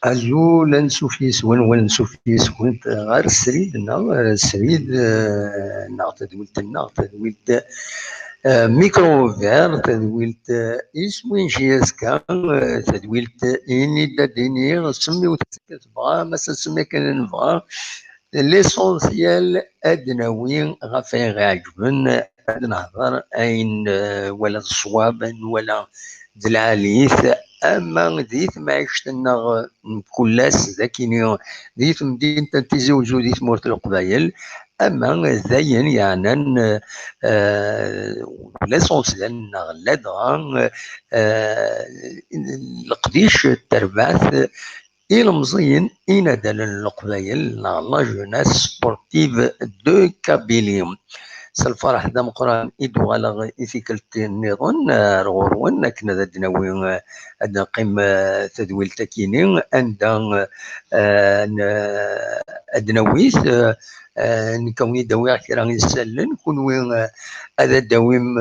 اليو لنشوف يسون ونشوف يسون غير السريد السريد تدويلت ميكرو فير تدويلت اسمين جياسكا تدويلت إني ديني سمي تبغى مثلا سمي كان نبغى ليسونسيال أدناوي غافي غاجبن هاد نهضر أين ولا الصواب ولا دلاليث اما ديت ما عشتنا كلاس ذاكيني ديت مدينة تيزي وجودي مورت القبايل اما زين يعني ليسونسيال غلاد القديش الترباث المزين إنادل القبايل لا جوناس سبورتيف دو كابيليوم الفرح دا مقران إدو على إثيكالت النظام رغورون كنا ذا دناوي أدنا قيم تدويل تكيني عندنا أدناويث نكوني داوي كرا نسلن كونوي هذا داويم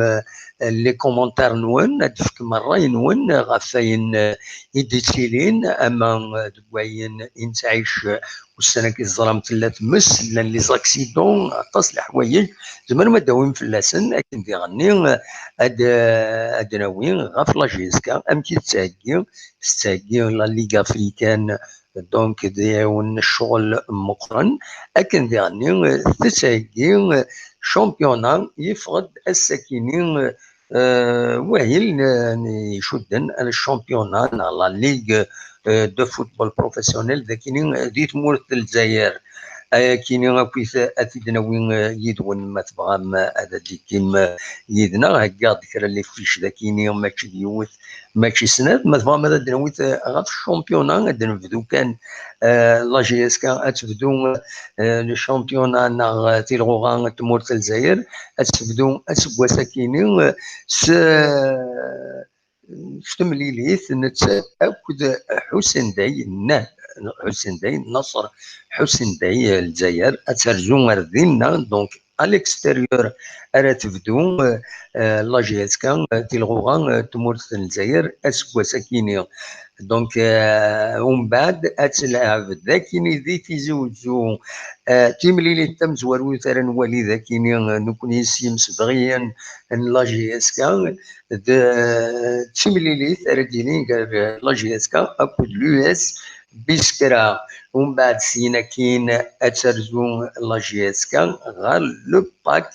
لي كومونتير نون دفك مرة نون غفاين يديتيلين أما دواين إنتعيش والسنة كي الظلام تلا تمس لان لي زاكسيدون عطاس الحوايج زمان ما داويين في اللسن لكن في غني ادناوين غاف لاجيسكا امكي تساقي لا ليغا افريكان دونك ديون الشغل مقرن لكن في غني تساقي شامبيونا يفرض الساكنين وهي يشدن الشامبيونا لا ليغ دو فوتبول بروفيسيونيل ذاكيني ديت مورت الجزائر كيني غاكويث اتيدنا وين يدون ما تبغى هذا ديكيم يدنا هكا ذكر اللي فيش ذاكيني ماتشي ديوث ماتشي سنات ما تبغى ماذا دنويت غاف الشامبيونا غادي نبدو كان لا جي اس كا تبدو لو شامبيونا نا تيلغوغا تمورت الجزائر تبدو اسبوا ساكيني شتمليليث نتاكد حسين داي حسين داي نصر حسين داي الجزائر اترجو غردينا دونك الاكستيريور ارا تبدو لا جي اس كان تيلغوغا تمورت الجزائر اسكوا ساكيني دونك ومن بعد اتلعب ذاكيني ذي تيزوجو تيمليلي تم زوارو ترى نوالي ذاكيني نكون يسيمس بغيا لا جي اس كان تيمليلي ترى ديني لا جي اس كان اكو لو اس بيسكرا ومن بعد سينا كاين اترزو لا جي اس كان غير لو باك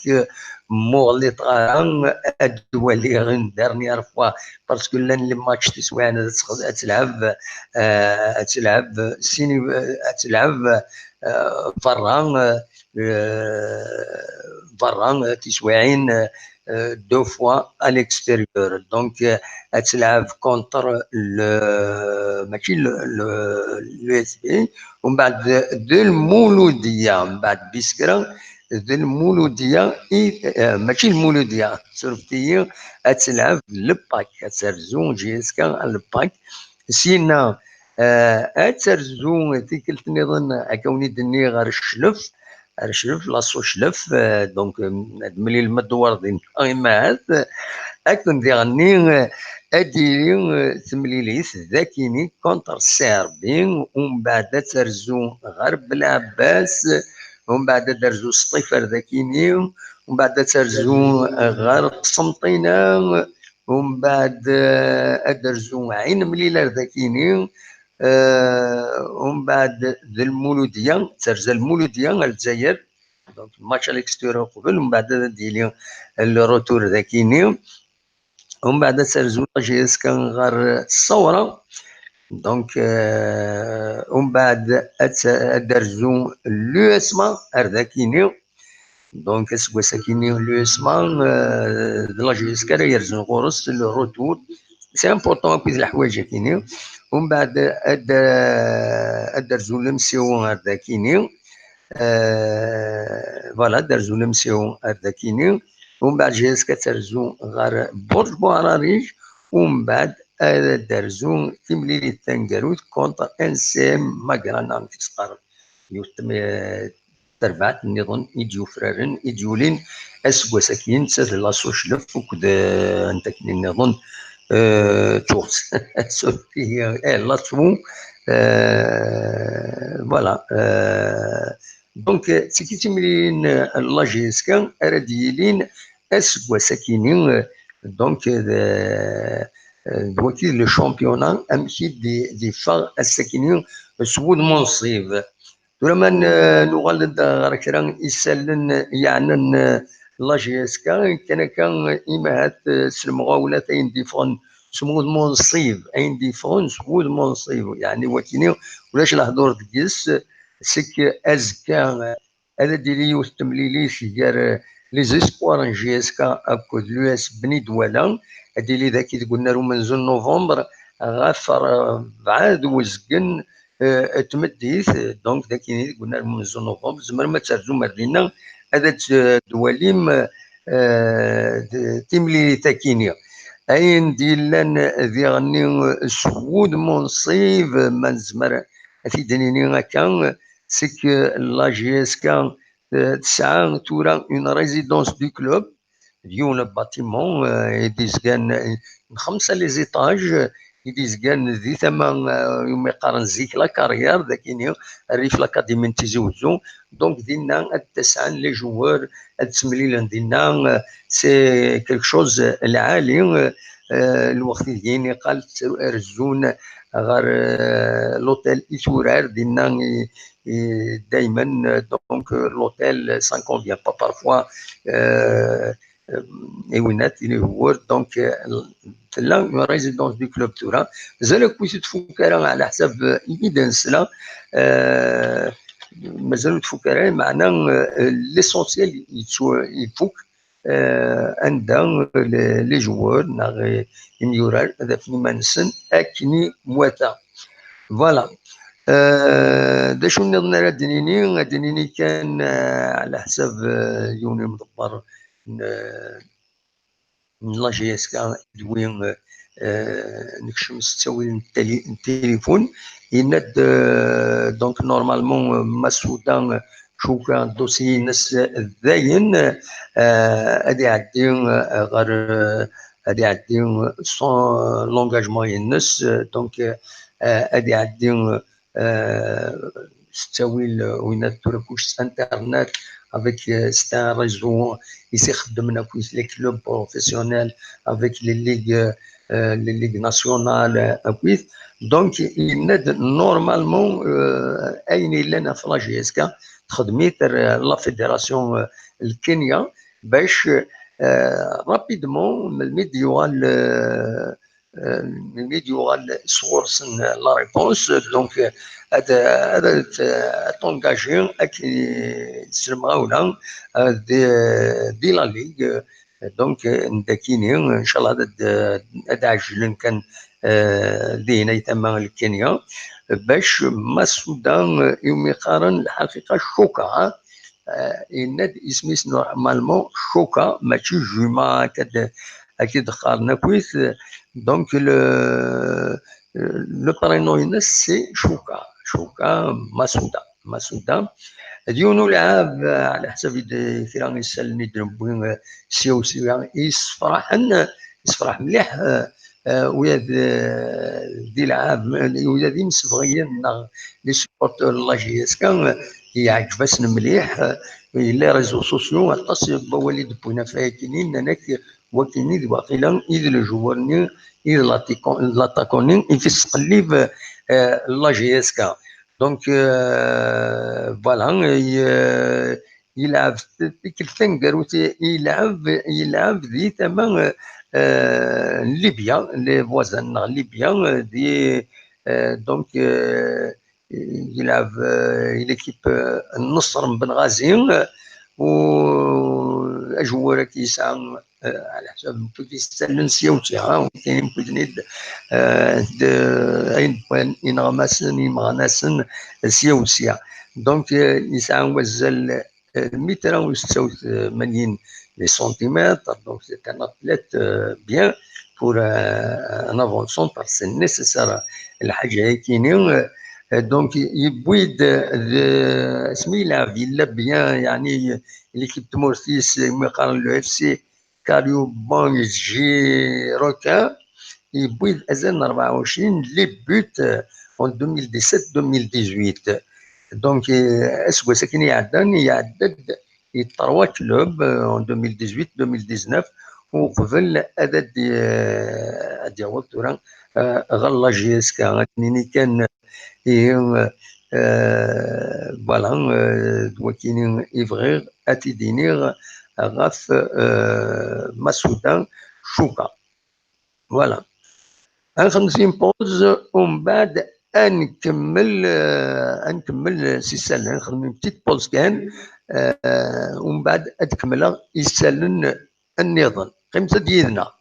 مغلط غان الدولي غير دارنيير فوا باسكو لان لي ماتش تسوانا تلعب سيني تلعب فران تسواعين دو فوا à l'extérieur donc تلعب كونتر ماشي لو اس بي ومن بعد دو المولوديه من بعد بيسكرا دو المولوديه ماشي المولوديه صرفتي تلعب لباك ترزو جيسكا الباك سينا ترزو تيكلت نظن اكوني دني غير الشلف لاصو شلف دونك ملي المدور دين ماهات اكن ديغني اديري تمليليث ذاكيني كونتر سيربين ومن بعد ترزو غرب العباس ومن بعد درزو سطيفر ذاكيني ومن بعد ترزو غرب قسنطينة ومن بعد درزو عين مليلة ذاكيني ومن بعد ذا المولودية ترزا المولودية الجزائر دونك الماتش الاكستيريور قبل ومن بعد ديلي الروتور ذاكيني ومن بعد ترزو جيس كان غير الثورة دونك ومن بعد درزو لو اسما ذاكيني دونك سوا ساكيني لو اسما لا جيس كان يرزو غورس الروتور سي امبورطون كويس الحوايج كيني ومن بعد درزو لمسيو ذاكيني فوالا درزو لمسيو ذاكيني ومن بعد جيس كترزو غير برج بوعراريج ومن بعد درزو تمليلي تنقروت كونتر ان سي ام ماكرانا تسقر يوتم تربعت النظام يجيو فرارن يجيولين اسكوا ساكين تسال لا سوشلف وكد انت النظام تشوز سوفي لا تشو فوالا دونك تيكي تمرين لا جيسكا راديلين اسكوا ساكينين دونك دوكي لو شامبيونا امشي دي فار الساكنين سود منصيب ولما نغلد غير يسالن يعني لا جي اس كان ايماهات سلمغاولا تاين ديفون سمود منصيب اين ديفون سمود منصيب يعني وكيني ولاش الهضور ديس سك ازكا هذا ديريو التمليلي سيار لي زيسبوار جي اس كا اكو لو اس بني دولا هادي لي ذاك قلنا له منزل نوفمبر غافر بعاد وزقن تمديت دونك ذاك قلنا له منزل نوفمبر زمر ما ترجو مدينه هذا دواليم تملي تاكينيا اين ديلان ذي غني سود منصيب من زمر في دنيني كان سك لا جي اس كان تسعة تورا اون ريزيدونس دو كلوب ديون باتيمون يديز كان 5 لي زيتاج يديز كان ذي ثمان يوم يقارن زيك لا كارير ذاكيني الريف لاكاديمي تيزوزو دونك دينا التسعة لي جوار التسمليل دينا سي كيلك شوز العالي الوقت ديالي قال رزون غير لوتيل ايتورار دينا دائما دونك لوتيل سان كونفيان با بارفوا ايونات اللي هو دونك لا ريزيدونس دو كلوب تورا مازال كنت تفكر على حساب ايفيدنس لا مازالوا تفكر معنا ليسونسيال يفوك عندها لي جوار ناغ يميورال هذا في مانسن اكني موتا فوالا دا شو نظن على الدنيني كان على حساب يوني مدبر من لا جي اس كا دوين نكشم ستاوي التليفون يناد دونك نورمالمون مسعودا شوكا دوسي ناس داين ادي عدي غير ادي عدي سون لونغاجمون ينس دونك ادي عدي ستاوي وين تركوش انترنت avec c'est un réseau ici خدمنا كويس لي كلوب بروفيسيونيل avec les ligues nationales كويس دونك يناد نورمالمون اين لنا في لا جي اس كا تخدميت لا فيدراسيون الكينيا باش رابيدمون الميديوال سورس لا ريبونس دونك هذا تونجاجي تسمعونا دي لا ليغ دونك نداكيني ان شاء الله هذا عجلن كان دينا يتم الكينيا باش ما السودان يوم يقارن الحقيقه شوكا يناد اسميس نورمالمون شوكا ماشي جوما اكيد قارنا كويس دونك لو برينو ينس سي شوكا مسودا ديونو لعاب على حسب كيران يسالني دربوين سيو يصفرح مليح ويا دي العاب ويا دي مسبغيين لي سبورتور لا جي اس كان يعجبسن مليح لي ريزو سوسيو اتصل بوالد بونا فايكينين انك وكيني واقيلا اذا الجوارني اذا لاتاكونين يفس قليب لا جي اس كا دونك فوالا يلعب كل قالوا يلعب ذي تمام ليبيا لي فوازان ليبيا دي دونك يلعب ليكيب النصر بن غازي واجوار كيسعى على حسب كيستعلن سيوتي وكاين كنيد اين بوين ينغمسن يمغنسن سيوتيا دونك يسعى وزال 186 لي سنتيمتر دونك سي ان اتليت بيان pour un avançant parce que c'est nécessaire الحاجة كاينين دونك يبويد اسمي يلعب يلعب بيان يعني ليكيب دو مورسيس مقارن لو اف سي كاريو بون جي روكان يبويد ازال 24 لي بوت en 2017-2018 دونك اسكو ساكن يعدد 3 كلوب en 2018-2019 وقبل هذا ديال توران غلا جي اس كا كان فوالا دوا كاينين افغير اتيدينيغ غاف مسودا شوكا فوالا غنخلص بوز ومن بعد نكمل سي سالن نخدم بتيت بوز كان ومن بعد تكمل يسالن النظام قيمة ديالنا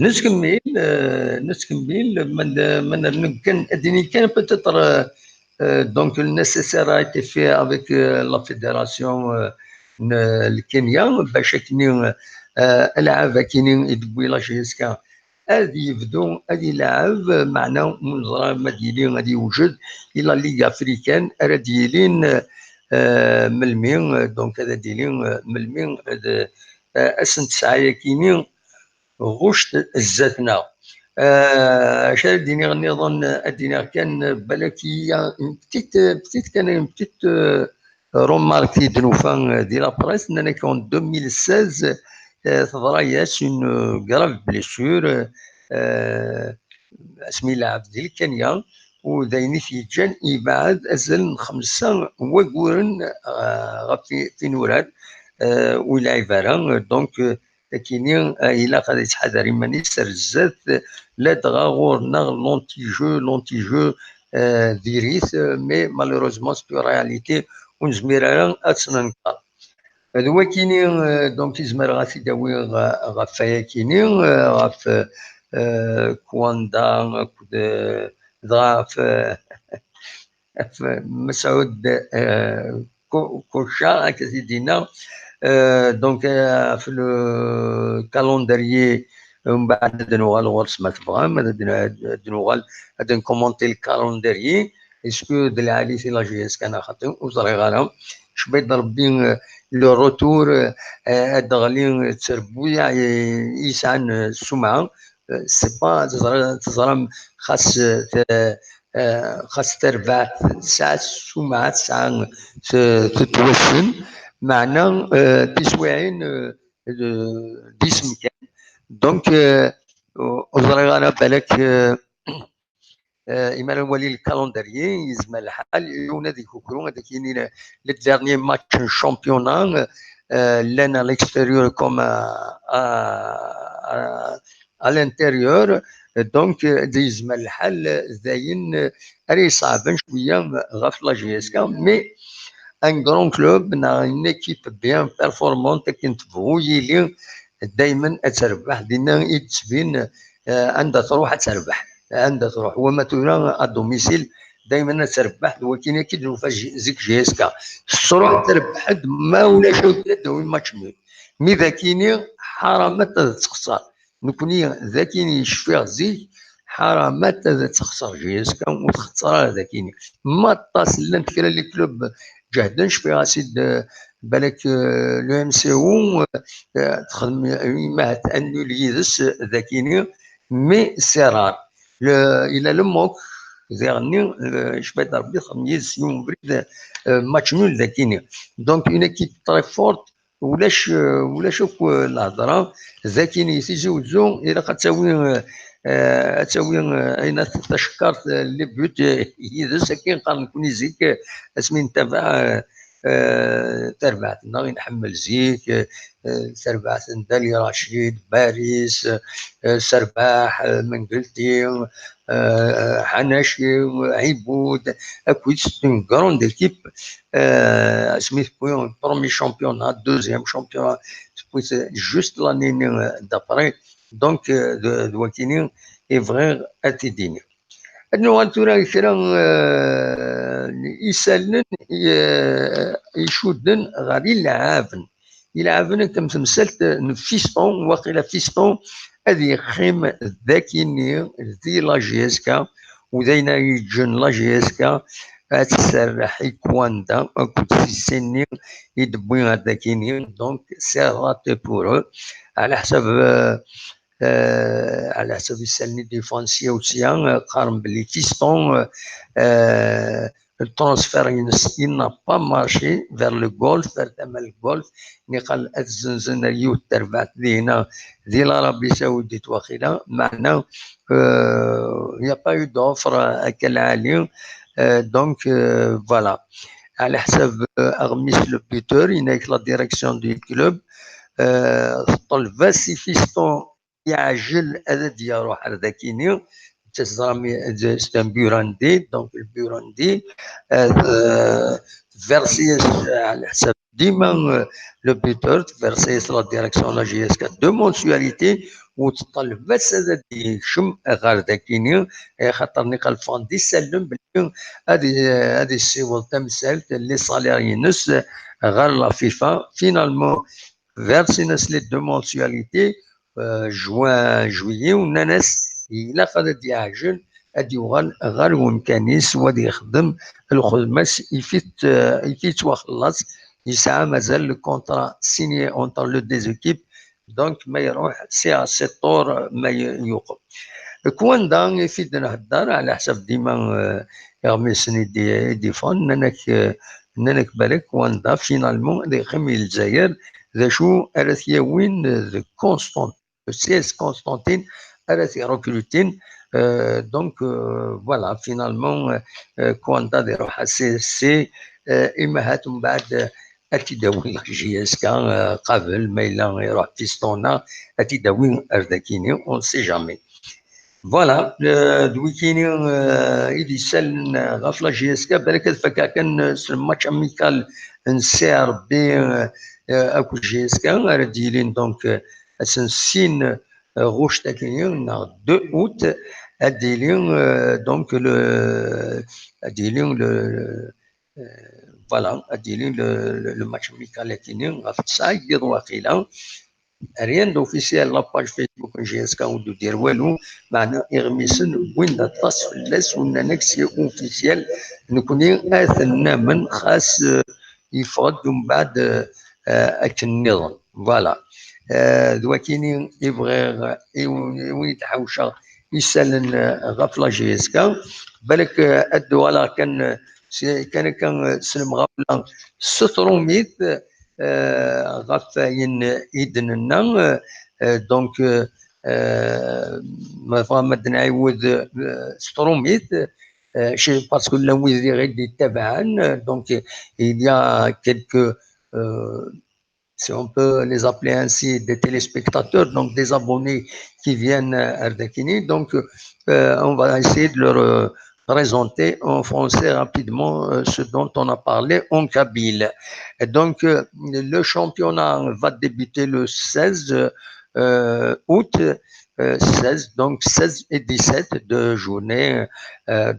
نسكمل من كان اديني كان peut-être donc le nécessaire a été fait avec la fédération الكينيا باش كاينين العاب كاينين يدوي لا جيسكا هذه يبدو هذه لعب معنا منظره مدينين غادي يوجد الى ليغا افريكان راه ديالين ملمين دونك هذا ديالين ملمين اسن تسعه كاينين غشت الزاتنا شال ديني النظام الدينار كان بلكيه بتيت كان بتيت روماركي دنوفا دي لا بريس اننا كون 2016 تضرياس اون كراف بليسور اسمي لاعب ديال كينيا ودايني في جان يبعد ازل 5 وكورن في نوراد ويلعب دونك كاينين الا غادي يتحضر ماني سرزات لا تغاورنا لونتي جو ديريت مي مالوروزمون سبو رياليتي ونزمير اتسننكار هذو كاينين دونك يزمر غادي يداوي غفايا كاينين غاف كواندا غاف مسعود كوشا كزيدينا دونك في الكالندريي من بعد دنوغال غورس ما تبغى دنوغال هذا نكومونتي الكالندريي اسكو دلعالي في لا جي اس كان خاطر وزري غانا شبيت ربي لو روتور دغلين تربويا يسعن السمعه سي با تزرم خاص تربع ساعة السمعه ساعه تتوسن معنا تسويعين ديسم كان دونك وزري غانا بالك إيمان ولي الكالندريي يزم الحال يونادي كوكرو هذا كاينين لي ديرني ماتش شامبيونا لنا ليكستيريور كوم à l'intérieur دونك يزم الحال زاين راه صعبا شويه غاف لا جي اس كا مي ان كرون كلوب une équipe bien performante كنتبغوا يلي دائما تربح دينا يتبين عندها تروح تربح عندها تروح وما تورا الدوميسيل دائما تربح ولكن كي زيك جي اس كا الصروح تربح ما ولا شو تدوي ماتش مي ذاكيني حرامات تخسر نكوني ذاكيني يشفيغ زيك حرامات تخسر جي اس كا وتخسر ذاكيني ما تصل كرا لي كلوب جهدا شفيغ سيد بالك لو ام سي او تخدم ما تانولي ذاكيني مي سي رار الى لموك زيرني شبيت ربي خميس يوم بريد ماتش نول ذاكيني دونك اون ايكيب تري فورت ولاش الهضره ذاكيني تيجوزو الى غتساوي اين تشكرت لي بوت يدس كي نقدر نكون يزيك اسمي نتابع تربعتنا غير نحمل زيك سربعت دالي رشيد باريس سرباح منقلتي حناشي عيبود اكويت une grande équipe Smith Pouillon premier championnat deuxième championnat puis juste l'année d'après donc de Wakini est vrai à Tidini انه غنتورا كرا يسالن يشودن غادي يلعبن كمثلت فيستون واقيلا فيستون هذه خيم ذاكيني ذي لا جي اس كا وداينا يجن لا جي اس كا تسرح كواندا كنت في السنين يدبوي هذاكيني دونك سي راتي بور على حسب على حسب يسالني ديفونسي وسيان قارن بلي فيستون الترانسفير il n'a pas marché vers le golf vers le golf نقال الزنزن يوت تربعت هنا ديال العربية السعودية واخيلا معنا il n'y a pas eu d'offre كالعالي donc voilà على حسب أغميس لو بيتور ينايك لا ديريكسيون دو كلوب طلب سي فيستون يعجل هذا ديالو حرداكيني c'est un burundais donc le Burundi versé على حسب ديما لو بيتور versé la direction de la GSK de mensualité وتطلب بس هذا يشم غير داكيني خاطر نقال فاندي سلم بلي هذه السيول تمثلت اللي صالير ينس غير لا فيفا فينالمون versé les deux mensualités juin juillet وناس إلا خدت يعجل غادي يوغال غير ومكانيس وغادي يخدم الخدمة يفيت وخلص يسعى مازال لو كونترا سيني اونتر لو ديزيكيب دونك ما يروح سي طور ما يوقف كواندا يفيد نهضر على حسب ديما يغمسني ديفون نانك بالك كواندا فينالمون اللي خمي الجزائر ذا شو أرث يوين كونستانت سيس كونستانتين أرث ركروتين دونك فوالا فينالمون كواندا دي روح سي إما هات من بعد أتداوي جي اس كا قبل ما إلا يروح فيستونا أتداوي أرداكيني اون سي جامي فوالا دويكيني إذا سال غفلا جي اس كا بالك فكا كان ماتش أميكال نسير بي اكو جي اس كا رديلين دونك سين غوش تاكينين 2 اوت اديلين دونك لو اديلين لو فوالا اديلين لو ماتش ميكال كينين غف تسايد واقيلا ريان دوفيسيال لاباج فيسبوك جي اس كا ودو دير والو معنا اغميسن وين تص فلاس ونا نكسي اوفيسيال نكوني اثنا من خاص يفرض من بعد النظام فوالا دواكيني يبغي وين يتحوشا يسالن غفلا جي اس كا بالك الدوالا كان سلم غفلا 600 غفاين إذننا دونك ما نعاود 600 شي باسكو لا ويدي غير تبعا دونك il y a quelques si on peut les appeler ainsi, des téléspectateurs, donc des abonnés qui viennent à Ardakini. Donc, on va essayer de leur présenter en français rapidement ce dont on a parlé en kabyle. Et donc, le championnat va débuter le 16 août. 16, donc 16 et 17 de journée,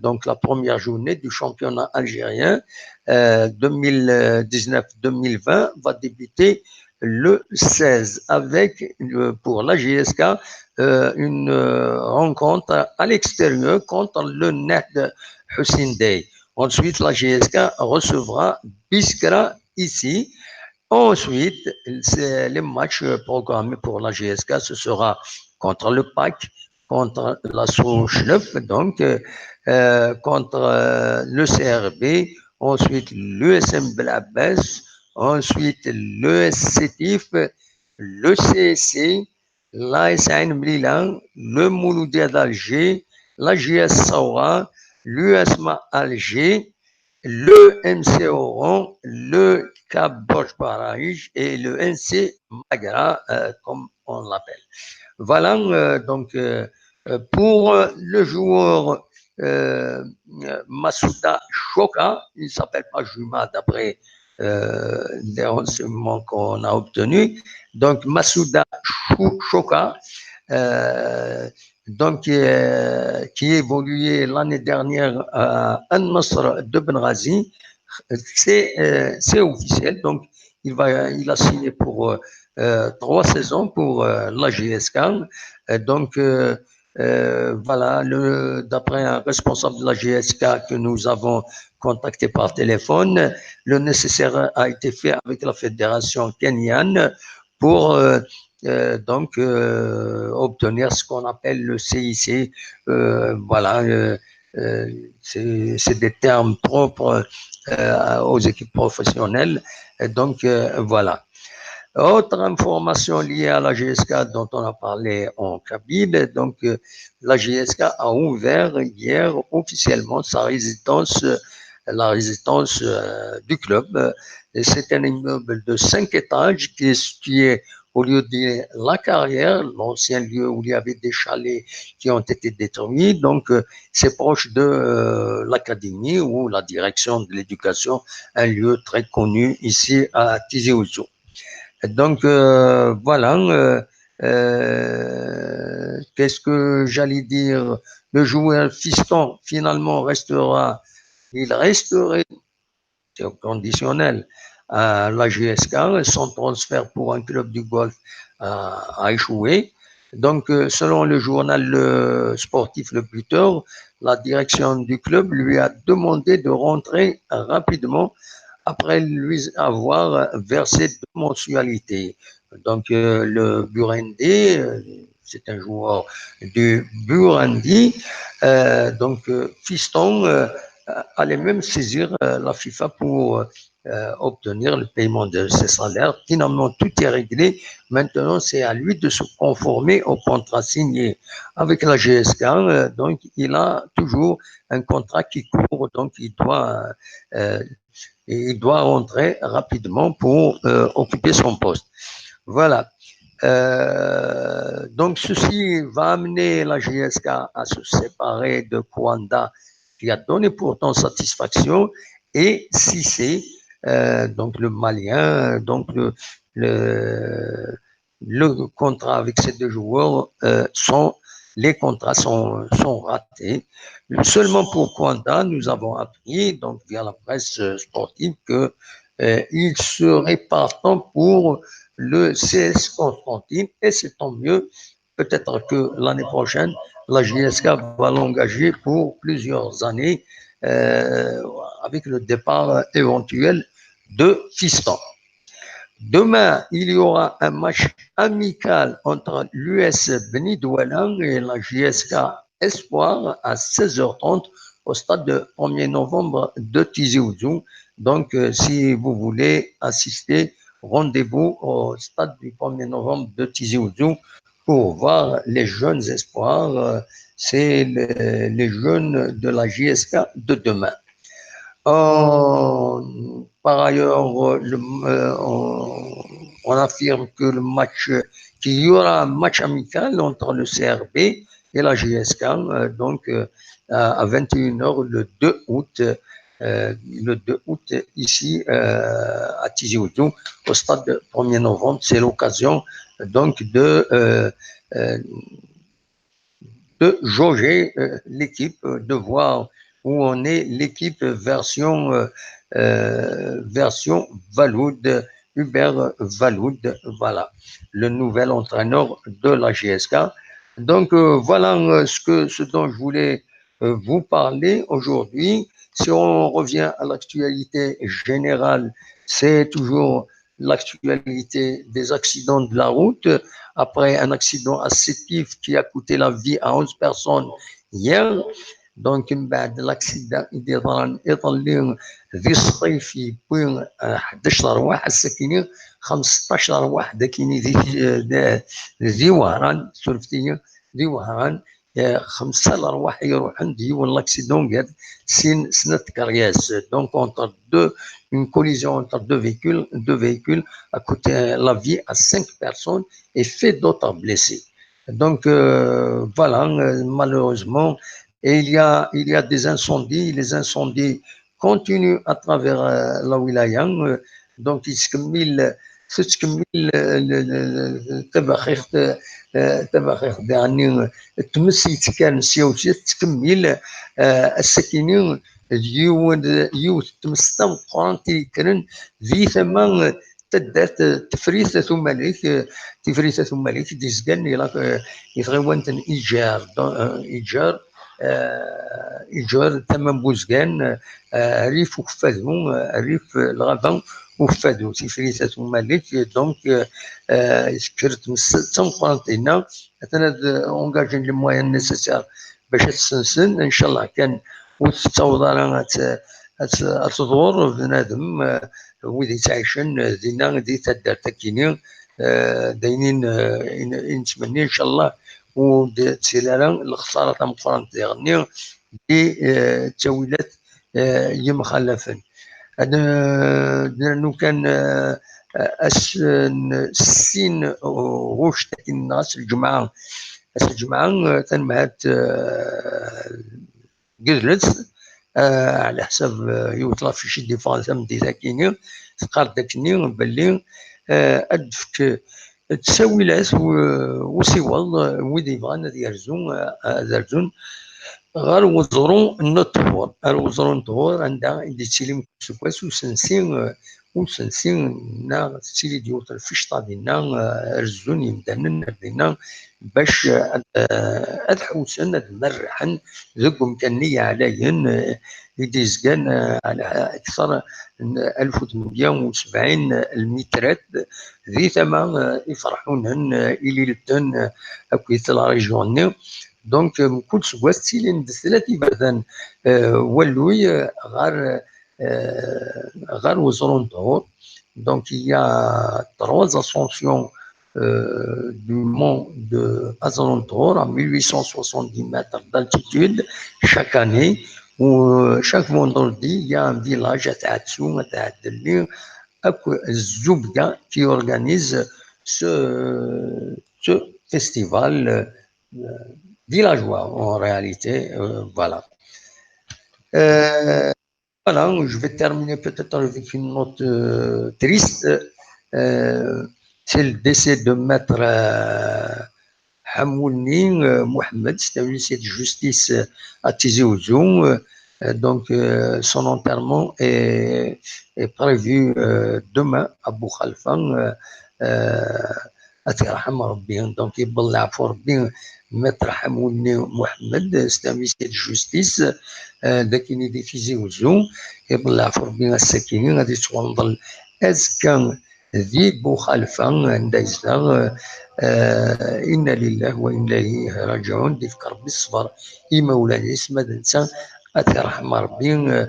donc la première journée du championnat algérien 2019-2020 va débuter le 16 avec pour la GSK une rencontre à l'extérieur contre le Nahd Hussein Dey. Ensuite, la GSK recevra Biskra ici. Ensuite, les matchs programmés pour la GSK, ce sera contre le PAC, contre la Schlöff, donc contre le CRB, ensuite l'USM Belabès, ensuite le SCTIF, le CSC, l'AS Ain Milan, le Mouloudia d'Alger, la JS Saoura, l'USMA Alger, le MC Oran, le Cap Borj Baraj et le NC Magra, comme on l'appelle. Voilà, pour le joueur Masuda Shoka, il ne s'appelle pas Juma d'après les renseignements qu'on a obtenus. Donc, Masuda Shoka, qui évoluait l'année dernière à An-Nasr de Benghazi, c'est officiel. Donc, il a signé pour 3 saisons pour la GSK. Donc, voilà, d'après un responsable de la GSK que nous avons contacté par téléphone, le nécessaire a été fait avec la fédération kenyane pour obtenir ce qu'on appelle le CIC. Voilà, c'est des termes propres aux équipes professionnelles. Donc, voilà. Autre information liée à la GSK dont on a parlé en cabine, donc la GSK a ouvert hier officiellement sa résidence, la résidence du club. C'est un immeuble de 5 étages qui est situé au lieu de la carrière, l'ancien lieu où il y avait des chalets qui ont été détruits. Donc, c'est proche de l'académie ou la direction de l'éducation, un lieu très connu ici à Tizi Ouzou. Donc, voilà. Qu'est-ce que j'allais dire? Le joueur Fiston, finalement, il resterait conditionnel à la GSK. Son transfert pour un club du golf a échoué. Donc, selon le journal sportif Le Buteur, la direction du club lui a demandé de rentrer rapidement après lui avoir versé 2 mensualités. Donc, le Burundi, c'est un joueur du Burundi, donc Fiston allait même saisir la FIFA pour obtenir le paiement de ses salaires. Finalement, tout est réglé. Maintenant, c'est à lui de se conformer au contrat signé avec la GSK. Donc, il a toujours un contrat qui court, donc il doit rentrer rapidement pour occuper son poste. Voilà. Donc, ceci va amener la GSK à se séparer de Kwanda, qui a donné pourtant satisfaction, et Cissé, donc le Malien, donc le contrat avec ces 2 joueurs les contrats sont ratés. Seulement pour Kwanda, nous avons appris, donc via la presse sportive, qu'il serait partant pour le CS Constantine, et c'est tant mieux. Peut-être que l'année prochaine, la JSK va l'engager pour plusieurs années avec le départ éventuel de Fiston. Demain, il y aura un match amical entre l'US Benidouala et la JSK Espoir à 16h30 au stade de 1er novembre de Tizi Ouzou. Donc, si vous voulez assister, rendez-vous au stade du 1er novembre de Tizi Ouzou pour voir les jeunes espoirs. C'est les jeunes de la JSK de demain. Par ailleurs, on affirme que qu'il y aura un match amical entre le CRB et la GSK, donc à 21h le 2 août. Le 2 août ici à Tizi Ouzou, au stade de 1er novembre. C'est l'occasion donc de jauger l'équipe, de voir où on est l'équipe version Valoud, Hubert Valoud, voilà, le nouvel entraîneur de la GSK. Donc voilà ce dont je voulais vous parler aujourd'hui. Si on revient à l'actualité générale, c'est toujours l'actualité des accidents de la route. Après un accident à Sétif qui a coûté la vie à 11 personnes hier. Donc, بعد l'accident اللي يظل ذي الصيف يبين 11 واحد ساكنين 15 واحد كاينين ذي وهران سولفتي ذي وهران خمسة الأرواح يروحون دي والأكسيدون قد سنة كارياس دونك entre deux une collision entre deux véhicules a coûté la vie à 5 personnes et fait d'autres blessés. Donc voilà, malheureusement, et il y a des incendies, les incendies continuent à travers la wilaya, donc تتكمل التباخير يعني تمس يتكان سيوتي تكمل السكينين يوث تمستم قران تيكرن ذي ثمان تدات تفريثة ثم ليك تفريثة ثم ليك ديزكان يتغوانتن إيجار إيجار ثمن بوزكان ريف وفادهم ريف الغابة وفادو تفريثة ثم ليك دونك سكرت مستم قرانتينا أتنا أونجاجين لي موان نيسيسير باش تسنسن إن شاء الله كان وتتوضر تدور بنادم وذي تعيشن دينا دي تدار تكيني داينين نتمنى ان شاء الله وتسيلالا الخساره تاع مقران تغني دي التاويلات يمخلفن لانه كان السين غوش تاع الناس الجمعه تنمهات قدرت على حساب يوطلا في شي ديفونس من داكيني تقار داكني باللي ادفك التساويلات وسيوال ويدي بغانا يرزون غير وزرون النطور عندها اللي تسيلي مكسوكاس وسنسين نا تسيلي ديوت الفشطة دينا رزون يمدانا دينا باش أدحوسن مرحن ذوك كنية عليهن يديزكان على أكثر 1870 المترات ذي ثما يفرحونهن إلي لتن أكويت لا ريجيوني دونك كل سواس تيلين ثلاثي بردان ولوي غار وزرون دور دونك il y a 3 ascensions du mont de Azarontor à 1870 mètres d'altitude chaque année où chaque vendredi il y a un village à Tatsou, à Tadelli, Zoubga qui organise ce festival villageois en réalité, voilà. Voilà, je vais terminer peut-être avec une note triste. C'est le décès de Maître Hamouni Mohamed, c'est un huissier de justice à Tizi Ouzou. Donc, son enterrement est prévu demain à Bou Khalfan. أترحم ربي دونك يبلع عفو ربي متر حموني محمد ستاميسي دو جوستيس داكيني دي فيزي وزو يبلع عفو ربي الساكنين غادي تونضل أزكى ذي بو خلفة عند إزدار إنا لله وإنا إليه راجعون دي فكر بالصبر إما ولا اسم هذا نسى أترحم ربي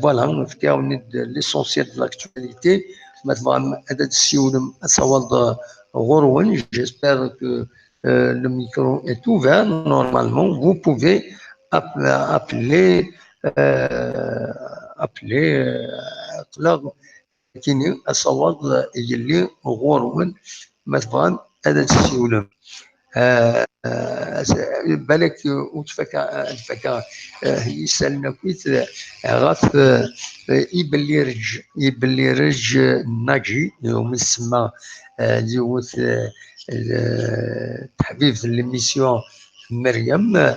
فوالا فكاو ليسونسيال دو لاكتواليتي مثلا هذا السيولم أصوات Rouen, j'espère que le micro est ouvert. Normalement, vous pouvez appeler كيني أصوات يلي غورون مثلا هذا السيولم بالك وتفكر يسالنا كويت غاف يبلي رج ناجي يوم السما جوت تحبيب في ليميسيون مريم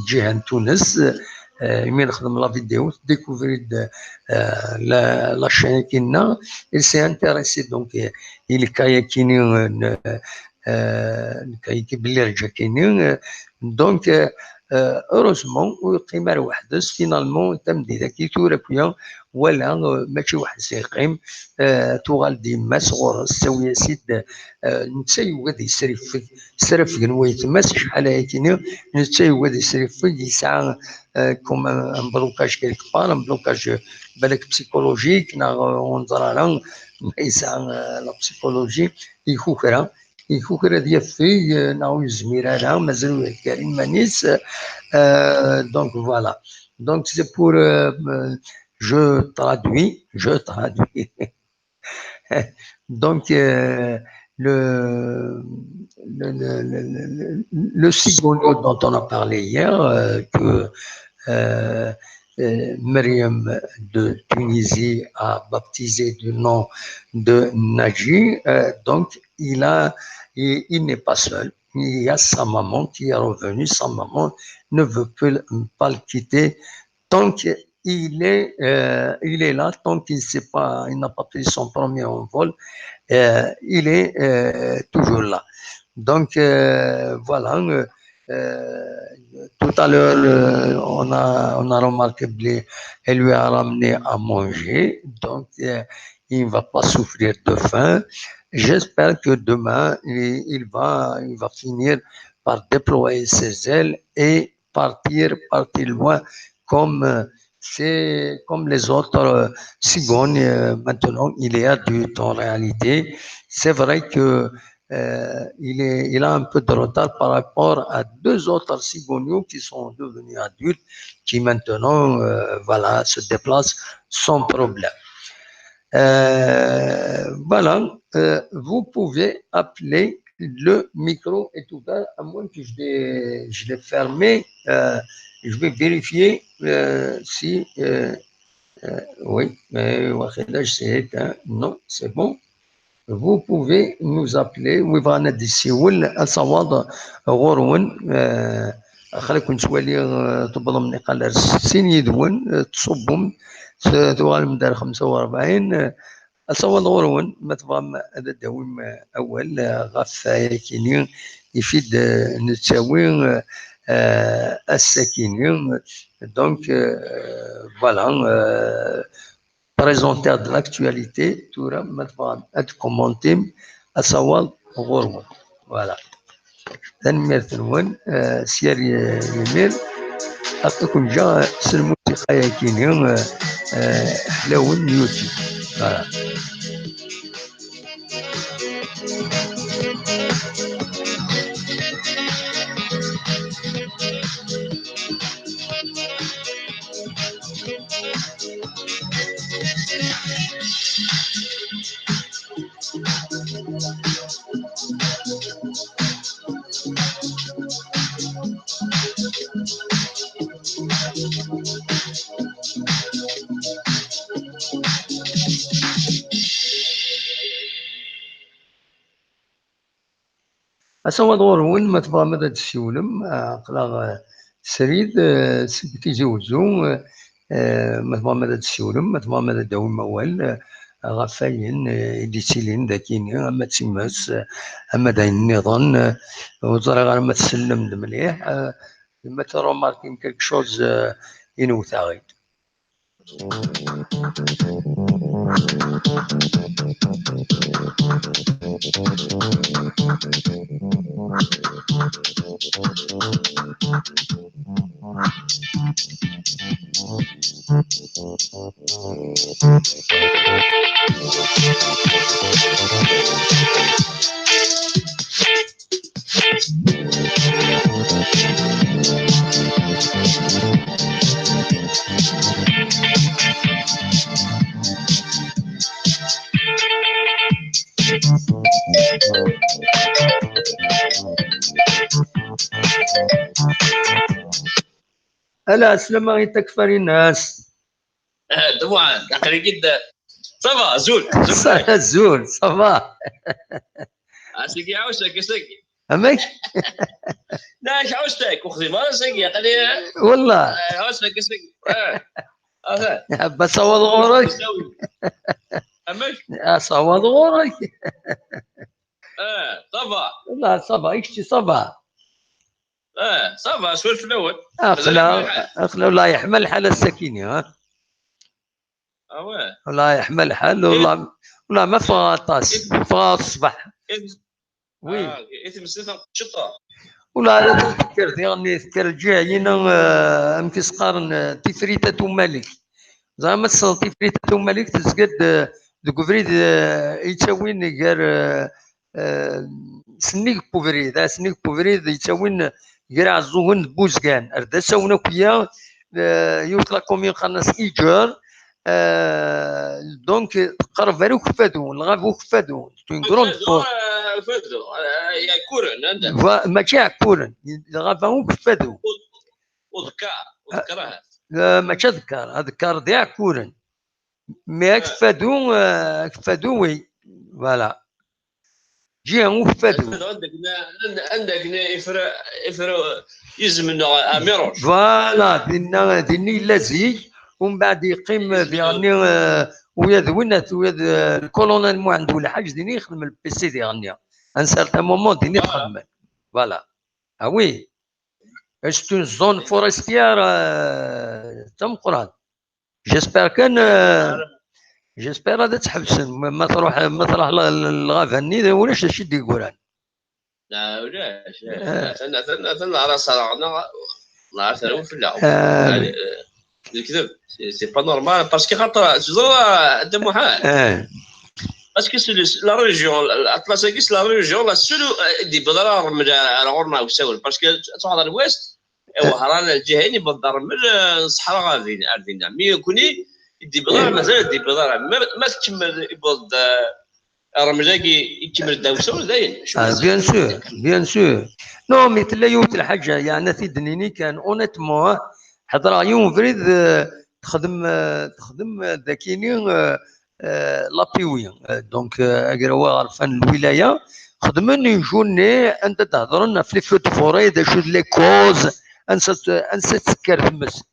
جهه تونس يمين نخدم لا فيديو ديكوفري لا شين كينا il s'est intéressé donc il كايكيني كيبلي رجع كاينين دونك اوروزمون ويقيم وحدس فينالمون تم ذاك يتوركيا ولا ماشي واحد سيقيم توغال ديما صغور السويه سيد نتساي وغادي يسرف كنوي تما شحال هاكيني نتساي وغادي يسرف يسعى كوم ان بلوكاج كيلك بار ان بلوكاج بالك بسيكولوجيك نظرا يسعى لا بسيكولوجي يخوكرا يفكر هذا يفي ناو يزمير على مازال الكريم مانيس donc voilà donc c'est pour je traduis donc le cigogne dont on a parlé hier que Myriam de Tunisie a baptisé du nom de Naji. Donc, il n'est pas seul. Il y a sa maman qui est revenue. Sa maman ne veut pas le quitter tant qu'il est là, tant qu'il n'a pas pris son premier envol. Il est toujours là. Donc, voilà. Tout à l'heure, on a remarqué qu'elle lui a ramené à manger, donc il ne va pas souffrir de faim. J'espère que demain, il va finir par déployer ses ailes et partir loin comme, comme les autres cigognes. Maintenant, il est adulte en réalité. C'est vrai que il a un peu de retard par rapport à deux autres cigognos qui sont devenus adultes, qui maintenant voilà, se déplacent sans problème. Voilà, vous pouvez appeler, le micro est ouvert, à moins que je l'ai fermé. Je vais vérifier si... oui, mais non, c'est bon. Vous pouvez nous appeler ويبغانا دي السيول الصواد غورون خليكم نسوالي تبضم نقال سين يدون تصبهم توغال من دار 45 الصواد غورون ما تبغى هذا الدوام اول غاف كيني يفيد نتساوي الساكنين دونك فوالا présentateur de l'actualité, Toura Matvan, être commenté à savoir Gorgon. Voilà. Mertenoun, Sier Yemir, أعطيكم جا الموسيقى يكينيون حلاون يوتيوب. Voilà. أسوى دورون ما تبغى مدى تسيولم قلا سريد تيجي وزو ما تبغى مدى تسيولم ما تبغى مدى دوم أول غفاين اللي تسيلين ذاكيني أما تسمس أما داين النظام وزرع غير ما تسلم مليح ما ترى ماركين كيك شوز ينوثا غيد. ألا سلامة تكفر الناس طبعا عقلي جدا صبا زول صبا سيكي عاوزك سيكي أمك لا ايش عاوزتك اختي ما سيكي عقلي والله عاوزك سيكي بس أوض غورك أمك أصوض غورك صبا لا صبا يشتي صبا صبا سولف الاول اخلا لا يحمل حال السكينه ها ولا يحمل حال ولا ما فغاطاس فغاط الصباح وي اثم السنه شطه ولا تذكر ثاني تذكر جاينا امكس قارن تفريته ملك زعما تفريته ملك تزقد ذوك فريد يتساوين غير سنيك بوفريد سنيك بوفريد يتساوين كرا زوغن بوزكان أردا ساونا كويا يوتلا كوميون خلص إيجار دونك قرب فارو كفادو الغافو كفادو تون كروند فور فادو يا كورن عندك ماشي كورن الغافو كفادو وذكرها ماشي ذكر ديال كورن مي كفادو كفادو وي فوالا جي وفادو عندك إفرا يزمن أميروش فوالا ديني لازي ومن بعد يقيم يعني ويا ذوينات ويا الكولونيل مو عنده ولا حاجه ديني يخدم البيسي ديالنا ان سارتان مومون ديني تخدم فوالا اه وي سيت اون زون فورستيير تم قران جيسبر كان جيسبر هذا تحبس ما تروح الغافني ولاش شي يقولان لا ولاش ثنا راس رانا الله يسلمك في اللعب الكذب سي با نورمال باسكو خاطر تزور انت محال باسكو لا ريجيون الاطلساكيس لا ريجيون لا سولو دي بدرار من غورنا وساول باسكو تروح الويست وهرانا الجهيني بالدار من الصحراء غاديين مي كوني دي بدرار مازال دي بدرار ما تكمل يبود رمجاكي يكمل الدوسه زين بيان سور بيان سور نو مي تلا يوت الحاجه يعني في دنيني كان اونيتمون حضر يوم فريد تخدم ذاكيني لابيوي دونك اقراوا عرفان الولايه خدمني جوني انت تهضرنا في فوت فوري دا شو لي كوز انسى تسكر تمس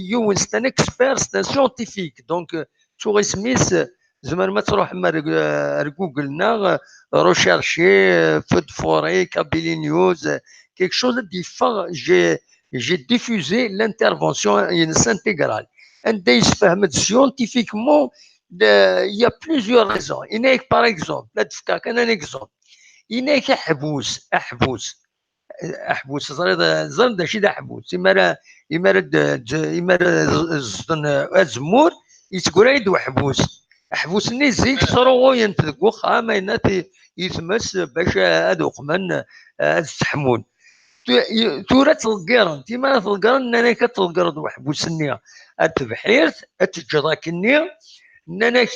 يون ستان اكسبير ستان سيونتيفيك دونك شو سميس زمان ما تروح جوجلنا rechercher feu de forêt, Kabylie News, quelque chose de différent. J'ai diffusé l'intervention intégrale. Scientifiquement, il y a plusieurs raisons. Il y a par exemple, un exemple. Il y a حبوس زرد شي حبوس إمارة الزمور يتقول يدو حبوس نيزيك صروغو ينتذق وخا ما يناتي يتمس باش هادو قمن تحمون تورا تلقيرن تيما تلقيرن انا كتلقر دو حبوس النية اتبحيرت اتجراك النية انك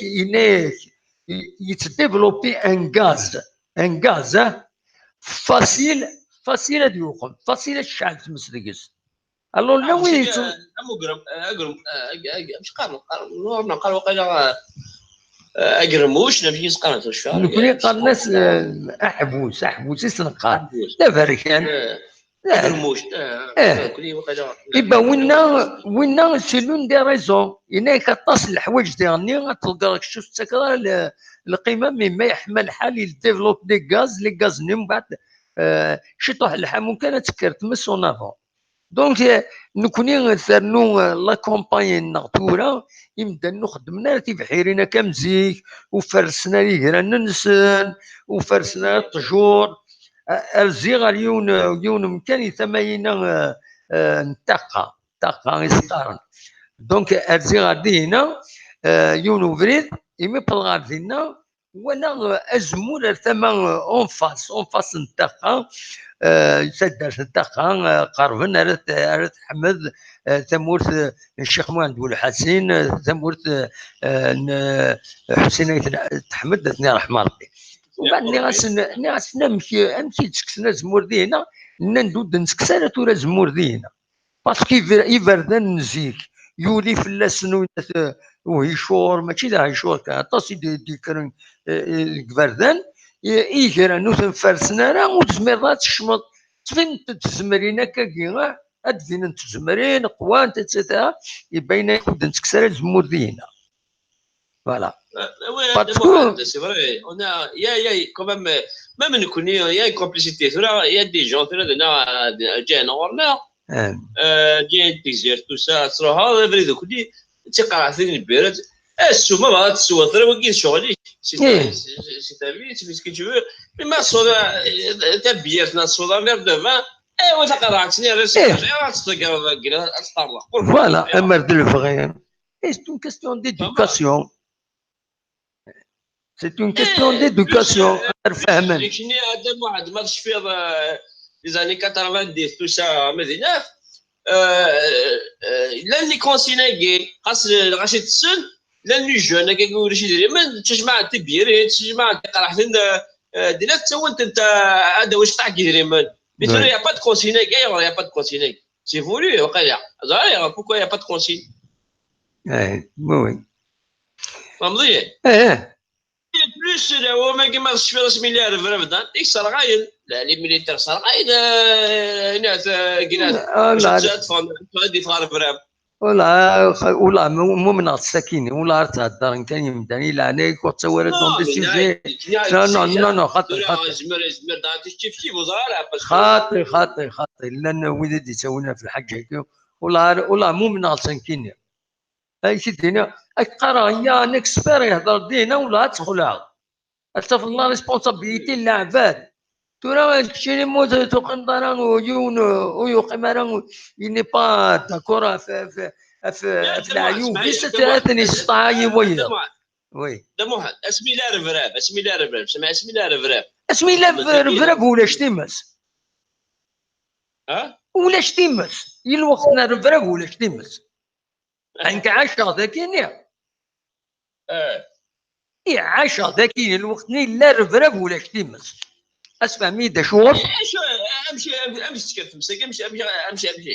يتديفلوبي ان غاز فاسيل هاد يوقف فاسيل الشعب تمسدقس الو لا وين اقرم مش قالوا وقيلا اقرموش نمشي نسقر الشهر نكوني قال ناس احبوس يسنقار لا فركان اقرموش يبا وينا سي لون دي ريزون هنا كتصل الحوايج ديالني تلقى لك شو تسكر القيمه مما يحمل حالي ديفلوب دي غاز من بعد شي طوح اللحم ممكن تسكر تمس اون افون دونك نكوني ثرنو لا كومباني نغتورا يمدا نخدمنا تي بحيرنا كمزيك وفرسنا لي هنا ننسن وفرسنا الطجور الزيغ يون مكان ثمانينا نتاقا يسقارن دونك الزيغ دينا يون فريد يمي بلغار دينا وانا ازمور ثمن اون فاس نتاقا سدر نتاقا قربن راه حمد ثمورت الشيخ مهند والحسين ثمورت حسين تحمد الله يرحمه ربي وبعد ناس نمشي تسكسنا زمور دينا ندود نسكسنا تورا زمور دينا باسكو يفردان نزيك يولي فلاسن وهيشور ماشي دا هيشور كان طاسي ديكرن الكبردان يجرى نوثن فرسنا راه وتزمر تشمط فين تزمرين كاكي ادفين تزمرين قوان تتستا يبين يكون نسكسر زمور دينا فوالا c'est vrai on a il y a quand même نكون il y a une complicité il y a des gens جاينا ورنا جاي تيزير تو سا تروح هذا بريد كلي تقرا في البيرد السومه ما تسوى ترى وكين شغلي سي تابي سي كي تو مي ما صودا تبيرتنا صودا مير دو فان ايوا تقراتني راه تقرا كذا تطلق فوالا اما دو فغيان سي اون كاستيون ديدوكاسيون C'est une question d'éducation. شني هذا واحد ما في les années 90 tout ça مدينة لاني كونسيناكي خاص غاشي تسن لاني جون كيقول شي ديري من تجمع تبيري تجمع تقرا دينا انت هذا واش طاح كيديري من مثلا يا با دو كونسيناكي يا با دو كونسيناكي سي فولو وقيلا زعما بوكو يا با دو كونسين وي فهمتي بلوس هو ما كيما شفي راسمي اللي عرف رمضان ديك صرغايل لي ميليتير صرغايل هنا كينا دي فار فرام ولا مو من السكينه ولا تهضر ثاني مداني لا عليك وتصورت دون دي سوجي لا خاطر خاطر لان ولاد يسوينا في الحاج هكا ولا مو من السكينه اي شي دينا القرايه نكسبير يهضر دينا ولا تدخلها استغفر الله ريسبونسابيلتي العباد ترى كشي موت تقنطرا ويقيم يني با داكور في العيوب بس ثلاثه نستعاي ويا وي دموحد اسمي لا رفراب اسمي لا رفراب سمع اسمي لا رفراب اسمي لا رفراب ولا شتيمس ولا شتيمس الوقت رفراب ولا شتيمس انك 10 ذاكيني عاشا ذاكي الوقت لا رفراب ولا شتيمس اسمع ميدا شوف امشي تكتمسك امشي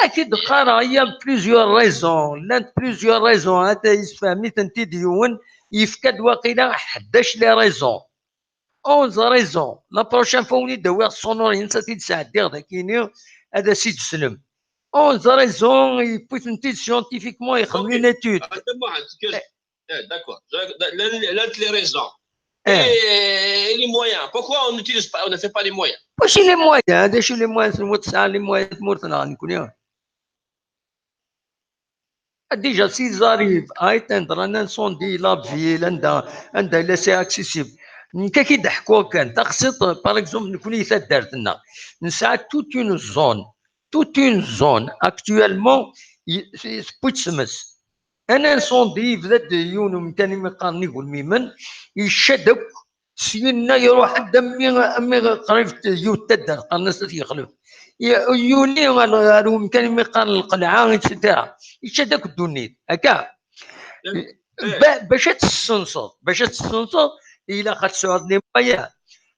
اكيد قرايه بليزيور ريزون لا بليزيور ريزون هذا يسفهمي تنتي ديون يفكد واقيلا 11 لي ريزون 11 ريزون لا بروشين فوني دوي الصونورين ساتي تسعدي ذاكيني هذا سيد سلم 11 ريزون يبوي تنتي سيونتيفيكمون يخدم اون ايتود d'accord là les raisons et les moyens pourquoi on n'utilise pas on ne fait pas les moyens واش لي مويان هذا شو لي مويان المتسع لي مويان مورتنا نكون ديجا سي زاريف ايتندر ان انسوندي لا فيل عندها لا سي اكسيسيبل كي كيضحكوا كان تقصد باغ اكزومبل نكون حتى دارتنا نسعى توت اون زون اكطوالمون بوتسمس انا انسوندي بدات يونو كان مقارني يقول ميمن يشدك سينا يروح حتى امي قريب يوت تدر قنص يخلف يولي غالو كان مقارن القلعه اكسترا يشدك الدنيا هكا باش تستنصر الا خد سعود لي مويا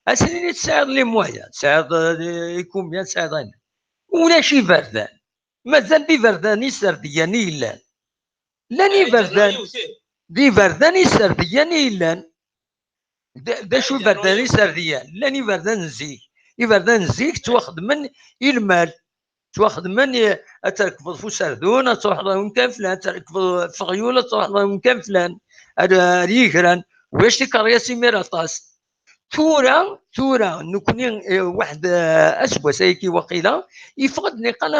اسني تساعد لي مويا تساعد يكون بيان تساعد ولا شي فردان مازال بي فردان يسردياني الا لاني فردان دي فردان يسردياني الا دا شو فردان يسرديان لاني فردان زيك يفردان زيك تواخد من المال تواخد من تركب في سردون تروح لهم كان فلان تركب في غيوله تروح لهم كان فلان هذا ريكران واش تكريا سيمير طاس تورا نكون واحد اسبوع سايكي وقيله يفقدني قال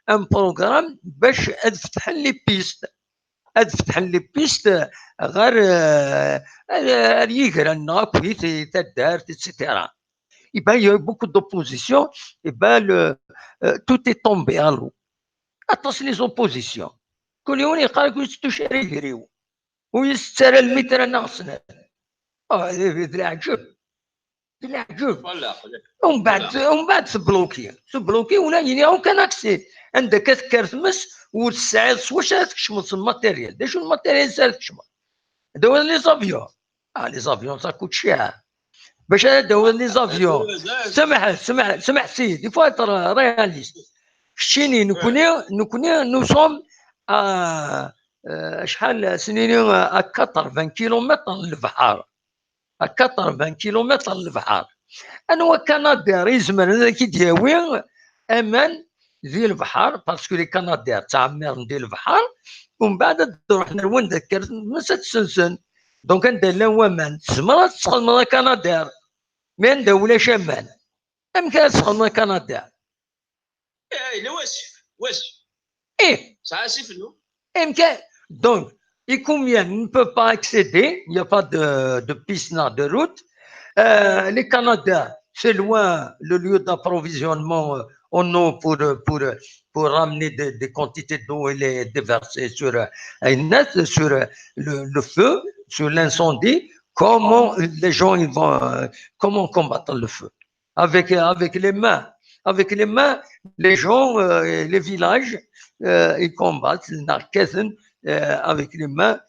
ان بروغرام باش فتح لي بيست غير ريكران نابوي تدارت اتسيتيرا. Et ben, il y a eu beaucoup d'opposition, et ben tout est tombé à l'eau. Attention les oppositions. كل يقال يستشيروا ويسترى المتر ناقصنا. بالعجب. ومن بعد تبلوكي ولا يعني كان اكسي عندك كرتمس والساعات واش تكشمس الماتيريال داش الماتيريال سال تكشمس دو لي زافيون لي زافيون سا كوت شير باش داو لي زافيون سمح سيدي فوا ترى رياليست شتيني نكوني نو سوم شحال سنين 80 كيلومتر للبحر 80 كيلومتر للبحر انا كنادير يزمر كي دياوي امان ذي البحر باسكو لي كنادير تعمر ندير البحر ومن بعد تروح نروان ذكرت مسات سنسن دونك ندير لا وامان تزمر تسخن من كنادير من دولة شمال امكان تسخن من كندا لا واش ساسف نو امكان دونك يكون ne peut pas accéder, il n'y a pas de piste de route. Le Canada, c'est loin le lieu d'approvisionnement en eau pour ramener des quantités d'eau et les déverser sur le feu, sur l'incendie, comment les gens ils vont, comment combattre le feu? Avec les mains. Avec les mains, les gens, les villages, ils combattent avec les mains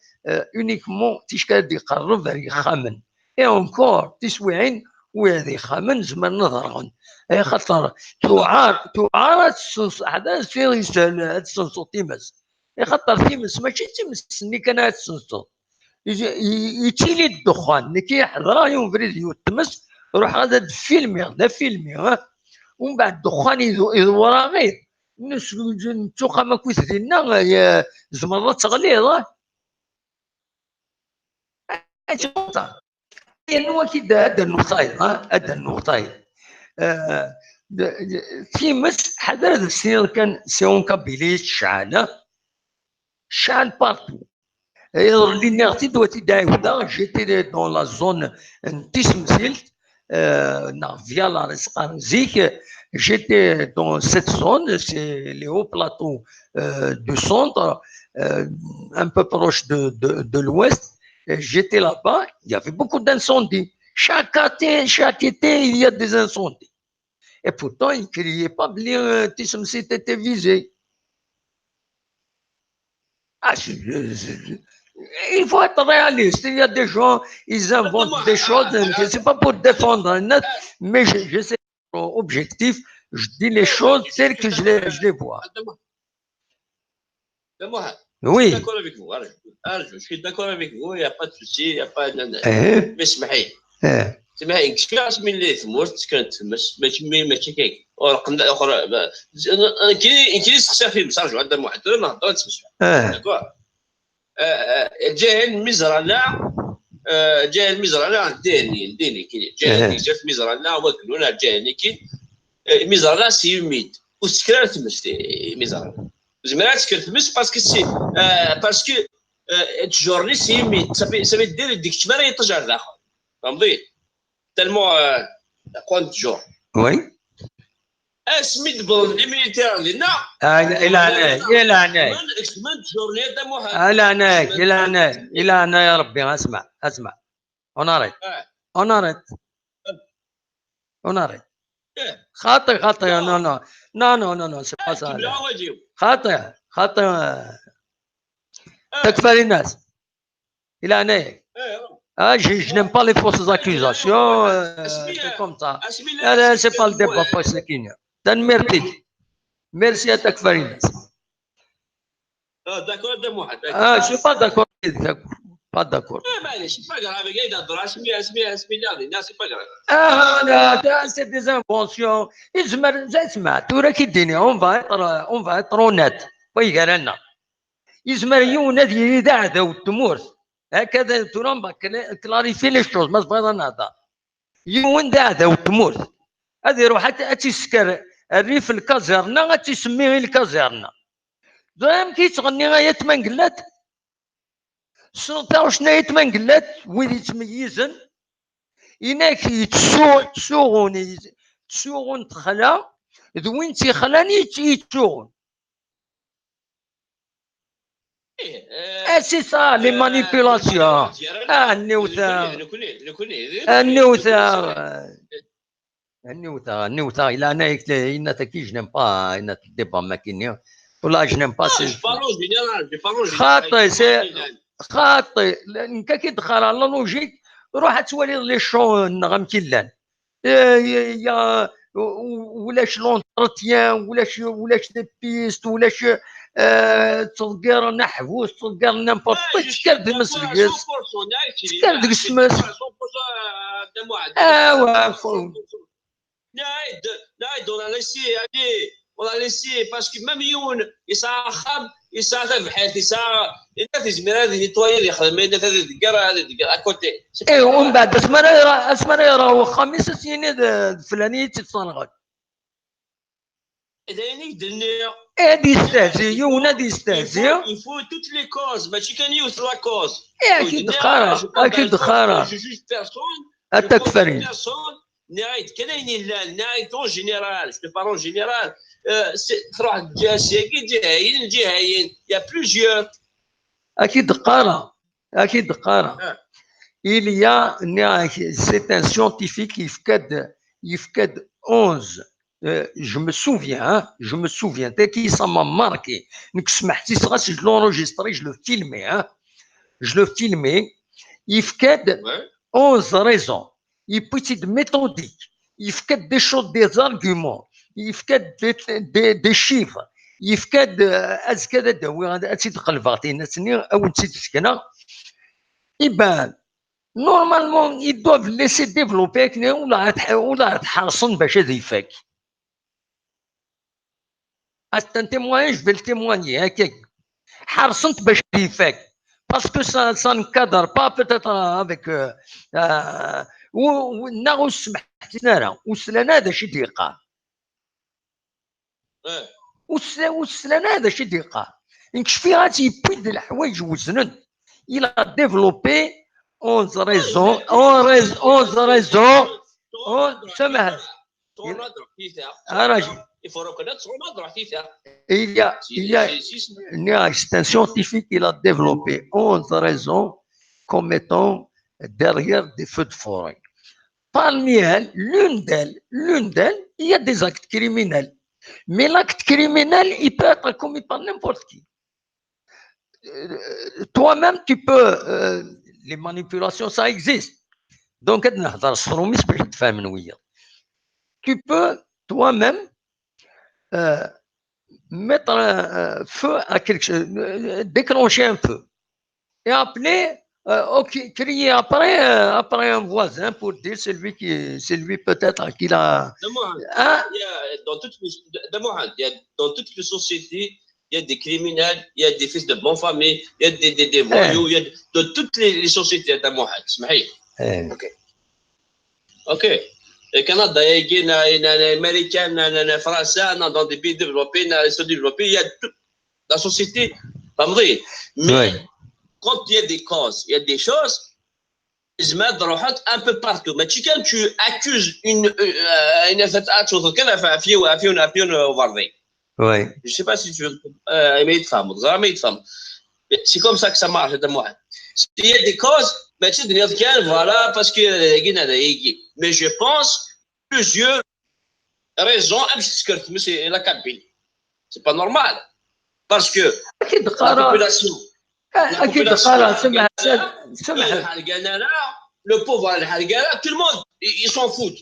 uniquement تيشكال يقرب يخمن. Et encore تسويعين وهذا يخمن زمان نظرهم. خاطر توعار حداث في رسالة تسنصو تيمس. خاطر تيمس ماشي تيمس اللي كان تسنصو. يتيلي الدخان اللي كيحضر يوم فريد يتمس روح هذا فيلمي ومن بعد الدخان يدور غير نتوخا ما كويس ديالنا زمرات تغليظ لانه كي هذا النقطه تيمس حدا هذا السير كان سيون كابيليت شعل بارتو l'énergie doit être j'étais dans la zone via la Rescarzik, j'étais dans cette zone, c'est les hauts plateaux du centre, un peu proche de l'ouest. J'étais là-bas, il y avait beaucoup d'incendies. Chaque été, il y a des incendies. Et pourtant, ils ne criaient pas bien, Tissemsit était visé. Il faut être réaliste. Il y a des gens, ils inventent des choses. Ce n'est pas pour défendre un autre, mais je sais objectif. Je dis les choses telles que je les vois. Oui. Je suis d'accord avec vous. Je suis d'accord avec vous. Il n'y a pas de souci. Il n'y a pas de. Mais سمحي كاش من اللي ثمرت كانت تمس ماشي كيك ورقنا اخرى كاين سقسا في مساج عندنا محضر نهضروا نتمشوا داكور جاي المزرعه ديني كاين جاي في مزرعه وكلونا جاي كاين مزرعه سي ميد وسكرا تمس مزرعه زعما سكر تمس باسكو تجورني سي ميد صافي دير ديك التماره يطجع داخل فهمتي tellement compte jour. Oui. اسمي دبل لي ميليتير ديالنا الى هنا يا ربي اسمع on arrête خاطئ non c'est pas ça خاطئ تكفر الناس الى هنا je n'aime pas les fausses accusations, c'est comme ça. C'est pas le débat merci à Takfarines. D'accord, de moi. Je suis pas d'accord. Pas d'accord. C'est pas grave. C'est des inventions. On va être honnête. هكذا ترامبا كلاريفي لي شوز ما تبغى نهضر يوين هذا وتموت هذه يروح تيسكر الريف الكازيرنا تيسمي غير الكازيرنا دائما كيتغني غايه تمنقلات سلطه شنو هي تمنقلات وين يتميزن هناك تسوغون تخلا دوين تيخلاني يتسوغون c'est ça les manipulations النوثة إلى أنا تكي je n'aime pas إن débat maquinier ولا je n'aime pas خاطئ لأنك كي تدخل على لوجيك روح تولي لي شون نغم كيلان ولاش لونتروتيان ولاش دي بيست ولاش تلقى نحوس تلقى نمبورت تشكر ديك المسلكس تشكر ديك السمس نايد on a laissé parce que même يون يساعد في حياتي يساعد الناس يزمر هذه نتوير يخدم الناس هذه دقيقه هذه اكوتي ومن بعد اسمر يراه خميس سنين الفلانيه تتصنغ هذه يستهزئ يونادي يستهزئ يفو توت لي كوز ماشي كان يوث لا كوز اكيد خارا التكفرين نايد كاين نايد اون جينيرال جو بارون جينيرال تروح جهايين يا بلوزيور اكيد قاره il y a, c'est un scientifique qui fait 11. Je me souviens, dès qu'il ça m'a marqué. Je l'enregistrais, je le filmais, il fait 11 raisons. Il peut être méthodique, il fait des choses, des arguments, il fait des chiffres, il fait normalement, ils doivent laisser développer ولا تحرصن باش هذا يفك. C'est un témoignage, je vais le témoigner. حرصنت باش هذا يفك. Parce que ça ne cadre pas peut-être avec وناغو سمحت لنا وسلنا هذا الشيء اللي يقال. وسلنا هذا الشيء اللي يقال. نكشفي غادي يبيد الحوايج وزنن. Il a développé 11 raisons, 11 raisons, سمح. Il faut reconnaître son ordre, c'est un scientifique, il a développé 11 raisons comme étant derrière des feux de forêt. Parmi elles, l'une d'elles, il y a des actes criminels. Mais l'acte criminel, il peut être commis par n'importe qui. Toi-même, tu peux, les manipulations, ça existe. Donc, tu peux toi-même mettre un feu à quelque chose, déclencher un feu et appeler, crier après un voisin pour dire c'est lui peut-être qui l'a. Dans toutes les sociétés, il y a des criminels, il y a des fils de bonne famille, il y a des voyous, il y a de toutes les sociétés. Ok. Le Canada, l'Américain, le Français, dans des pays développés, il y a toute la société. Mais quand il y a des causes, il y a des choses, je mets un peu partout. Mais quand tu accuses une chose, oui. Je ne sais pas si tu veux. C'est comme ça que ça marche. Il y a des causes, mais tu dis, voilà, parce que. Mais je pense plusieurs raisons, c'est la cabine. C'est pas normal. Parce que la population. Le pauvre, tout le monde, ils s'en foutent.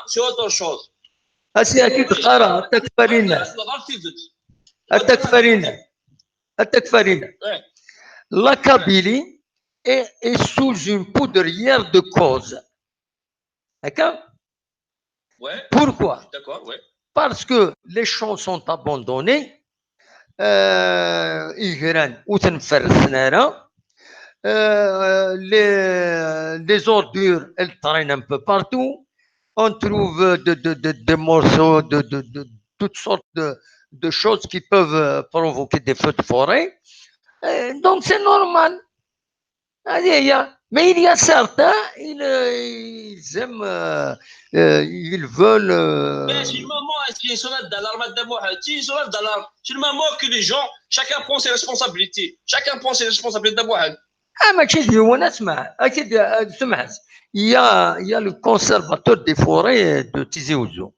C'est autre chose. La Kabylie est sous une poudrière de cause. D'accord? Pourquoi? Parce que les champs sont abandonnés. Les ordures, elles traînent un peu partout. On trouve des morceaux de toutes sortes de choses qui peuvent provoquer des feux de forêt. Donc c'est normal. Mais il y a certains, ils aiment, ils veulent. Mais c'est le moment, c'est une sonnette d'alarme, c'est le moment que les gens, chacun prend ses responsabilités. Il y a le conservateur des forêts de Tizi Ouzou.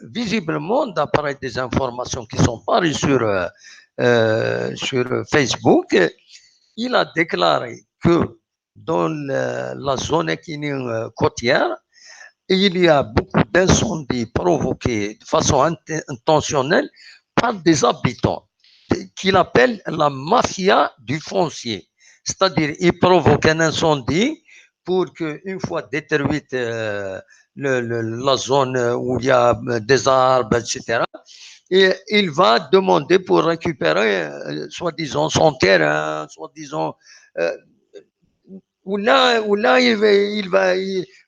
Visiblement, d'après des informations qui sont parues sur Facebook, il a déclaré que dans la zone côtière, il y a beaucoup d'incendies provoqués de façon intentionnelle par des habitants qu'il appelle la mafia du foncier. C'est-à-dire, ils provoquent un incendie pour qu'une fois détruite la zone où il y a des arbres, etc., et il va demander pour récupérer, soi-disant, son terrain, soi-disant, là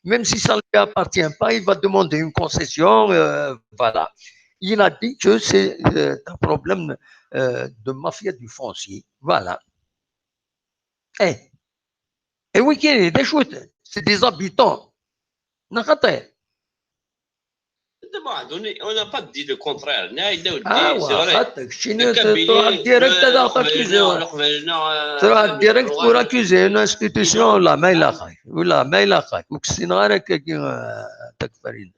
même si ça ne lui appartient pas, il va demander une concession, voilà. Il a dit que c'est un problème de mafia du foncier, voilà. Et oui, c'est des habitants. On n'a pas dit le contraire. تروح ديريكت تروح ديريكت pour accuser une institution ولا ما إلا خايف ولا ما إلا خايف وكسينا راك تكفرين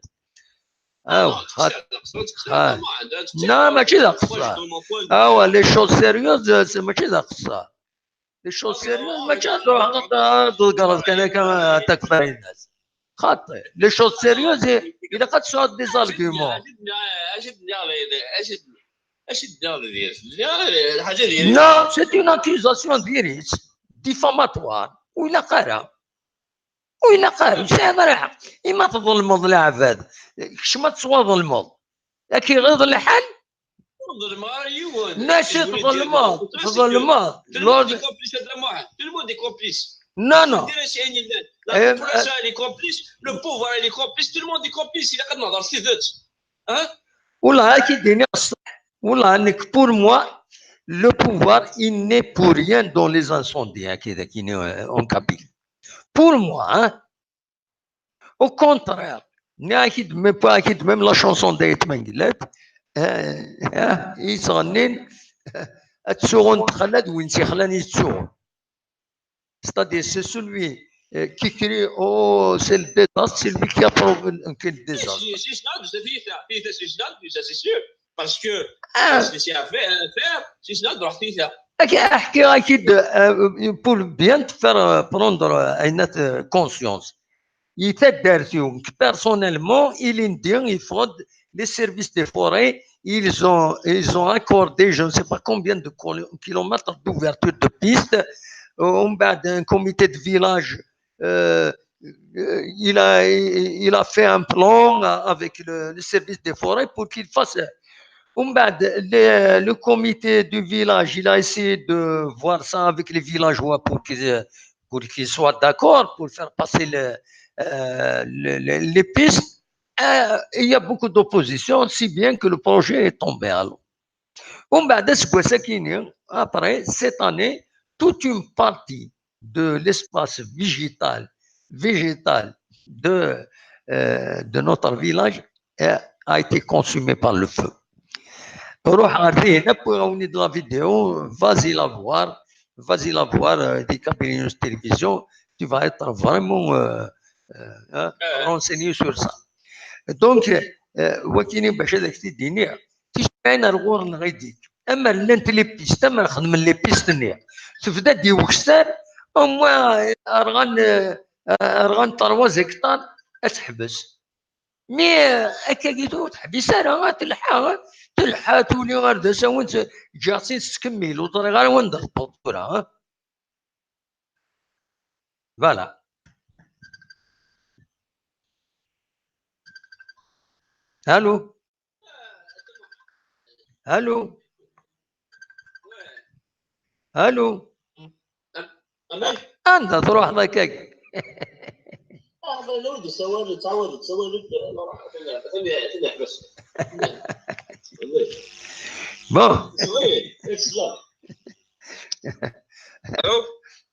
لا ماشي ذاك الصح لي شوز سيريوز ماشي ذاك الصح لي شوز سيريوز ماشي تروح تقرا كما تكفرين الناس خاطئ لي شوز سيريوز إذا قد صعد دي زالغيمون Non, c'est une accusation directe, diffamatoire. وإلا قرا وإلا قرا شاهد راح إما تظلمض العباد كش ما تصوى ظلمض لكن غيظ الحل ماشي تظلمض لورد Non, non. Le pouvoir est complice, tout le monde est complice. Il a qu'à demander si d'autres. Hein? Oula, qui dit Oula, pour moi, le pouvoir, il n'est pour rien dans les incendies qui n'est en Kabylie. Pour moi, hein? Au contraire, même la chanson d'Aït Mengilet, ils sont nés à Tsoron Khaled ou Insikhalan Tsoron. C'est-à-dire, c'est celui qui crie oh, c'est le désastre, c'est lui qui a provoqué le désastre. C'est sûr. Parce que c'est à faire, c'est cela doit faire. Pour bien te faire prendre une conscience, il fait d'argent. Personnellement, il faut les services des forêts, ils ont accordé je ne sais pas combien de kilomètres d'ouverture de pistes. Un comité de village, il a fait un plan avec le service des forêts pour qu'il fasse. Le comité du village, il a essayé de voir ça avec les villageois pour qu'ils soient d'accord pour faire passer les pistes. Il y a beaucoup d'opposition, si bien que le projet est tombé à l'eau. Après, cette année, toute une partie de l'espace végétal de notre village a été consumé par le feu. روح عرفيه نبغوني de la vidéo, vas-y la voir des Kabylie News Télévision, tu vas être vraiment renseigné sur ça. Donc, وكيني باش هذاك تديني تيشبعنا الغور نغيديك اما لانت لي بيست اما نخدم لي بيست نيا تبدا دي وكسار اموا ارغان 3 هكتار تحبس مي هكا كيتو تحبس راه تلحى تولي غير داسا وانت جاتي تكمل وطري غير وين ضربت راه فوالا الو الو الو انت تروح ضكاك ولدي سوالي تعود خليني احبس بون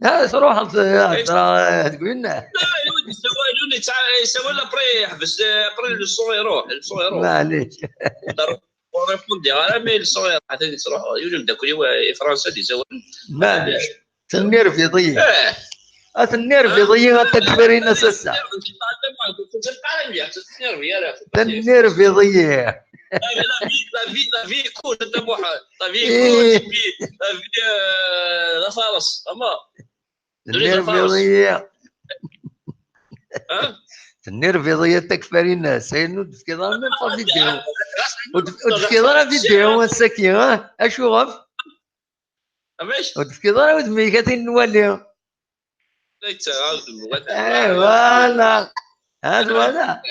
لا تروح تقول لنا لا يا ولدي سوالي بري يحبس بري الصون يروح معليش وريبوندي على ميل الصغير حتى تروح يولي داكلي فرنسا دي سوالي معليش النيرف يضيع النيرف يضيع تكبرين اساسا النيرف يضيع la vie est cool انت بوحدك la vie est cool la vie لا خالص اما النيرف يضيع النيرف يضيع تكفرين الناس هينو كذا من فيديو وكذا فيديو السكين اشو غف وكذا ودمي كاتين نولي فوالا هذا ولا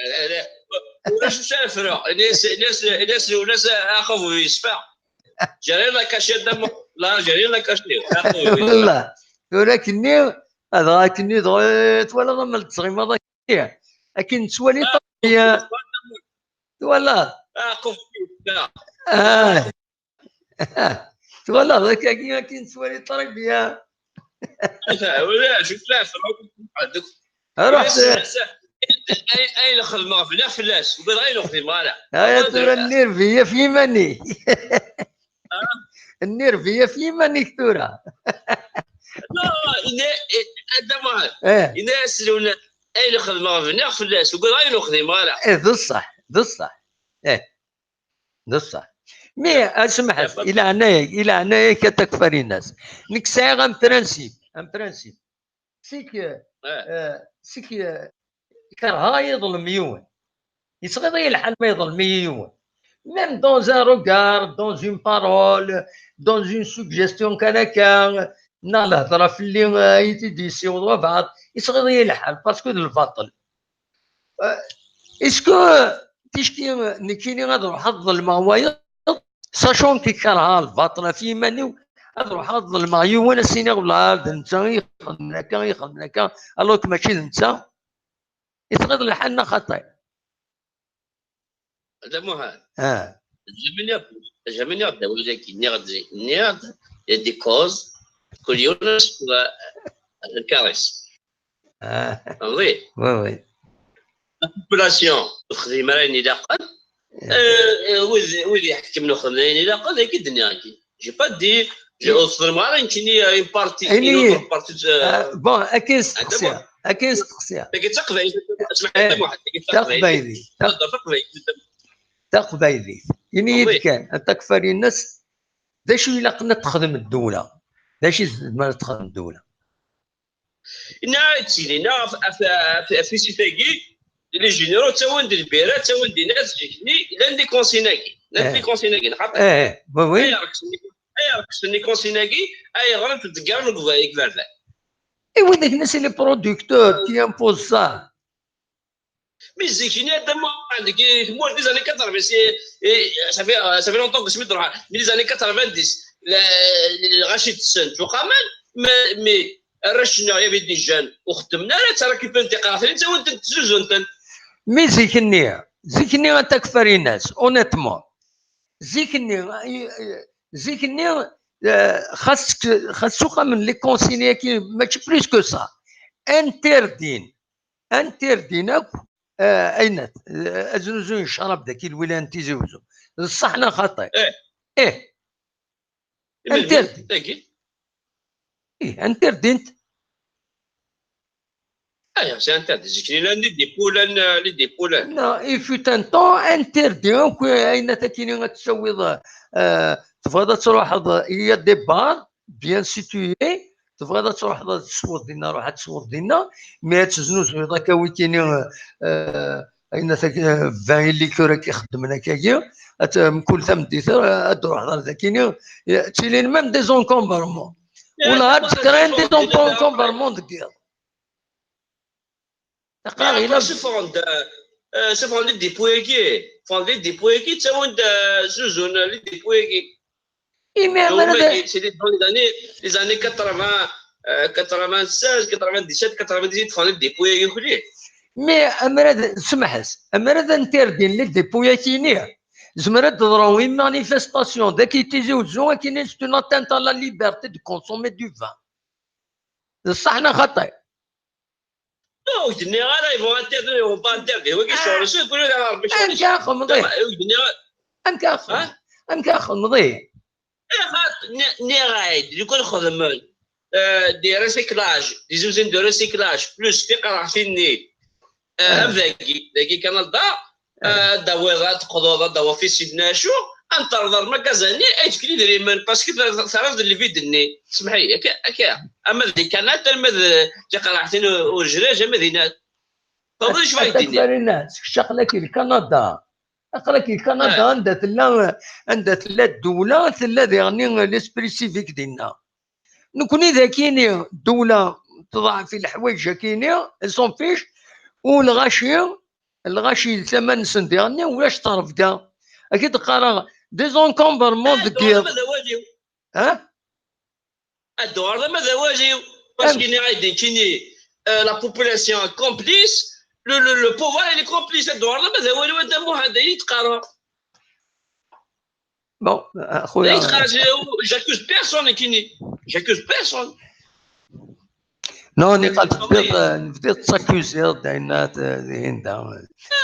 واش الفرق ناس اخذوا يسفع جرينا كاشي دم لا جرينا كاشي لا ولكني هذا كني ضغيت ولا ضملت صغير هذا لكن سوالي طبيعيه ولا اخذ ولا ذاك كاين سوالي طبيعيه ولا شفت لا فرق عندك رحت اين الخدمه فينا فلاس وقال غير الخدمه لا يا ترى النيرفيه في يمني النيرفيه في يمني ترى لا هذا ما اذا سلونا اين الخدمه فينا فلاس وقال غير الخدمه لا ذو الصح ذو الصح ذو الصح مي اسمح الى عناية كتكفر الناس نك سايغ ان برانسيب سيك كرها يظلم يوم يصغر يلحن ما يظلم يوم même dans un regard dans une parole dans une suggestion كان الهضره في اللي يتديسي وضربات يصغر يلحن باسكو الباطل اسكو تشكي نكيني غنروح الظلمه هو ساشون كي كرها الباطله في ماني غنروح الظلمه يوانا سيني ولا انت يخدم لك الوغ ماشي انت يتغير الحالنا خطير هذا مو هذا جميل يا ولكن نيرد دي كوز كل يوم الكارث فهمتي وي البوبولاسيون تخدم راني لاقل وذي يحكم نخدم راني لاقل هيك الدنيا كي جي با دي جي اوصل ما راني كني اون بارتي اون بارتي بون اكيد استقسيها لكن تقبل اسمح لي واحد تقبيلي يعني كان تكفري الناس داش الا قلنا تخدم الدوله داش ما تخدم الدوله تسيلينا في سيتاكي لي جينيرو تا وين دير البيرات تا وين دير ناس جيكني لا ندي كونسيناكي لا ندي كونسيناكي نحط وي ركسني كونسيناكي اي غلط تدقر نقضي كبار لا ايوا داك الناس اللي برودكتور كي امبوز سا مي زيكيني هذا ما عندك مور دي زاني 80 صافي لونطون كنت سميت روحها مي زاني 90 غاشي تسنت وقامن مي رشنا يا بيدي جان وخدمنا لا ترى كيف انت قراثني انت وانت تزوز انت مي زيكني تكفري الناس اونيتمون زيكني خاصك من لي كونسيني كي ماشي بليس كو سا انتردين اين ازوزو الشراب ذاك الولان تيزوزو الصحنا خطير انتردين c'est interdit. Les dépôts. Non, il fut un temps interdit. أين تكيني تسوي تبغى تروح هي دي بار بيان سيتوي تبغى تروح تصور دينا روح تصور دينا مي تزنوز هذاك ويكيني أين فان اللي كورا كيخدم هكايا كل ثمدي تروح ذاكيني تشيلين ميم دي زونكومبرمون ولا تكرين دي زونكومبرمون دكيا se font les dépouiller tu vois Zuzun les dépouiller c'est dans les années 80 96 97 98 font les dépouiller mais امراد سمحس امراد انتردين لي ديبوياتيني زمرات تضرو une manifestation dès qu'ils تيزوزو كاين c'est une atteinte à la liberté de consommer du vin صحنا خطأ Non, en général, ils vont interdire, ils vont pas interdire. Oui, sur le sud, pour eux, d'avoir بشوي. أنكاخ مضي. أنكاخ مضي. نرايد يكون خدمة دي ريسيكلاج دي زوزين دو ريسيكلاج بلوس في قراحتيني ذاكي كان داويرات قضوضات دوا في سيدنا شو انتظر مكازاني ايش كلي دريمان باسكو ثلاث اللي في دني سمحي هكا اما ذي كانت المذ تقراحتيني وجراج مدينات فضل شويه دنيا الناس شغله كي كندا اقرا كي كندا عندها ثلاث دولات الذي يعني ليسبريسيفيك ديالنا نكوني ذاكيني دوله تضع في الحوايج كاينين سون فيش الغاشي ثمن سن ديالنا ولاش طرف كاع اكيد قرا دي زونكومبرمون ديال ها الدوار ماذا واجب باسكو غادي كيني لا بوبولاسيون كومبليس لو بوفوار اللي كومبليس الدوار ماذا والو هذا مو هذا يتقرا بون اخويا j'accuse personne كيني j'accuse personne Non, نبدأ s'accuser d'Inda.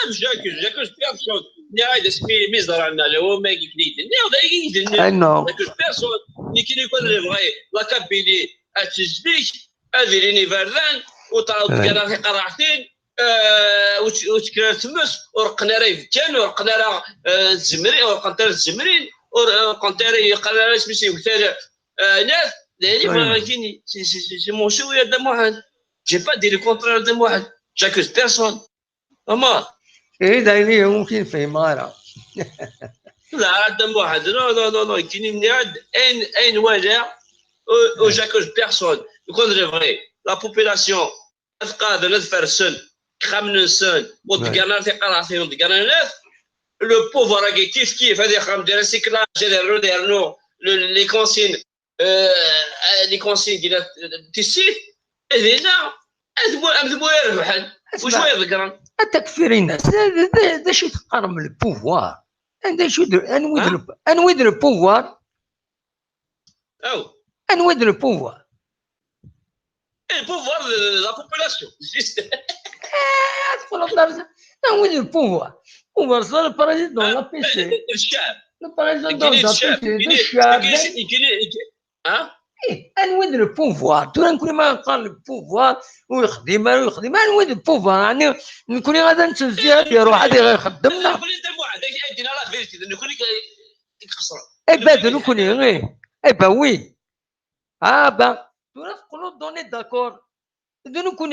J'accuse personne. Nihayet اسمي ميزرعنا لو ما يقليد. I know. J'accuse personne. Ni qui n'est pas le vrai. La cabine أتجبيك أذيريني فردان وتعرض في قراحتين وتكرر تمس ورقنا راه يفتان ورقنا راه الزمرين ورقنا راه الزمرين ورقنا راه قال سميتي وكثر ناس اللي كاينين سي مون شويه دم واحد جي با دير كونترير دم واحد جاكوز بيرسون اما ايه دايرين ممكن في مارا لا دم واحد نو كاينين ان وجع او جاكوز بيرسون يكون فري لا بوبولاسيون تقادر نتفرسن خمنسن وتقرنا في قراصين وتقرنا الناس لو بوفر كيف هذه خام ديال السيكلاج ديالو لي كونسين ديال التيسيت هنا اذبوا يربحن وشويه يذكرن التكفير الناس هذا شي تقارن من البوفوار هذا شو انوي دو بوفوار او انوي دو بوفوار le pouvoir de la population. Juste. Le pouvoir. Pouvoir, c'est le président de la PC. Le président de la PC. Le chef. انوي دو البوفوار نكون ما قال البوفوار ويخدم انوي دو البوفوار يعني نكون غادا نتزيها يروح غادي يخدمنا نكون انت واحد يدينا لا فيريتي نكون يخسر اي با نكون اي با وي با نقولوا دوني داكور نكون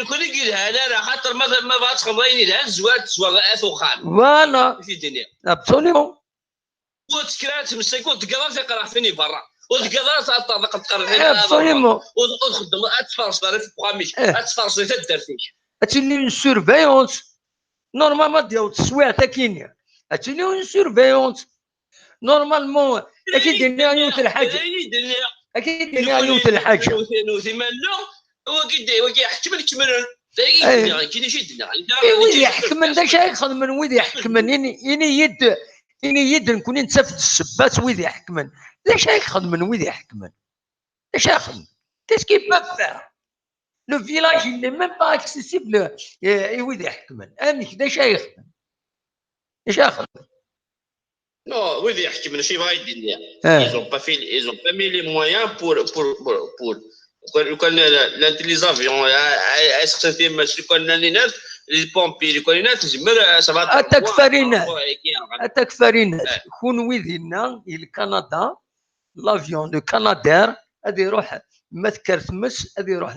نكون كيدها لا خاطر ما بغاتش خمرين لها الزواج سواغات وخام فوالا في الدنيا ابسوليمون وتكرا تمسك وتقرا تقرا فيني برا وتقرا تطبق تقرا ابسوليمون وتخدم تفرس في بروغراميش تفرس في الدرتيش هاتيلي اون سورفيونس نورمالمون ديال التسويع كاينه هاتيلي اون سورفيونس نورمالمون اكيد ديرنا يوت الحاجه اكيد ديرنا يوت الحاجه هو كيحكم الكمرن كاين شي دنا ويد يحكم دا شي يخدم ويد يحكم يعني يد نكون نتسفد السبات ويد يحكم دا شي يخدم ويد يحكم دا شي يخدم qu'est-ce qu'il peut faire le village il n'est même pas accessible ويد يحكم امك دا شي يخدم ايش يخدم non ويد يحكم ماشي باغي يدير ils ont pas mis les moyens pour كان les avions اسخسي ماشي كان الناس لي بومبي اللي كاينات تجمر سبعه تكفرين كون ويدينا الكندا لافيون دو كنادير غادي يروح ما تكرتمس غادي يروح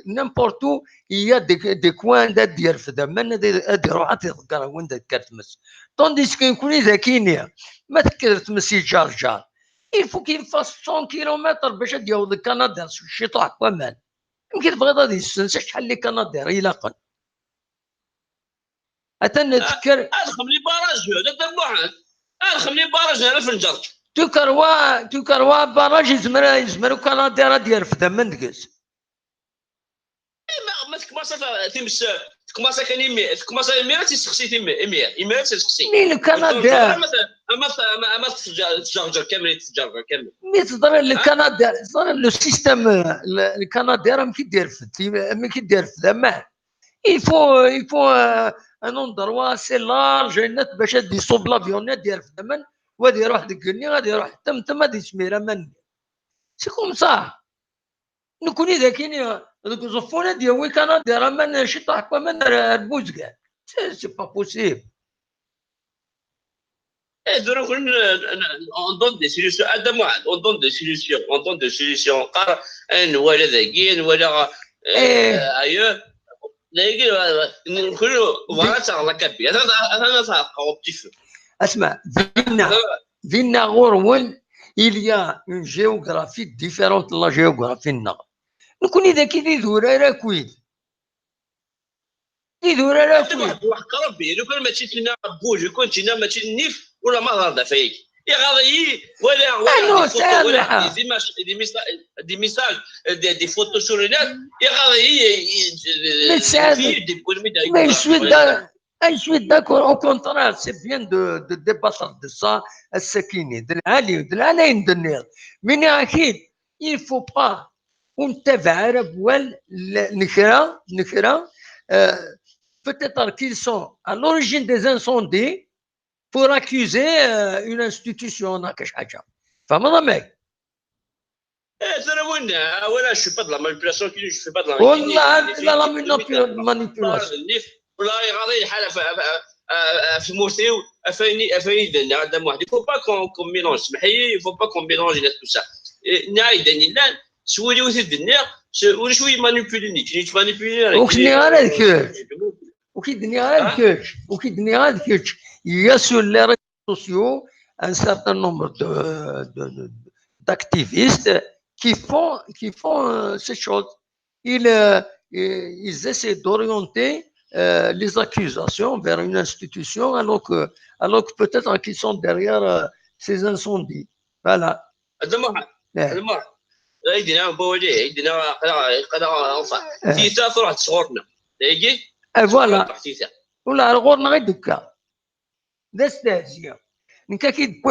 نيمبورتو يا دي كوان دير في دمان غادي يروح تلقى وين تكرتمس طونديس كيكون ذكينيا ما تكرتمس يجار il faut qu'il fasse 100 كيلومتر باش يوض كندا شي طاح كمان يمكن تبغي غادي يستنسى شحال اللي كندا يلاقن حتى نتذكر ادخل لي باراج هذا واحد ادخل لي باراج هنا في الجرج توكروا باراج يزمروا كندا راه ديال في دم ندقس ما تكماسا تمس تكماسا كان يمي تكماسا يمي تسخسي يمي تسخسي مين كندا ما تجرجر كامل مي تضر لكندا صار لو سيستيم الكندي راه كيدير في دم il faut un endroit assez large باش يصوب لافيون ديال في الثمن وغادي يروح دكني غادي يروح تم غادي سميره من سي كوم صح نكوني ذاكيني دوك الزفونه ديال وي كندا راه ما شي طاح من البوز كاع سي با بوسيبل دابا on donne des solutions ادم واحد on donne des solutions قرا ولا ذاكين ولا ايوه نقولوا وانا تاع كابي انا تاع قوبتيف اسمع فينا غورون il y a une géographie différente de la géographie نا نكون اذا كي دورا راه كويد دورا راه كويد واحد ربي لو كان ماشي فينا بوج يكون فينا ماشي نيف ولا ما غادا فيك يا غادي ولا دي ميساج دي فوتو سورينات يا غادي Je suis d'accord, au contraire, c'est bien de débattre de ça, السكينة، de العالي، de العلاين، de النير. Mais أكيد il faut pas ونتابع بوال نكرة peut-être qu'ils sont à l'origine des incendies pour accuser une institution كاش حاجة فما ضمك voilà, je ne fais pas de la manipulation, je ne fais pas de la manipulation. والله غادي الحالة في مرسي افاني درنا عندنا واحد il faut pas qu'on mélange اسمح لي il faut pas qu'on mélange tout ça ناي داني لا شويه وزيد الدنيا ولا شويه مانيبيوليني كي مانيبيوليني وكني غير هكاك وكيدني غير هكاك وكيدني غير هكاك il y a sur les réseaux sociaux un certain nombre d'activistes qui font ces choses. Ils essaient d'orienter les accusations vers une institution alors que peut-être qu'ils sont derrière ces incendies. Voilà. Voilà. ولا غورنا غير دوكا دا استهزاء نكا كيد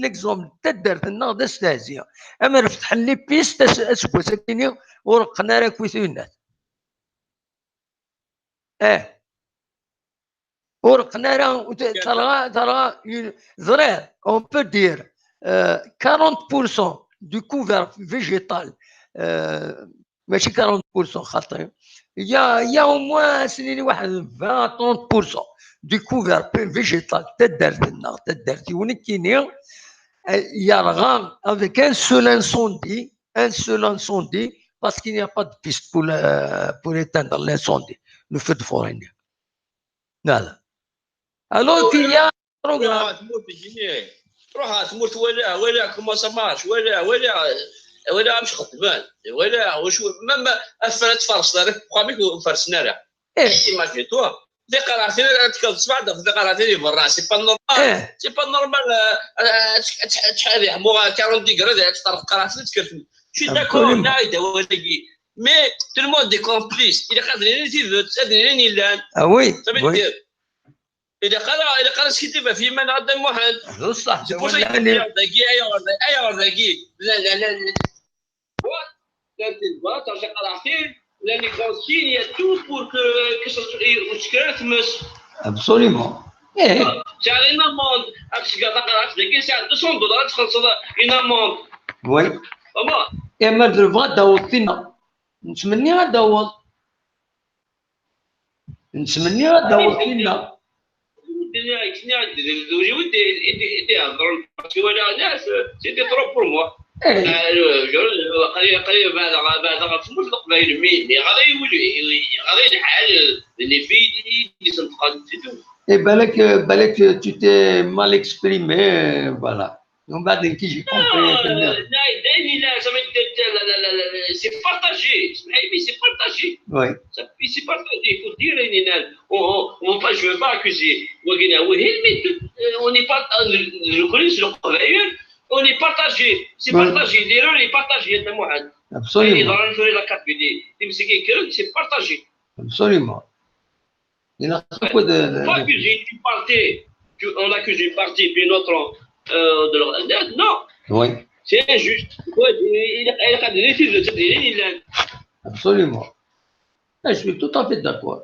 ليكزومبل حتى دارت لنا دا استهزاء اما نفتح لي بيست اسبوع ساكنين ورقنا راه كويثونات ورقنا راه ترى ضرير اون بو دير 40% du couvert végétal ماشي 40% خاطئ il y a au moins سنين واحد 20-30% du couvert végétal تدرتي ونكيني يرغم avec un seul incendie parce qu'il n'y a pas de piste pour éteindre l'incendie le feu de forêt voilà alors qu'il y a un programme روح تموت ولا كومون سا مارش ولا مش خدمان ولا واش ما افرت فرس دارك بقامك فرسنا راه ايماجين توا ديكلاراتي تسمع ديكلاراتي برا سي با نورمال سي با نورمال تشحال يحمو 40 ديغري تطرق قراتي تكرف شي داكور نايده ولكي مي تو الموند دي كومبليس الا قادرين تديرين لان وي إذا قرأ كتب في من عدم واحد صح absolument c'est une amende c'est 200 دولار تخلص une amende oui اما درفا داوط فينا نتمنى غداوط فينا c'était trop pour moi. قريب بعد غتموت القبايل مين غادي الحال اللي اللي سنتقاد et بالك tu t'es mal exprimé voilà ومن بعد كي جي c'est partagé c'est partagé oui c'est partagé il faut dire on pas je veux pas accuser on n'est pas reconnu sur le travailleur on est partagé c'est partagé l'erreur est partagée absolument c'est partagé absolument il a beaucoup de pas accuser tu partais on accuse une partie puis notre de leur non oui c'est injuste absolument je suis tout à fait d'accord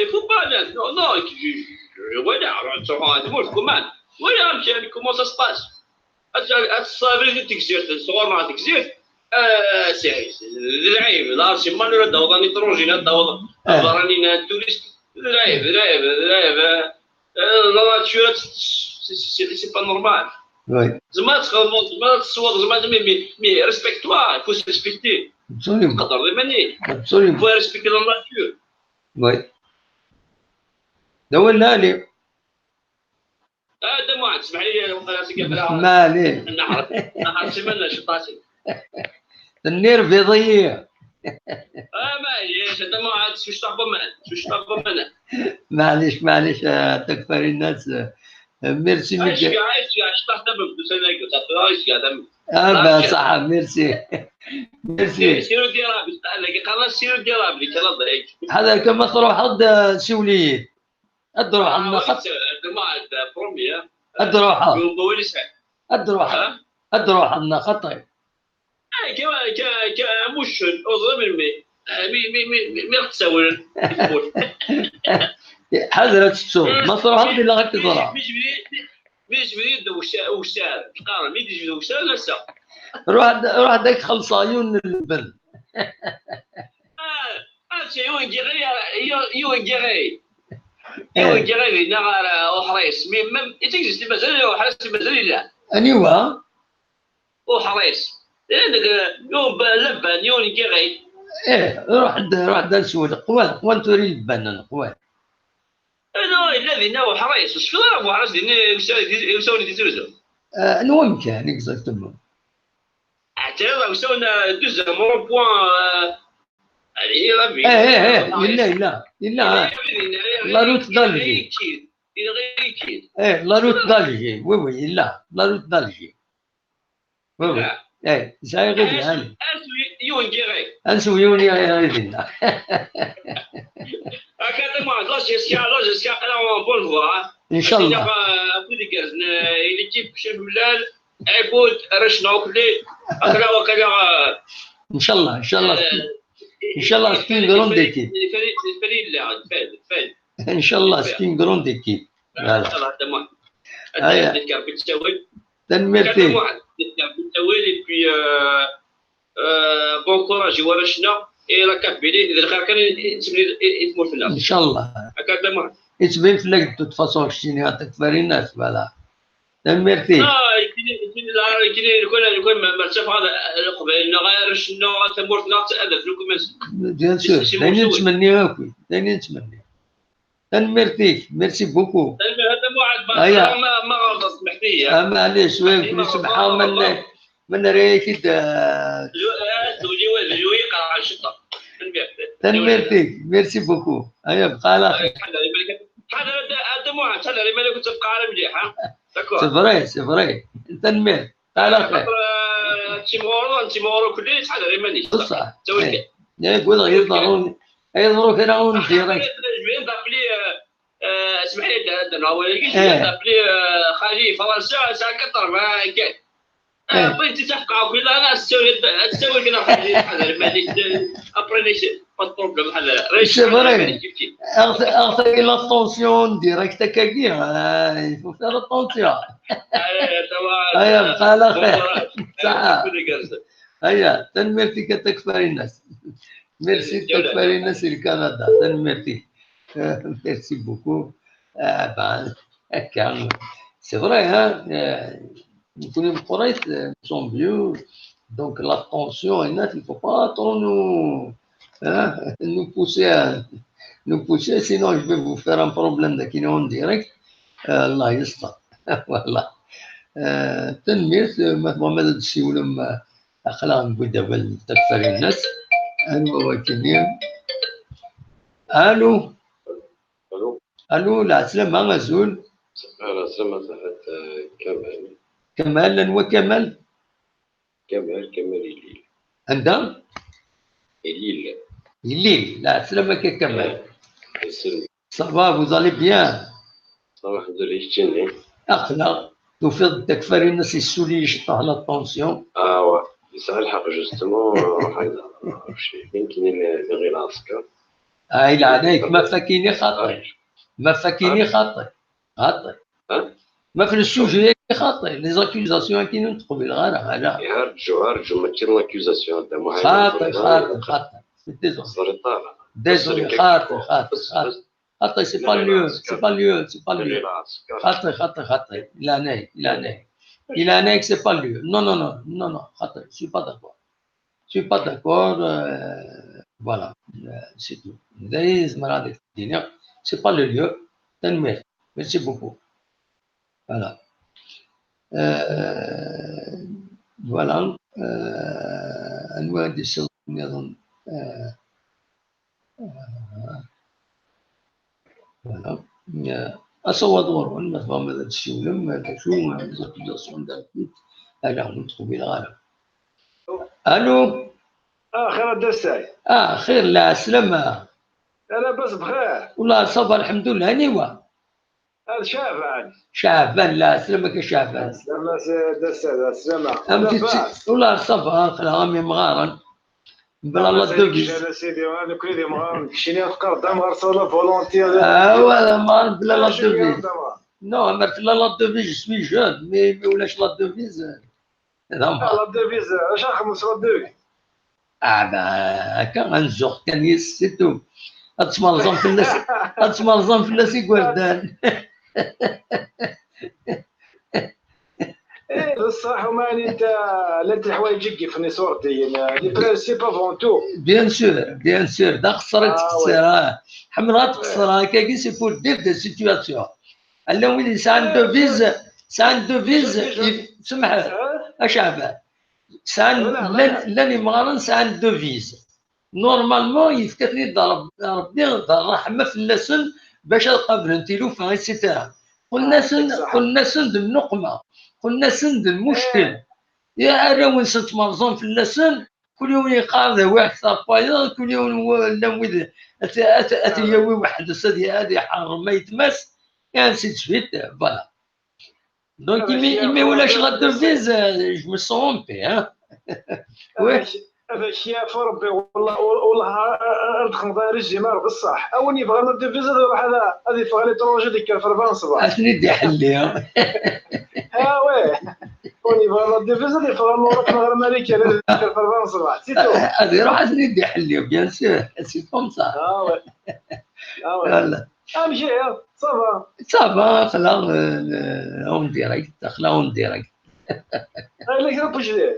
il faut pas non voilà comment ça se passe الصابر تكسير الصغار مع تكسير سي العيب لا سي مال داوض نيتروجين داوض راني توريست العيب لا ناتشور سي با نورمال زعما تصور زعما مي ريسبكت توا il faut se respecter absolument قدر ماني absolument il faut respecter la nature oui داول لي هذا ما عاد تسمح لي ما عليه نهار سيمانه شطاتي النير بيضيه معليش هذا ما عاد شوش طابه من معليش تكفر الناس ميرسي عايش طاح دابا بدوس انا قلت عايش قاعد صح ميرسي سيرو ديال قال سيرو ديال كلا ضيق هذا كما تروح حد سوليه الدروح النخط ما عاد بروميا الدروح بوليس الدروح أدروح عندنا خطر. كمش أظلم المي مي تسوي حضرة السوق ما تروح عندي إلا غير تدرع. مش بريد وشار قارن ميدي جبد وشار لسه. روح داك خلص عيون البن. يوين جيري يوين جيري يوين جيري نغار وحريص مم تجلس مازال وحريص مازال لا. أنيوا وحريص لأنك يوم لبن يوين جيري. إيه روح دا نسول قوان توري البن قوان. أنا الذي ناو حريص وش كذا أبو حريص يسوون يدزوزو. نوم كان إكزاكتومون. اعتراض وسوينا دوز مون بوان. لا لا روت دالجي. إيه لا روت دالجي وي لا روت دالجي. وي إيه جاي غير يعني. يون جيري. أنسو يون يغيرنا. هكذا ما لا جيسكا أنا بون فوا. إن شاء الله. l'équipe chef Moulal, عبود رشنا وكلي أكلا وكلا. إن شاء الله إن شاء الله سكين جروند ديكيب. إن شاء الله سكين جروند ديكيب. إن شاء الله تمام. نتكلم بالتسوي. تنمرتي. نتكلم بالتسوي puis bon courage ورشنا إلى كابيلي إذا الخير كان يتمر في الناس. إن شاء الله. هكذا تمام. يتبين في لك de toute façon شتيني تكفري الناس ولا. تنمرتي. يكون مرتفع هذا قبل نغير شنو تمر في نفس الهدف لكم. بيان سور دايما نتمنى هاكي دايما نتمنى. تنمرتيك ميرسي بوكو. هذا واحد ما غلطت محتيه. معليش وين نسمحوا من ريكيد. زوجي يقرا على الشطه. تنمرتيك ميرسي بوكو. هيا بقى على خير. هذا مو حتى اللي مالك تبقى على مليح. سي فري تنمر على خير. تيمورو كلي شحال غير مانيش بصح يقول غير يضروا كراون ديريكت دابلي اسمح لي دابلي خارجي فرنسا ساعه كثر ما كان بغيتي تفقع كل انا تسوي كذا حاجه مانيش ابرينيش با بروبليم بحال سي فري اغتي لا طونسيون ديريكت كاكي يفو فيها لا طونسيون. هيا بقى على خير. هيا تنمرتي كتكفري الناس. ميرسي تكفري الناس لكندا تنمرتي. ميرسي بوكو. هكا سي فري ها نكونوا قريت سون فيو دونك لا طونسيون هنا il faut pas trop nous pousser sinon je vais vous faire un problème de kiné en direct. الله يستر. والله تنمير محمد السيولم أخلاق بدبل تكفر الناس. ألو وكنيا. ألو لا سلامة غزول. لا سلامة صحة كمال. كمال وكمال. كمال إليل. عندها؟ إليل. لا سلامة كمال. صباح vous allez bien. صباح الحمد لله يشتني. أخلاق توفيق تكفر الناس السولي يشطح على الطونسيون. واه يسعى الحق جوستمون هكذا يمكن اللي غير العسكر. هاي عليك ما فاكيني خاطئ. ما في السوجي خاطئ لي زاكيوزاسيون كي نطقوا بالغرا هذا. يرجعوا ما كاين لاكيوزاسيون تاع محمد. خاطئ. ديزولي خاطئ سي با ليو. خاطئ il a que c'est pas lui. Non, خاطئ je suis pas d'accord. Voilà, c'est tout. C'est pas le lieu. Merci beaucoup. Voilà. Voilà. أنواع الشغل أيضا. Voilà. أصوات ورون ما فهم هذا الشيء ولما تشوف زوجين داكيت أنا نتخبي الغالب. ألو. خير الدرساي. خير لا سلامة. أنا بس بخير. والله صافا الحمد لله نيوا. هذا شعبان. شعبان لا سلامك شعبان. سلامة دسة سلامة. والله صافا خلا مي مغارن. بلا لا دوفيز. انا سيدي انا كل مغارن كشيني نقرض مغار صولا فولونتير. ولا مغارن بلا لا دوفيز. نو مرت لا لا دوفيز سوي جون مي ولاش لا دوفيز. لا دوفيز اش نخمس لا دوفيز. هكا غنزوق كان يسيتو. اتمرزم في اللاسي كوردان. ايه بصح وماني انت لا انت الحوايج يجي صورتي لي برانسيب افون تو. بيان سور دا خسرت تخسر حمرا تخسر هكا كي سي بور دير دي سيتواسيون. الا وين سان دوفيز سمح اشعب سان لاني مغارن سان دوفيز نورمالمون يفكرني ربي الرحمه في اللسن باش قبل نتيلو فا ايتترا قلنا سند النقمه قلنا سند المشكل يا راون سنت مرزون في اللسن كل يوم يقال واحد صافايا كل يوم لا ويد اتيوي واحد السدي هذه حر ما يتمس يعني سيت سويت فوالا دونك يمي ولاش غادو فيز جو مي سون بي ها هذا الشيء في ربي والله ندخل داير الجمال بصح اوني بغا ندير فيزا راح هذه فغا لي ترونجي ديك الفربان صباح اشني دي حليها ها واه اوني بغا ندير فيزا ديال فغا نروح نهار امريكا ديك الفربان صباح سيتو هذه روح اشني دي حليها بيان سور سي كوم سا ها واه لا امشي صافا خلا اون ديريكت انا كنت بجديد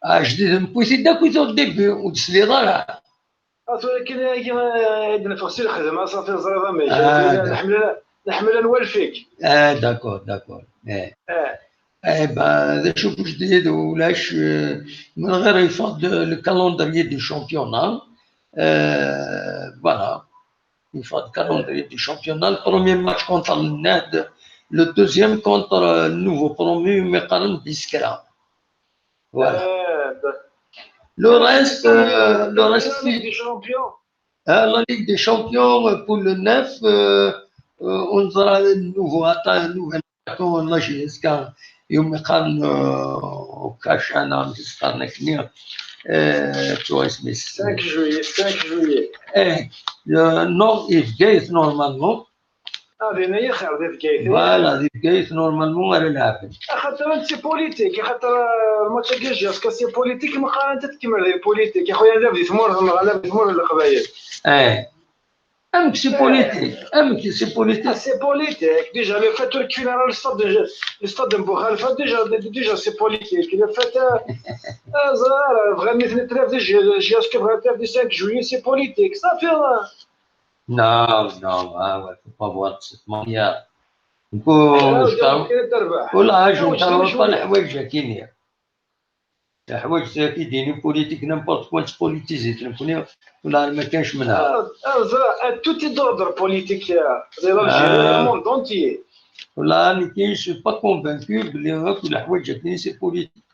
جديد نبوسي دا كنت au début ودسلي ضرع ولكن عندنا في غسيل الخدمه صافي زريضه ماشي نحمل نوالفيك داكور هذا شوف جديد ولاش من غير يفض الكالندريي دي شامبيونا فوالا يفض الكالندريي دي شامبيونا البروميير ماتش كونتر الناد لو دوزيام كونتر النوفو برومي مقارن بيسكرا فوالا Le reste, la Ligue des Champions. La Ligue des Champions pour le 9, on aura un nouveau attaquant, Najiska, يوم كان كاش أنا مستقر نكني تويس مس. 5 juillet. Non, il gagne normalement. هذه هي خير ذي كيف فوالا ذي كيف نورمالمون راه لعب خاطر انت سي بوليتيك خاطر الماتش كيجي اسكو سي بوليتيك ما قال انت تكمل ذي بوليتيك يا خويا انا بديت تمر على تمر القبايل امك سي بوليتيك سي بوليتيك ديجا لو فات ركبنا على الاستاد بوخالفه ديجا سي بوليتيك لو فات زهر بغا نتلاف ديجا اسكو بغا نتلاف دي 5 جويي سي بوليتيك صافي Non, faut pas voir de cette manière. ولا اجو نتعرفوا الحوايج كاينين الحوايج كيديروا بوليتيك نيمبورت كوان بوليتيزي ولا ما كانش منها توتي دوردر بوليتيك ديال الجيريا موند اونتيي ولا انا كاين سو با كونفانكو بلي هاك الحوايج كاينين سي بوليتيك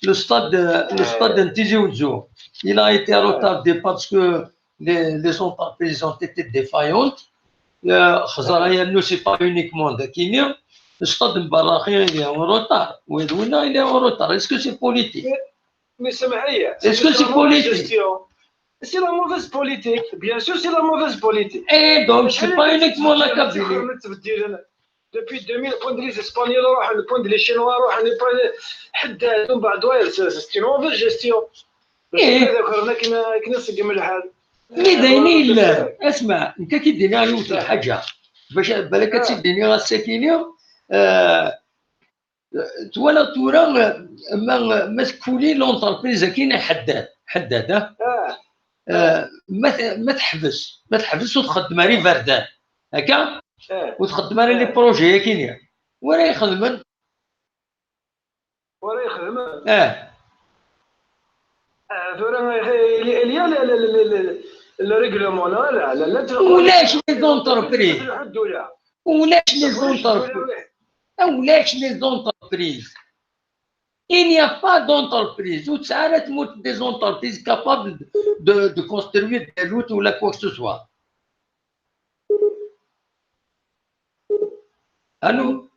لو ستاد انتيزي وزو il a été retardé parce que les entreprises ont été défaillantes. خزرايا نو سي با يونيكمون كاينين الستاد مباراخي اللي هو روتار وين اللي هو روتار اسكو سي بوليتيك مي سمعيا اسكو سي بوليتيك سي لا موفيز بوليتيك بيان سور سي لا موفيز بوليتيك اي دونك سي با يونيكمون لا كابيلي depuis 2000 البوند لي اسبانيول روح البوند لي شينوا روح حداد من بعد واير سي نوفيل جيستيون ذكرنا كنا نسقم الحال مي داينين لا اسمع انت كي ديري غير وث الحاجه باش بالك تسديني غا الساكينه تولا تورا ما تكولي لونتربريز كاينه حداد ما تحبس وتخدم ري فردان هكا وتخدم على لي بروجي كاينين وراه يخدمن le règlement là ولاش لي زونتربريز il n'y a pas d'entreprise où ça arrête des entreprises capables de construire des routes ou quoi que ce soit الو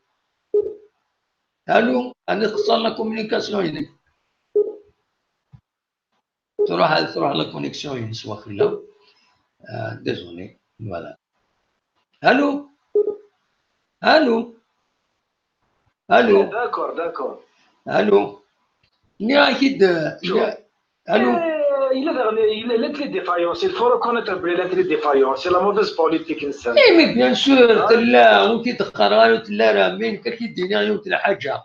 الو انا اختصر لا كوميونيكاسيون هنا تروح لا كونيكسيون ينسوا خلا ديزوني فوالا الو الو الو داكور الو يا اكيد الو il a les défaillances. Il faut reconnaître les défaillances. C'est la mauvaise politique insane. اي مي بيان سور تلا وكي تقرا تلا راه مين كي دينا وتلا حاجه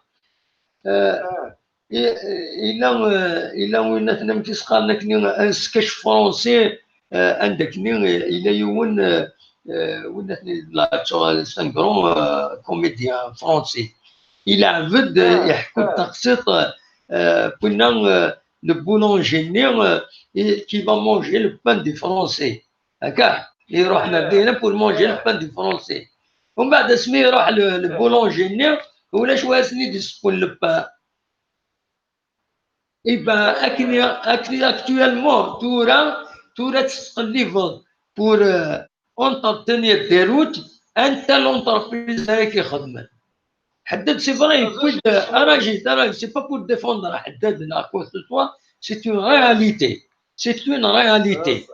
إلا وين نتنم تسقى نكني اسكاش فرونسي عندك ني إلا يون وين لا سان كرون كوميديان فرونسي إلا عبد يحكوا التقسيط كنا لو بولونجي كي فا مونجي لو بان دي فرونسي هكا يروح مدينه بور مونجي لو بان دي فرونسي ومن بعد اسمي يروح للبولونجي ولا شويه سنيد يسقون لو بان Et bien, actuellement, tu restes libre pour entretenir des routes, un tel entreprise qui خدمة. حدد c'est vrai, c'est pas pour défendre حدد la quoi que ce soit, c'est une réalité. C'est une réalité.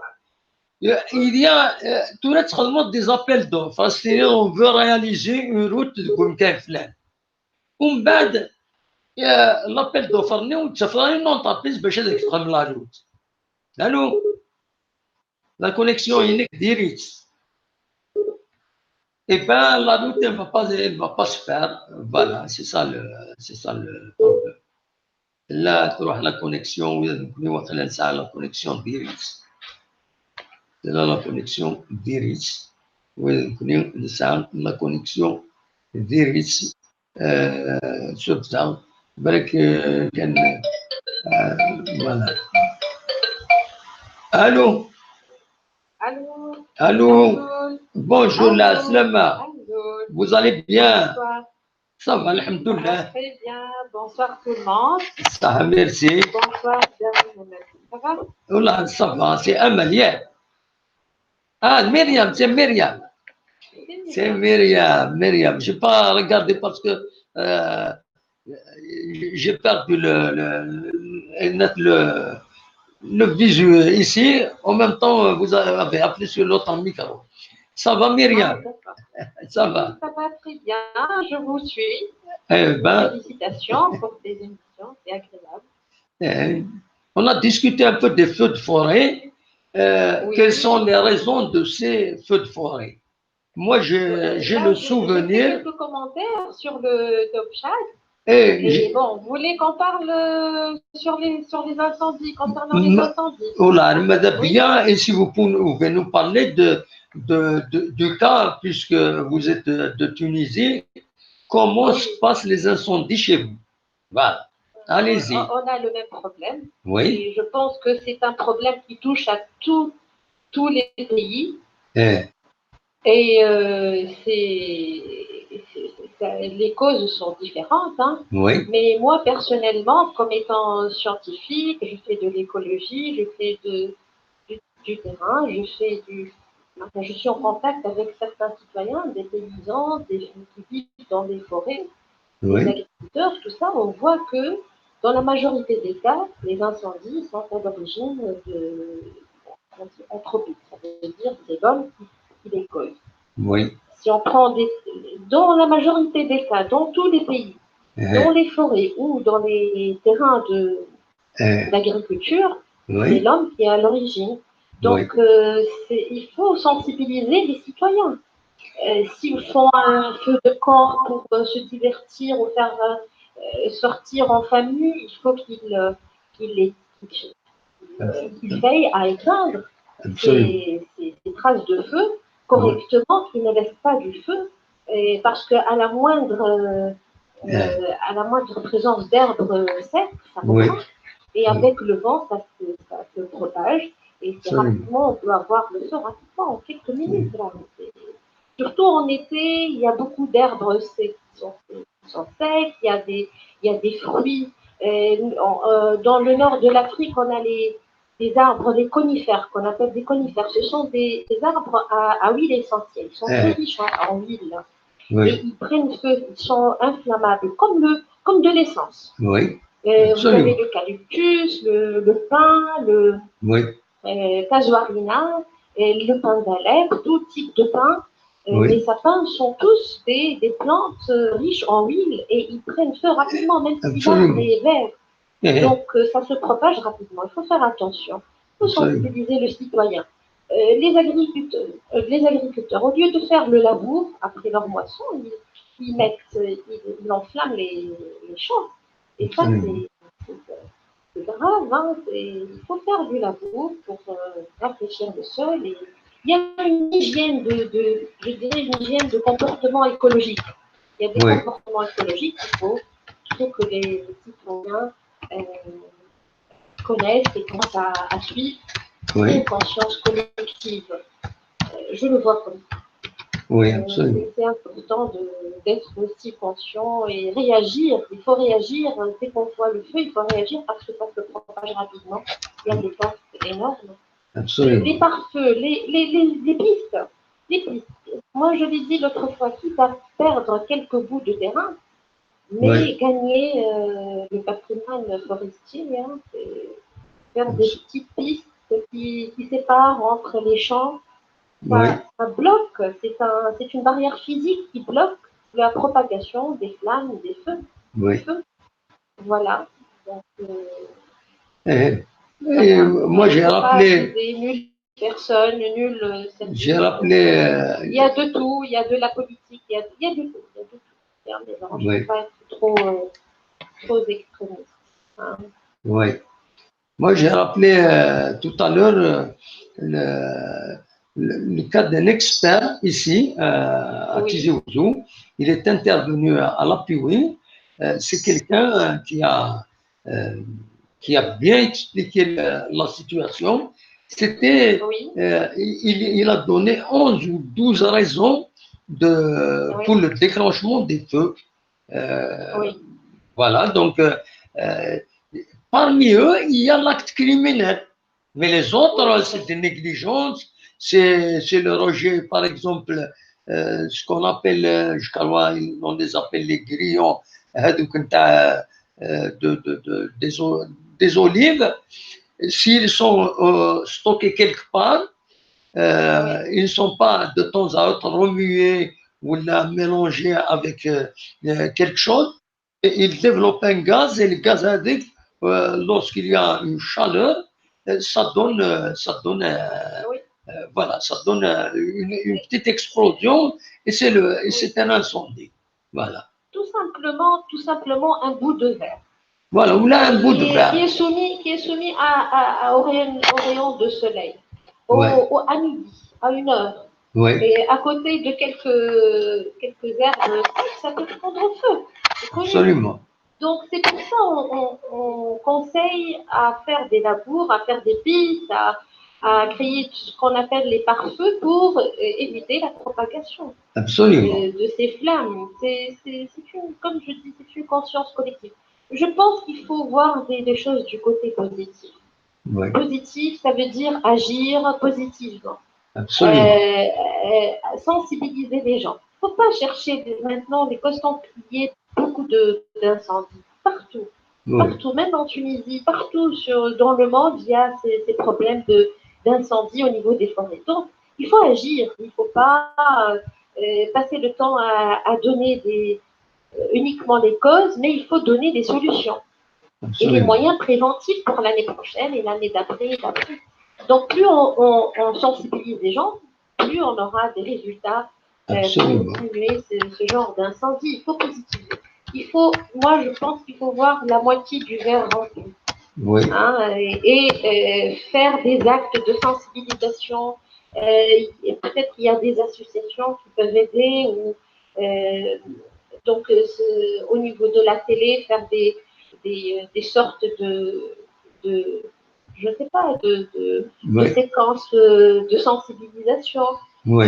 Il y a tout le des appels d'offres. C'est-à-dire, on veut réaliser une route de Goumkeflen. L'appel d'offres, nous avons une entreprise qui est la route. Allô? La connexion est directe. Et bien, la route ne va pas se faire. Voilà, c'est ça le problème. Là, tu as la connexion, la connexion directe. C'est là la connexion directe. La connexion directe sur ça. Voilà. Allô? Allô? Bonjour, la Slama. Vous allez bien? Ça va, alhamdoulilah. Très bien. Bonsoir tout le monde. Ça va, merci. Bonsoir, ça va? Oula, ça va, c'est Amalia. Ah, Myriam, c'est Myriam. C'est Myriam. Je n'ai pas regardé parce que j'ai perdu le visuel ici. En même temps, vous avez appelé sur l'autre micro. Ça va, Myriam? Ça va? Ça va très bien, je vous suis. Félicitations pour ces émissions, c'est agréable. On a discuté un peu des feux de forêt. Oui. Quelles sont les raisons de ces feux de forêt? Moi, j'ai le souvenir. J'ai quelques commentaires sur le Top Chat. Et bon, vous voulez qu'on parle sur les incendies, concernant les incendies? Oh là, bien, et si vous pouvez nous parler du cas, puisque vous êtes de Tunisie, comment se passent les incendies chez vous? Voilà, allez-y. On a le même problème. Oui. Et je pense que c'est un problème qui touche à tous les pays. Les causes sont différentes, hein. Oui. Mais moi, personnellement, comme étant scientifique, je fais de l'écologie, je fais du terrain, je suis en contact avec certains citoyens, des paysans, qui vivent dans des forêts, oui. Des agriculteurs, tout ça. On voit que dans la majorité des cas, les incendies sont à l'origine anthropique, ça veut dire des hommes qui les causent. Oui. Si on prend dans la majorité des cas, dans tous les pays, dans les forêts ou dans les terrains d'agriculture, oui. c'est l'homme qui est à l'origine. Donc, oui. Il faut sensibiliser les citoyens. S'ils font un feu de camp pour se divertir ou faire sortir en famille, il faut qu'ils veillent à éteindre ces traces de feu correctement, qui ne laisse pas du feu, parce qu'à la moindre présence d'herbe sec, ça reprend, et avec le vent, ça se propage, et rapidement, on peut avoir le feu rapidement, en quelques minutes. Là. Surtout en été, il y a beaucoup d'herbes qui sont secs, il y a des fruits. Dans le nord de l'Afrique, on a des arbres, des conifères, qu'on appelle des conifères. Ce sont des arbres à huile essentielle. Ils sont très riches en huile. Oui. et ils prennent feu, ils sont inflammables, comme de l'essence. Oui. Vous avez Absolument. l'eucalyptus, le pin, le Oui. casuarina, et le pin d'Alep, tout type de pin. Oui. Les sapins sont tous des plantes riches en huile et ils prennent feu rapidement, même s'ils ont Absolument. des vers. Eh, Donc, ça se propage rapidement. Il faut faire attention. Il faut Absolument. sensibiliser le citoyen. Les agriculteurs, au lieu de faire le labour après leur moisson, ils enflamment les champs. Et ça, Absolument. c'est grave. Hein. Il faut faire du labour pour rafraîchir le sol. Et il y a une hygiène je dirais une hygiène de comportement écologique. Il y a des Oui. comportements écologiques qu'il faut que les citoyens connaissent et commencent à suivre. Oui. Une conscience collective. Je le vois comme ça. Oui, absolument. C'est important d'être aussi conscient et réagir. Il faut réagir dès qu'on voit le feu, il faut réagir parce que ça se propage rapidement. Il y a des pertes énormes. Absolument. Les pare-feux, les pistes. Les pistes. Moi, je l'ai dit l'autre fois, quitte à perdre quelques bouts de terrain, mais Oui. gagner le patrimoine forestier, hein, c'est faire des petites pistes qui séparent entre les champs. Oui. Ça bloque, c'est une barrière physique qui bloque la propagation des flammes, des feux. Oui. Voilà. Donc, Et voilà. moi, j'ai rappelé. Nulle personne, nulle. J'ai rappelé. Il y a de tout, il y a de la politique, il y a du tout. Il y a de tout. Il y a un mélange, Oui. il ne faut pas être trop extrémiste. Hein. Oui. Moi, j'ai rappelé tout à l'heure le cas d'un expert ici, à Oui. Tizi Ouzou. Il est intervenu à l'Apiwi. C'est quelqu'un qui a bien expliqué la situation. C'était, Oui. il a donné 11 ou 12 raisons Oui. pour le déclenchement des feux. Oui. Voilà, donc parmi eux, il y a l'acte criminel. Mais les autres, Oui. c'est des négligences, c'est le rejet, par exemple, ce qu'on appelle, je crois, on les appelle les grillons des olives. S'ils sont stockés quelque part, ils ne sont pas de temps à autre remués ou mélangés avec quelque chose. Et ils développent un gaz et le gaz indique, lorsqu'il y a une chaleur, ça donne voilà, ça donne une petite explosion et c'est un incendie. Voilà. Tout simplement un bout de verre. Voilà, ou là un bout de verre. Qui est soumis au rayon de soleil, à midi, à 1 heure. Oui. Et à côté de quelques herbes, ça peut prendre feu. Absolument. Donc c'est pour ça on conseille à faire des labours, à faire des pistes, à créer ce qu'on appelle les pare-feux pour éviter la propagation de ces flammes. Comme je dis, c'est une conscience collective. Je pense qu'il faut voir des choses du côté positif. Oui. Positif, ça veut dire agir positivement. Absolument. Sensibiliser les gens. Il ne faut pas chercher maintenant les concentriers, beaucoup d'incendies. Partout. Oui. Partout, même en Tunisie, partout dans le monde, il y a ces problèmes d'incendie au niveau des forêts. Donc, il faut agir. Il ne faut pas passer le temps à donner uniquement les causes, mais il faut donner des solutions. Absolument. Et les moyens préventifs pour l'année prochaine et l'année d'après et d'après. Donc, plus on sensibilise les gens, plus on aura des résultats pour diminuer ce genre d'incendie. Il faut positiver. Moi, je pense qu'il faut voir la moitié du verre rempli. Oui. Hein, et faire des actes de sensibilisation. Peut-être qu'il y a des associations qui peuvent aider ou donc au niveau de la télé, faire des sortes je ne sais pas, de séquences de sensibilisation. Oui.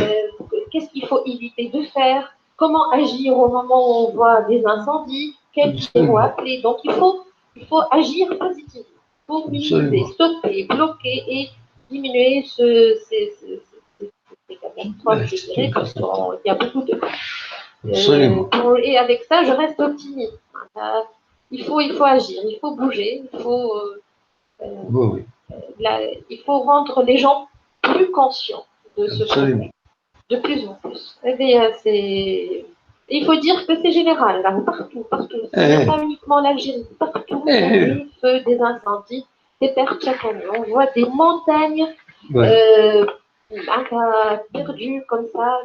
Qu'est-ce qu'il faut éviter de faire? Comment agir au moment où on voit des incendies? Quel numéro appeler? Donc, il faut agir positivement pour minimiser, stopper, bloquer et diminuer ces catastrophes, je dirais, parce qu'il y a beaucoup de... Absolument. Et avec ça, je reste optimiste. Il faut agir, il faut bouger, Oui, il faut rendre les gens plus conscients de ce problème, de plus en plus. Eh bien, il faut dire que c'est général, là, partout. Ce n'est pas uniquement l'Algérie, partout. Des feux, des incendies, des pertes chaque année. On voit des montagnes perdues comme ça,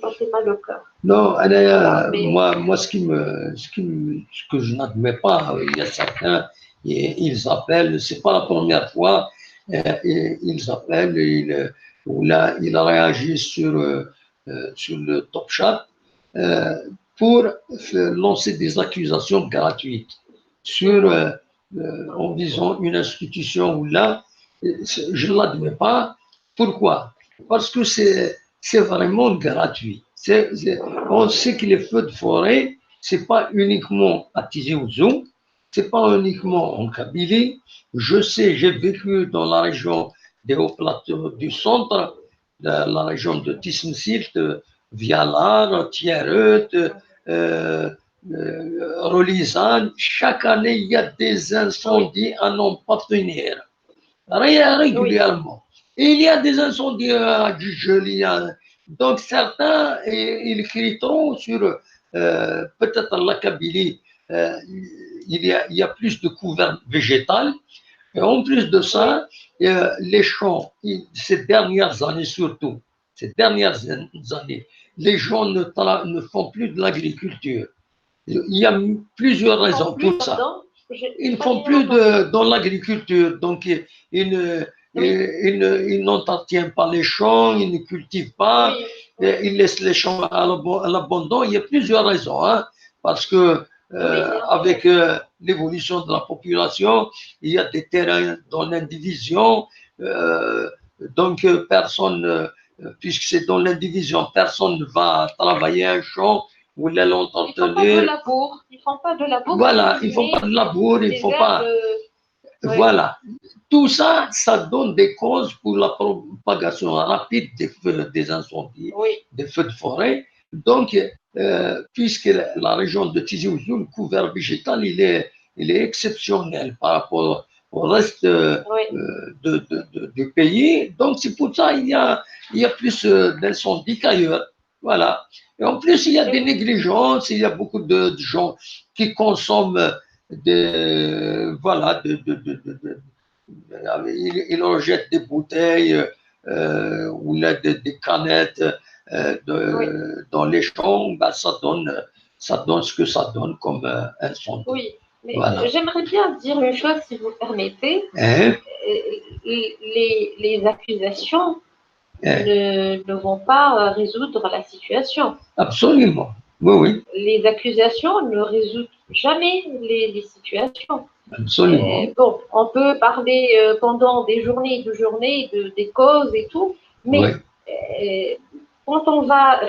ça fait mal au cœur. non, moi, ce que je n'admets pas, il y a certains, ils appellent, c'est pas la première fois, ils appellent, ils réagissent sur le Top Chat pour lancer des accusations gratuites sur, en disant une institution ou là, je ne l'admets pas. Pourquoi? Parce que c'est vraiment gratuit. On sait que les feux de forêt, c'est pas uniquement à Tizi Ouzou, c'est pas uniquement en Kabylie. Je sais, j'ai vécu dans la région des hauts plateaux du centre, la région de Tismsilt, Vialar, Thierreut, Rolizane. Chaque année, il y a des incendies à n'en pas finir, régulièrement. Et il y a des incendies à Djidjeli. Donc certains, ils crient trop sur peut-être la Kabylie. Il y a plus de couvert végétal. Et en plus de ça, les champs, ces dernières années surtout, les gens ne font plus de l'agriculture. Il y a plusieurs raisons pour ça. Ils ne font plus dans l'agriculture, donc ils n'entretiennent pas les champs, ils ne cultivent pas, ils laissent les champs à l'abandon. Il y a plusieurs raisons, hein, parce que avec l'évolution de la population, il y a des terrains dans l'indivision, donc personne, puisque c'est dans l'indivision, personne ne va travailler un champ ou l'entretenir. Ils font pas de labour. Voilà, ils font pas de labour, ils font pas. Voilà. Tout ça, ça donne des causes pour la propagation rapide des incendies, des feux de forêt. Donc, puisque la région de Tizi Ouzou, le couvert végétal, il est exceptionnel par rapport au reste du pays. Donc, c'est pour ça qu'il y a plus d'incendies qu'ailleurs. Voilà. Et en plus, il y a des négligences, il y a beaucoup de gens qui consomment voilà, ils rejettent des bouteilles ou là, des canettes dans les champs, ben, ça donne ce que ça donne comme incendie. Oui, mais voilà. J'aimerais bien dire une chose, si vous permettez. Les accusations ne vont pas résoudre la situation. Absolument, oui. Les accusations ne résoudent jamais les situations. Absolument. Bon, on peut parler pendant des journées des causes et tout, mais quand on va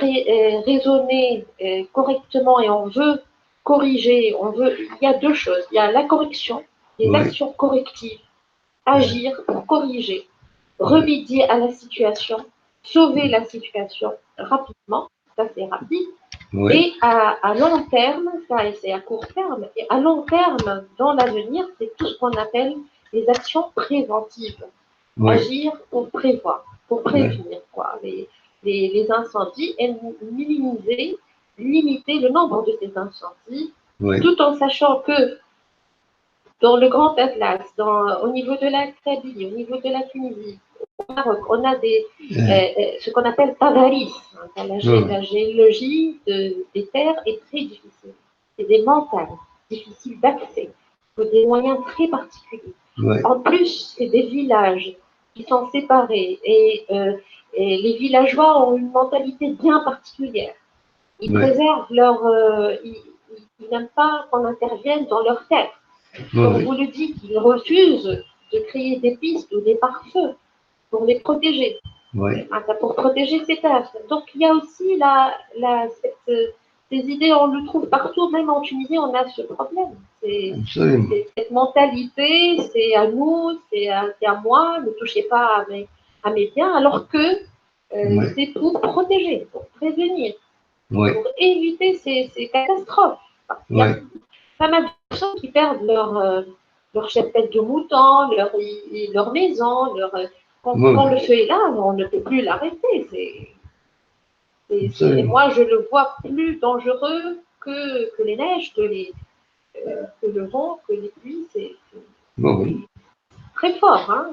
raisonner correctement et on veut corriger, il y a deux choses. Il y a la correction, les actions correctives, agir pour corriger, remédier à la situation, sauver la situation rapidement, ça c'est rapide. Et à long terme, ça c'est à court terme, et à long terme, dans l'avenir, c'est tout ce qu'on appelle les actions préventives. Agir pour prévoir, pour prévenir les incendies et limiter le nombre de ces incendies, tout en sachant que dans le Grand Atlas, au niveau de la Kabylie, au niveau de la Tunisie, au Maroc, on a ce qu'on appelle tavaris. La géologie des terres est très difficile. C'est des montagnes difficiles d'accès. Il faut des moyens très particuliers. En plus, c'est des villages qui sont séparés et les villageois ont une mentalité bien particulière. Ils préservent ils n'aiment pas qu'on intervienne dans leurs terres. Comme vous le dites, ils refusent de créer des pistes ou des pare-feux pour les protéger, pour protéger ces terres. Donc il y a aussi ces idées, on le trouve partout, même en Tunisie, on a ce problème. C'est cette mentalité, c'est à nous, c'est à moi, ne touchez pas à mes biens, alors que c'est pour protéger, pour prévenir. Oui. pour éviter ces catastrophes. Il y a pas mal de personnes qui perdent leur cheptel de mouton, leur maison, quand le feu est là, on ne peut plus l'arrêter. Moi, je le vois plus dangereux que les neiges, que le vent, que les pluies. C'est très fort. Hein,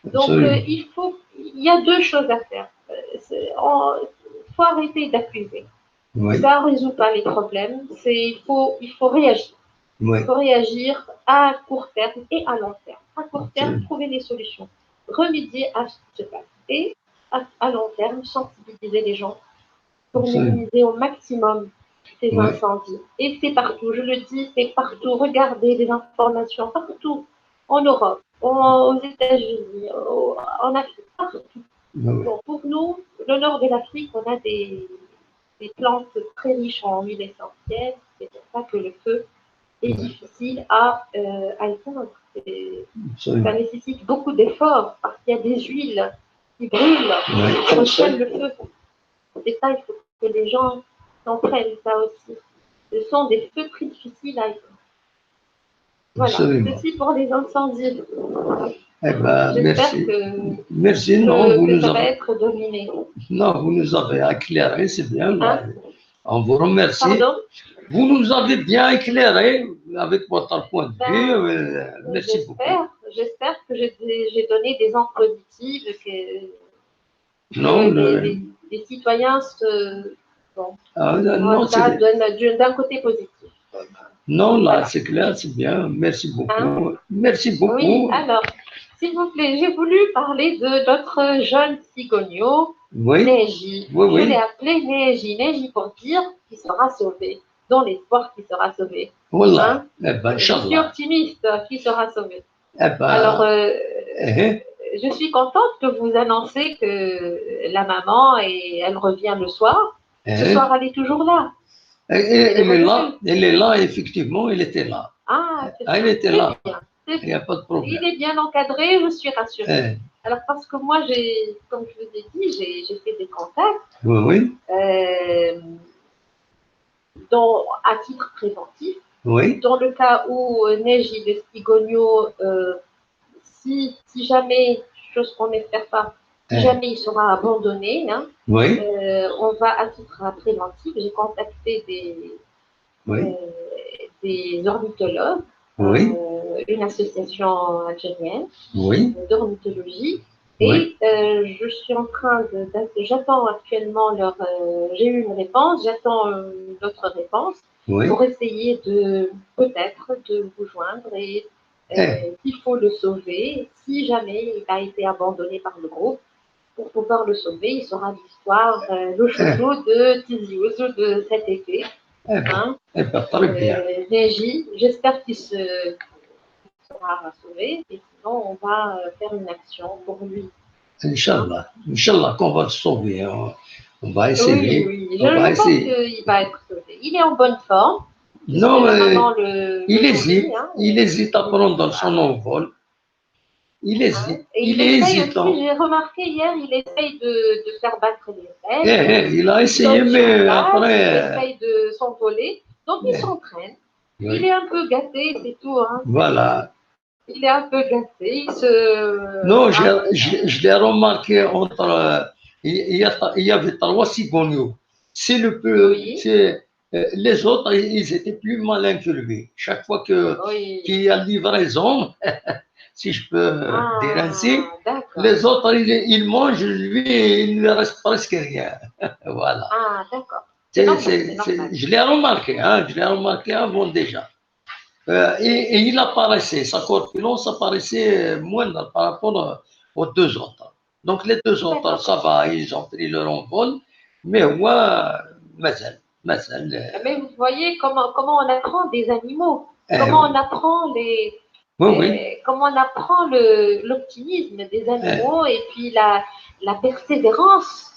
donc, il y a deux choses à faire. Il faut arrêter d'accuser. Ça ne résout pas les problèmes. Il faut réagir. Il faut réagir à court terme et à long terme. À court terme, trouver des solutions, remédier à ce qui se passe. Et à long terme, sensibiliser les gens pour minimiser au maximum ces incendies. Et c'est partout, je le dis, c'est partout. Regardez des informations partout, en Europe, aux États-Unis, en Afrique, partout. Donc, pour nous, le nord de l'Afrique, on a des plantes très riches en huile essentielle. C'est pour ça que le feu est difficile à éteindre. Ça nécessite beaucoup d'efforts parce qu'il y a des huiles qui brûlent, qui retiennent le feu. C'est ça, il faut que les gens comprennent ça aussi. Ce sont des feux très difficiles à éteindre. Voilà, ceci pour les incendies. Eh ben, merci. Merci, que ça va être dominé. Non, vous nous avez éclairé, c'est bien. On vous remercie. Pardon? Vous nous avez bien éclairé avec votre point de vue. Merci beaucoup. J'espère que j'ai donné des ondes positives, que les citoyens donnent d'un côté positif. Non, là, c'est clair, c'est bien. Merci beaucoup. Merci beaucoup. Oui, alors, s'il vous plaît, j'ai voulu parler de notre jeune cigogno, Neji. Je l'ai appelé Neji. Neji pour dire qu'il sera sauvé, dans l'espoir qu'il sera sauvé. Voilà. Je suis optimiste qu'il sera sauvé. Alors, je suis contente que vous annoncez que la maman, elle revient le soir. Ce soir, elle est toujours là. Elle est là, effectivement, elle était là. Elle était là. Il n'y a pas de problème. Il est bien encadré, je suis rassurée. Alors, parce que moi, comme je vous ai dit, j'ai fait des contacts. À titre préventif. Dans le cas où Neji de Stigogno, si jamais, chose qu'on n'espère pas, si jamais il sera abandonné, on va à titre préventif. J'ai contacté des ornithologues, une association algérienne d'ornithologie. Et je suis en train j'attends actuellement j'ai eu une réponse, j'attends d'autres réponses pour essayer peut-être de vous joindre et s'il faut le sauver, si jamais il a été abandonné par le groupe, pour pouvoir le sauver, il sera l'histoire, le chouchou de Tizi Ouzou de cet été. Très bien. Neji, j'espère qu'il sera sauvé et sinon on va faire une action pour lui. Inch'Allah, Inch'Allah qu'on va le sauver. On va essayer. Oui. Je pense qu'il va être sauvé. Il est en bonne forme. Non, mais il hésite à prendre son envol. Il hésite. Il est hésitant. J'ai remarqué hier, il essaye de faire battre les ailes. Il a essayé, mais après. Il essaye de s'envoler. Donc il s'entraîne. Il est un peu gâté, c'est tout. Voilà. Il est un peu gâté. Non, je l'ai remarqué il y avait 3 cigognos. C'est le peu. Les autres, ils étaient plus malins que lui. Chaque fois qu'il y a livraison, si je peux dire ainsi, les autres, ils mangent, lui, il ne reste presque rien. Voilà. Ah, d'accord. Je l'ai remarqué avant déjà. Et il apparaissait, sa corpulence apparaissait moindre par rapport aux 2 autres. Donc les 2 autres, ça va, ils ont pris leur envol, mais moi, mais vous voyez comment on apprend des animaux, comment on apprend comment on apprend l'optimisme des animaux et puis la persévérance.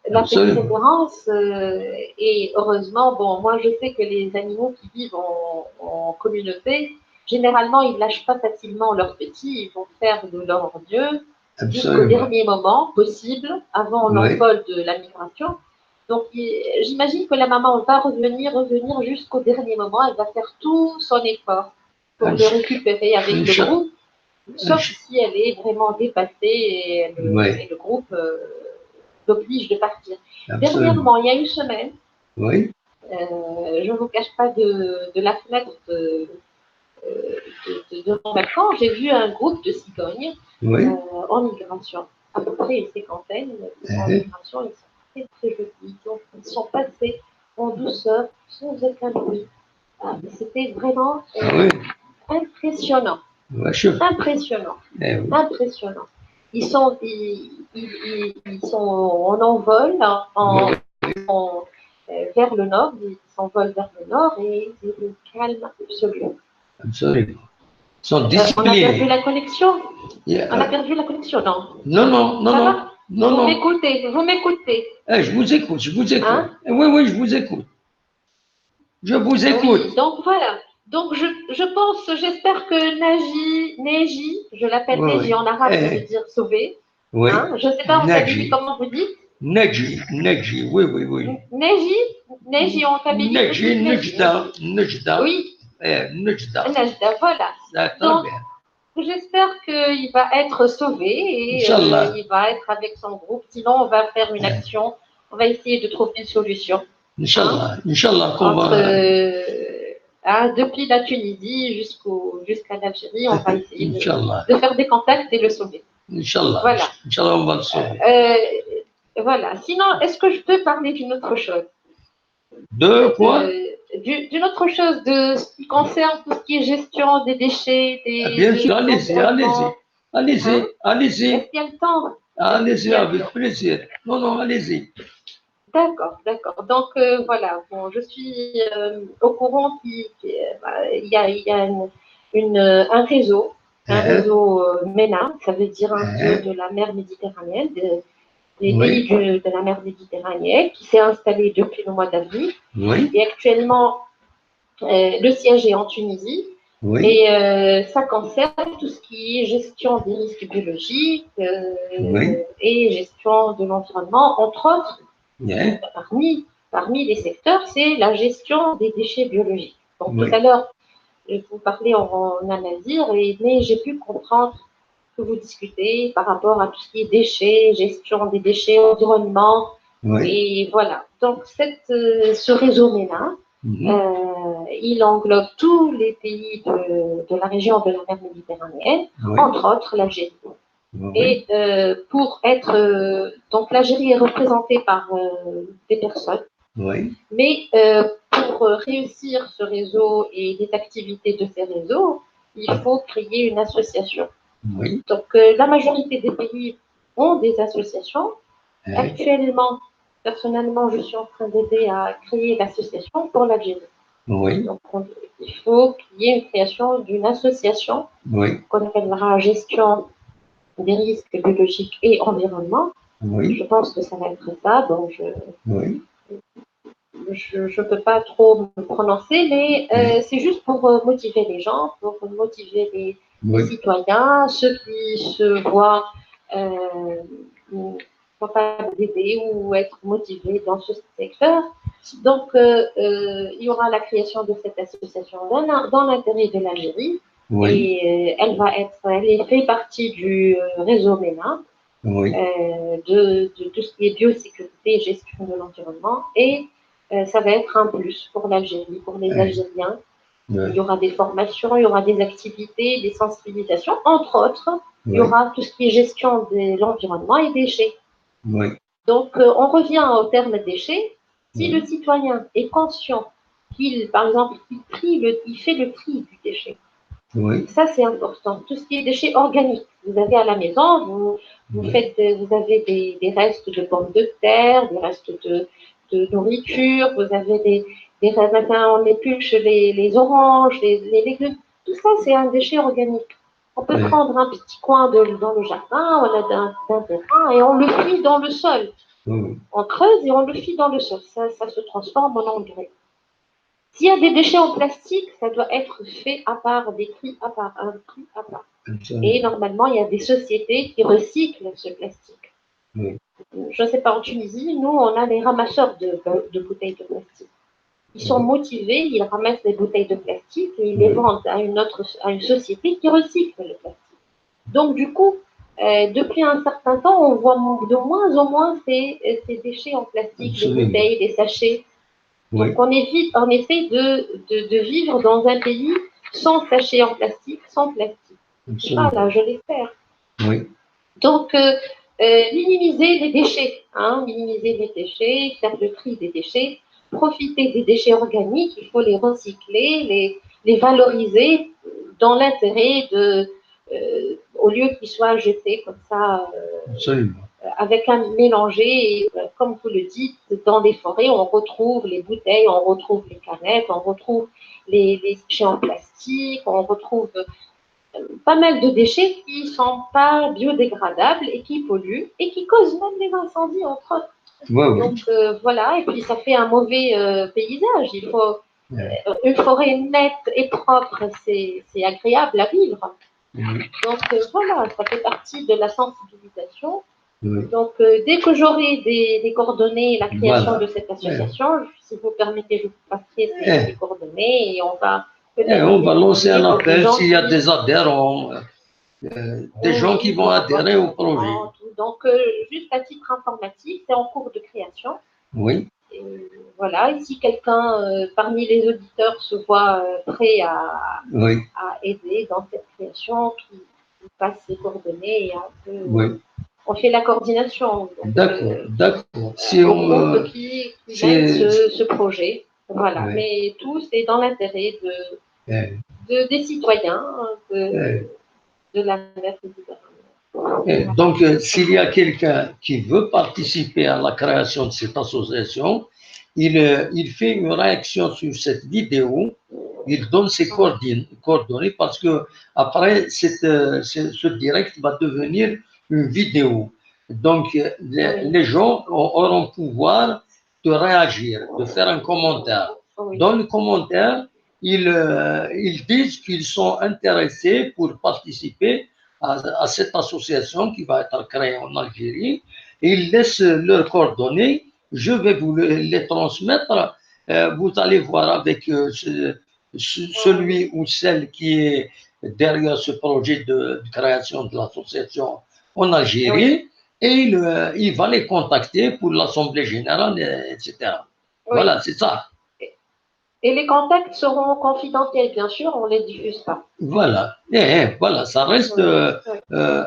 La persévérance et heureusement, moi je sais que les animaux qui vivent en communauté, généralement ils ne lâchent pas facilement leurs petits, ils vont faire de leur mieux jusqu'au dernier moment possible avant l'envol de la migration. Donc, j'imagine que la maman va revenir jusqu'au dernier moment. Elle va faire tout son effort pour le récupérer avec le groupe, sauf si elle est vraiment dépassée et le groupe l'oblige de partir. Absolument. Dernièrement, il y a une semaine, Oui. je ne vous cache pas de la fenêtre de mon balcon, j'ai vu un groupe de cigognes en migration, à peu près une cinquantaine en migration. Ils sont très très jolis, donc ils sont passés en douceur, sans aucun bruit. C'était vraiment impressionnant. Impressionnant. Impressionnant. Ils sont en envol, vers le nord, ils s'envolent vers le nord et c'est le calme absolu. Absolument. Ils sont On a disciplinés. perdu la connexion. On a perdu la connexion, non? Non. Vous m'écoutez. Je vous écoute. Hein? Oui, je vous écoute. Je vous écoute. Oui, donc voilà. Donc j'espère que Neji, je l'appelle Neji en arabe, ça veut dire sauver. Oui. Hein? Je ne sais pas en Kabylie comment vous dites. Neji, oui. Neji en Kabylie. Nejda. Oui. Nejda, voilà. Donc, j'espère qu'il va être sauvé et il va être avec son groupe. Sinon, on va faire une action. On va essayer de trouver une solution. Inch'Allah. Depuis la Tunisie jusqu'à l'Algérie, on va essayer de faire des contacts et le sauver. Inch'Allah. Voilà. Inch'Allah, on va le sauver. Voilà. Sinon, est-ce que je peux parler d'une autre chose? De quoi? D'une autre chose, de ce qui concerne tout ce qui est gestion des déchets. Bien sûr, allez-y. Est-ce qu'il y a le temps? Allez-y, avec plaisir. Non, allez-y. D'accord. Donc, voilà, bon, je suis au courant qu'il y a un réseau, MENA, ça veut dire un réseau de la mer Méditerranéenne, des pays de la mer Méditerranée, qui s'est installé depuis le mois d'avril. Oui. Et actuellement, le siège est en Tunisie. Et ça concerne tout ce qui est gestion des risques biologiques et gestion de l'environnement, entre autres. Parmi les secteurs, c'est la gestion des déchets biologiques. Donc, tout à l'heure, je vous parlais en amazigh, mais j'ai pu comprendre que vous discutez par rapport à tout ce qui est déchets, gestion des déchets, environnement. Et voilà. Donc, ce réseau MENA, il englobe tous les pays de la région de la mer Méditerranéenne, entre autres l'Algérie. Et pour être. Donc, l'Algérie est représentée par des personnes. Mais pour réussir ce réseau et les activités de ces réseaux, il faut créer une association. Donc, la majorité des pays ont des associations. Actuellement, personnellement, je suis en train d'aider à créer l'association pour l'Algérie. Donc, il faut qu'il y ait une création d'une association qu'on appellera gestion des risques biologiques et environnement. Je pense que ça va être ça. Donc, je ne peux pas trop me prononcer, mais c'est juste pour motiver les gens, pour motiver les citoyens, ceux qui se voient capables d'aider ou être motivés dans ce secteur. Donc, il y aura la création de cette association dans l'intérêt de l'Algérie. Et elle fait partie du réseau MENA, de tout ce qui est biosécurité et gestion de l'environnement. Et ça va être un plus pour l'Algérie, pour les Algériens. Il y aura des formations, il y aura des activités, des sensibilisations, entre autres. Il y aura tout ce qui est gestion de l'environnement et déchets. Donc, on revient au terme déchets. Si le citoyen est conscient par exemple, il fait le tri du déchet. Ça, c'est important. Tout ce qui est déchets organiques. Vous avez à la maison, vous avez des restes de pommes de terre, des restes de nourriture, vous avez maintenant, on épluche les oranges, les légumes. Tout ça, c'est un déchet organique. On peut prendre un petit coin dans le jardin, d'un terrain, et on le fuit dans le sol. On creuse et on le fuit dans le sol. Ça se transforme en engrais. S'il y a des déchets en plastique, ça doit être fait à part, des tri à part. Et normalement, il y a des sociétés qui recyclent ce plastique. Oui. Je ne sais pas, en Tunisie, nous, on a des ramasseurs de bouteilles de plastique. Ils sont motivés, ils ramassent des bouteilles de plastique et ils les vendent à une société qui recycle le plastique. Donc, du coup, depuis un certain temps, on voit de moins en moins ces déchets en plastique, Absolument. des bouteilles, des sachets. Oui. Donc, on essaie de vivre dans un pays sans sachets en plastique, sans plastique. Absolument. Voilà, je l'espère. Oui. Donc, minimiser les déchets, minimiser les déchets, faire le tri des déchets, profiter des déchets organiques, il faut les recycler, les valoriser dans l'intérêt au lieu qu'ils soient jetés comme ça, avec un mélangé, et, comme vous le dites, dans des forêts, on retrouve les bouteilles, on retrouve les canettes, on retrouve les déchets en plastique, on retrouve pas mal de déchets qui ne sont pas biodégradables et qui polluent et qui causent même des incendies, entre autres. Oui. Donc, voilà, et puis ça fait un mauvais paysage. Il faut une forêt nette et propre, c'est agréable à vivre. Donc, voilà, ça fait partie de la sensibilisation. Donc, dès que j'aurai des coordonnées, la création de cette association, si vous permettez, je vous passerai les coordonnées et on va... on va lancer un appel s'il y a des adhérents, des gens qui vont adhérer au projet. Donc, juste à titre informatif, c'est en cours de création. Oui. Et voilà, et si quelqu'un parmi les auditeurs se voit prêt à aider dans cette création, qui passe ses coordonnées et on fait la coordination. D'accord. Si on qui mène ce projet. Voilà, mais tout c'est dans l'intérêt des citoyens, de la donc, s'il y a quelqu'un qui veut participer à la création de cette association, il fait une réaction sur cette vidéo, il donne ses coordonnées parce que après ce direct va devenir une vidéo. Donc, les gens auront pouvoir de réagir, de faire un commentaire. Dans le commentaire, ils disent qu'ils sont intéressés pour participer à cette association qui va être créée en Algérie. Et ils laissent leurs coordonnées. Je vais vous les transmettre. Vous allez voir avec celui ou celle qui est derrière ce projet de création de l'association en Algérie. Et il va les contacter pour l'Assemblée générale, etc. Voilà, c'est ça. Et les contacts seront confidentiels, bien sûr, on ne les diffuse pas. Voilà, voilà, ça reste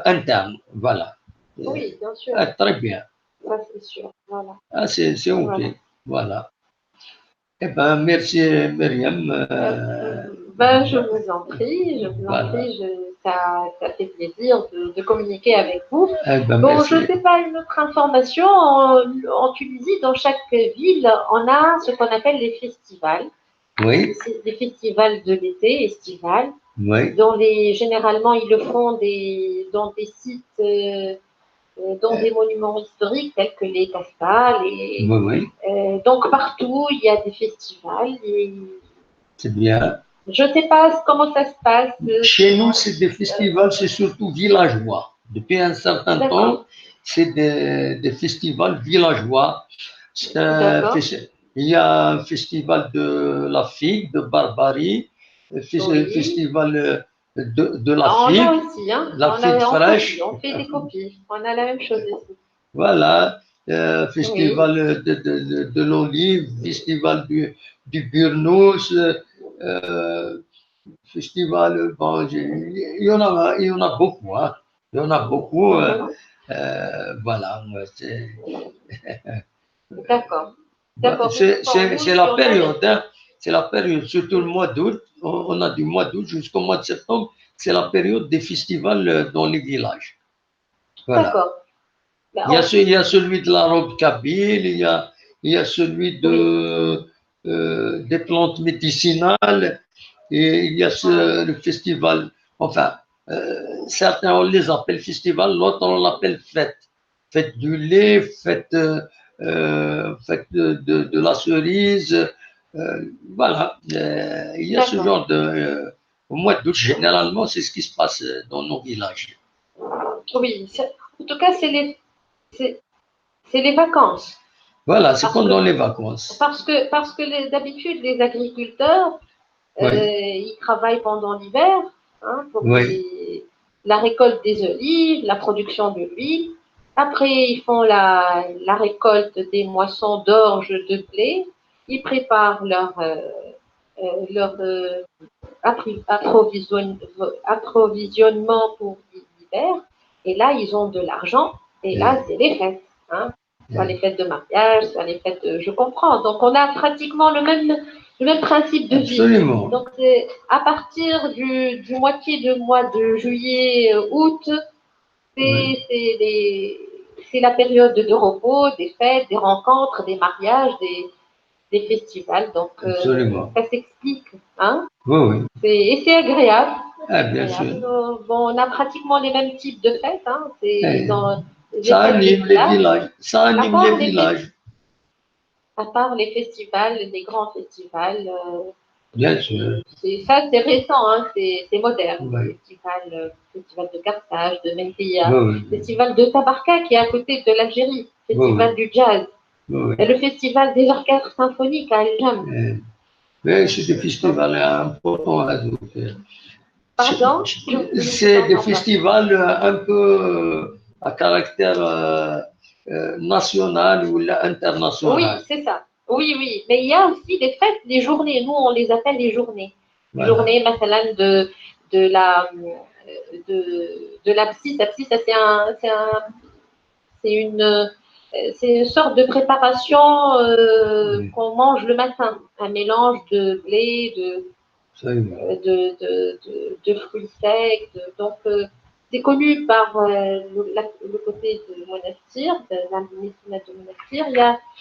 interne, voilà. Oui, bien sûr. Très bien. Ça, c'est sûr, voilà. Ah, c'est OK, voilà. Eh bien, merci Myriam. Je vous en prie, ça fait plaisir de communiquer avec vous. Bon, je ne sais pas, une autre information, en Tunisie, dans chaque ville, on a ce qu'on appelle les festivals. Oui. C'est des festivals de l'été, estivales. Oui. Généralement, ils le font dans des sites, dans des monuments historiques tels que les Cascales. Donc, partout, il y a des festivals. C'est bien. Je ne sais pas comment ça se passe. Chez nous, c'est des festivals, c'est surtout villageois. Depuis un certain temps, c'est des festivals villageois. Il y a un festival de la figue, de Barbarie, festival de la figue. On a aussi, la figue fraîche. On fait des copies, on a la même chose ici. Voilà, festival de l'olive, festival du Burnous, festival, bon, il y en a beaucoup, il y en a beaucoup, voilà. D'accord. C'est la période, c'est la période, surtout le mois d'août, on a du mois d'août jusqu'au mois de septembre, c'est la période des festivals dans les villages. Voilà. D'accord. Il y a celui de la robe kabyle, il y a celui des plantes médicinales, et il y a le festival, enfin, certains on les appelle festival, l'autre on l'appelle fête. Fête du lait, fête de la cerise, voilà. Il y a ce genre de... au mois d'août, généralement, c'est ce qui se passe dans nos villages. Oui, en tout cas, c'est C'est les vacances. Voilà, c'est pendant les vacances. Parce que d'habitude, les agriculteurs, ils travaillent pendant l'hiver pour la récolte des olives, la production de l'huile. Après, ils font la récolte des moissons d'orge, de blé. Ils préparent leur approvisionnement pour l'hiver. Et là, ils ont de l'argent. Et là, c'est les fêtes. Soit les fêtes de mariage, soit les fêtes de... Je comprends. Donc, on a pratiquement le même principe de vie. Absolument. Donc, c'est à partir du moitié du mois de juillet, août, c'est la période de repos, des fêtes, des rencontres, des mariages, des festivals. Donc, ça s'explique. Oui. Et c'est agréable. Ah, bien sûr. Bon, on a pratiquement les mêmes types de fêtes. Ça anime les villages. Ça anime les villages. À part les festivals, les grands festivals. Bien sûr. Ça, c'est récent, c'est moderne. Festival de Carthage, de Mentia, festival de Tabarka qui est à côté de l'Algérie, festival du jazz, et le festival des orchestres symphoniques à Al-Jam. Oui, c'est des festivals importants à ajouter. Pardon? C'est des festivals un peu à caractère national ou international. Oui, c'est ça. Oui. Mais il y a aussi des fêtes, des journées. Nous, on les appelle les journées. Journée, مثلا, de la psisse. La psisse, c'est une sorte de préparation qu'on mange le matin. Un mélange de blé, de fruits secs. Donc, c'est connu par le côté de Monastir, de la médecine de Monastir. Il